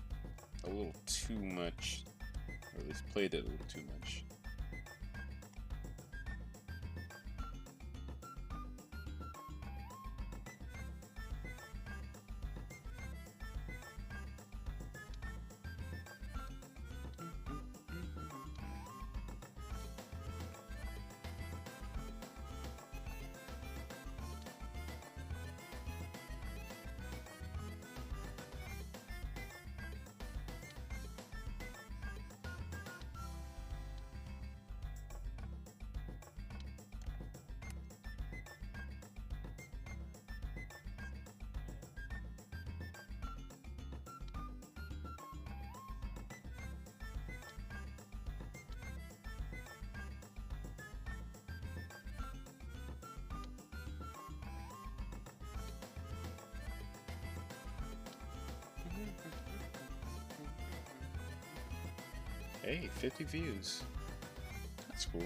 a little too much. Or at least played it a little too much. Hey, 50 views. That's cool.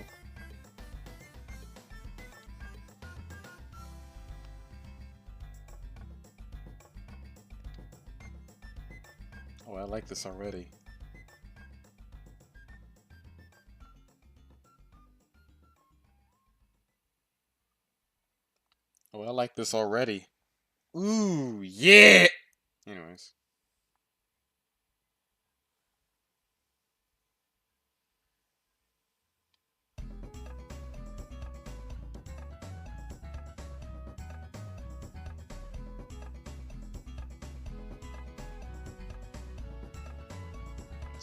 Oh, I like this already. Oh, I like this already. Ooh, yeah! Anyways.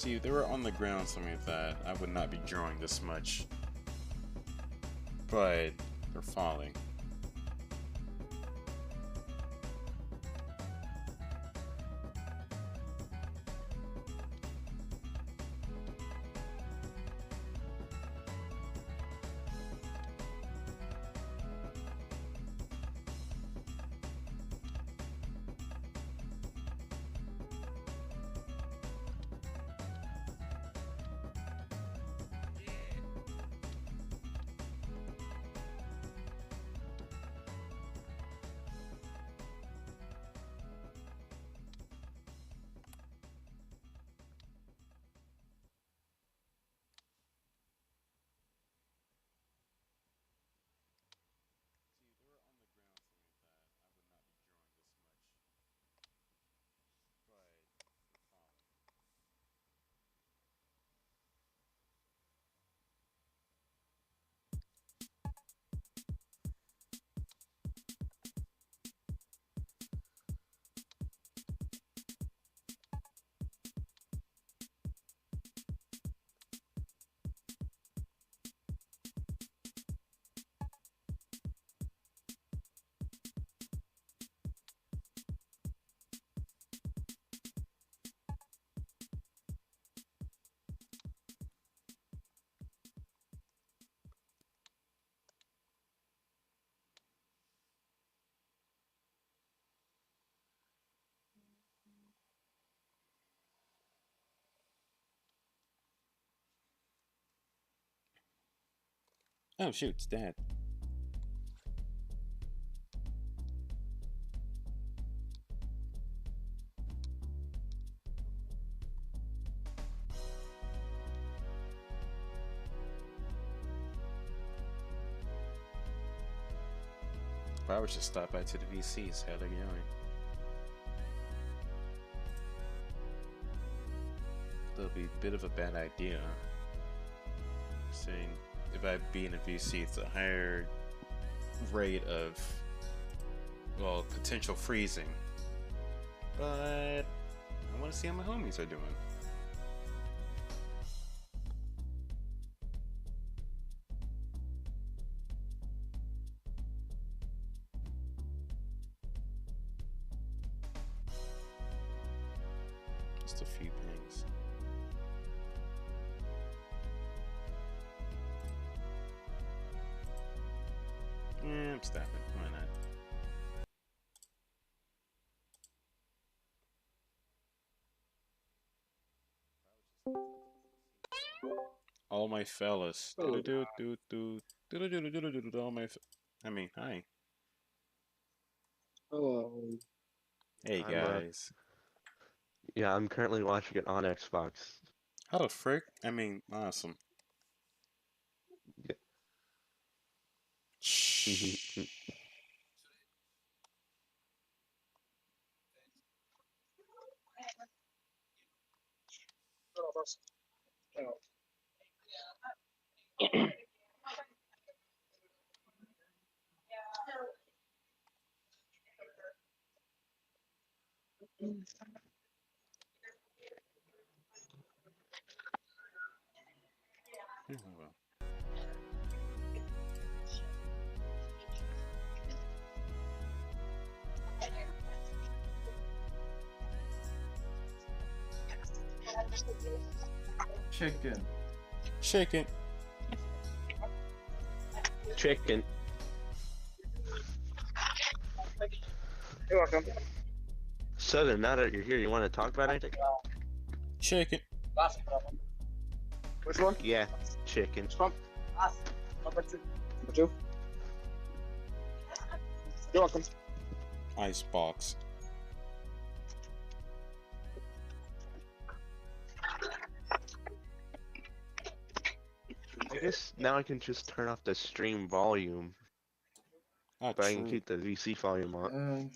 See, if they were on the ground, something like that, I would not be drawing this much. But they're falling. Oh shoot, it's Dad. I would just stop by to the VCs, how they're going. That'll be a bit of a bad idea. Saying if I be in a VC, it's a higher rate of, well, potential freezing. But I want to see how my homies are doing. Just a few things. Yeah, I'm stopping. Why not? All my fellas. All my. I mean, hi. Oh, Hey guys. yeah, I'm currently watching it on Xbox. How the frick? I mean, awesome. Yeah. Shh. Chicken. Chicken. Chicken. You're welcome. Southern, now that you're here, you want to talk about anything? Chicken. Which one? Yeah, chicken. Which one? Number two. Number two. You're welcome. Icebox. I guess now I can just turn off the stream volume, Ah, but I can true. keep the VC volume on.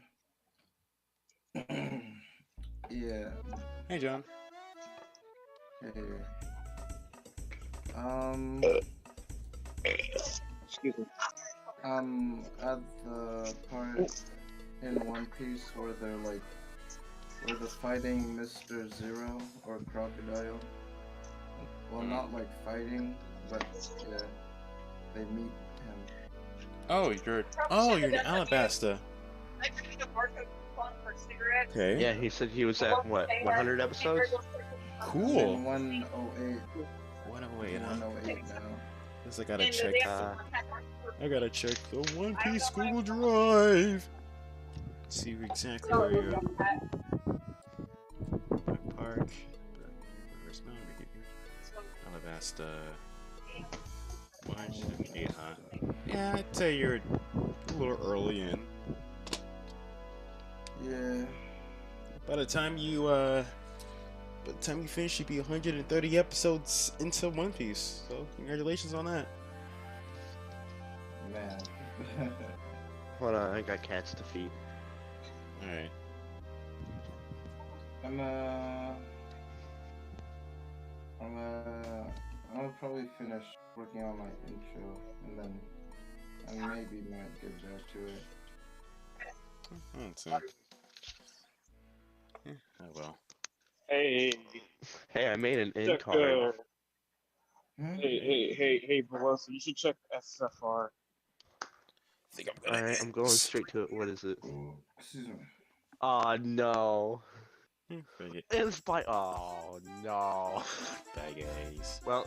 Yeah. Hey, John. Hey. Excuse me. At the part in One Piece where they're fighting Mr. Zero or Crocodile. Well, not like fighting, but yeah, they meet him. Oh, you're in Alabasta. Okay. Yeah, he said he was at, what, 100 episodes? Cool. In 108. 108, huh? 108 now. Guess I gotta check. I gotta check the One Piece Google Drive. See exactly where you're at. Park. Where's Alabasta. 108, huh? Yeah, I'd say you're a little early in. Yeah. By the time you finish, you'd be 130 episodes into One Piece. So congratulations on that. Man. Hold on, I got cats to feed. All right. I'll probably finish working on my intro, and then I maybe might get back to it. That's it. Yeah, oh well. Hey. Hey, I made an end Check, card. hey, Melissa, you should check SFR. I think I'm gonna. Alright, I'm going straight to it. What is it? Excuse me. Aw, no. Forget. It's by. Oh, no. Bad guys. Well,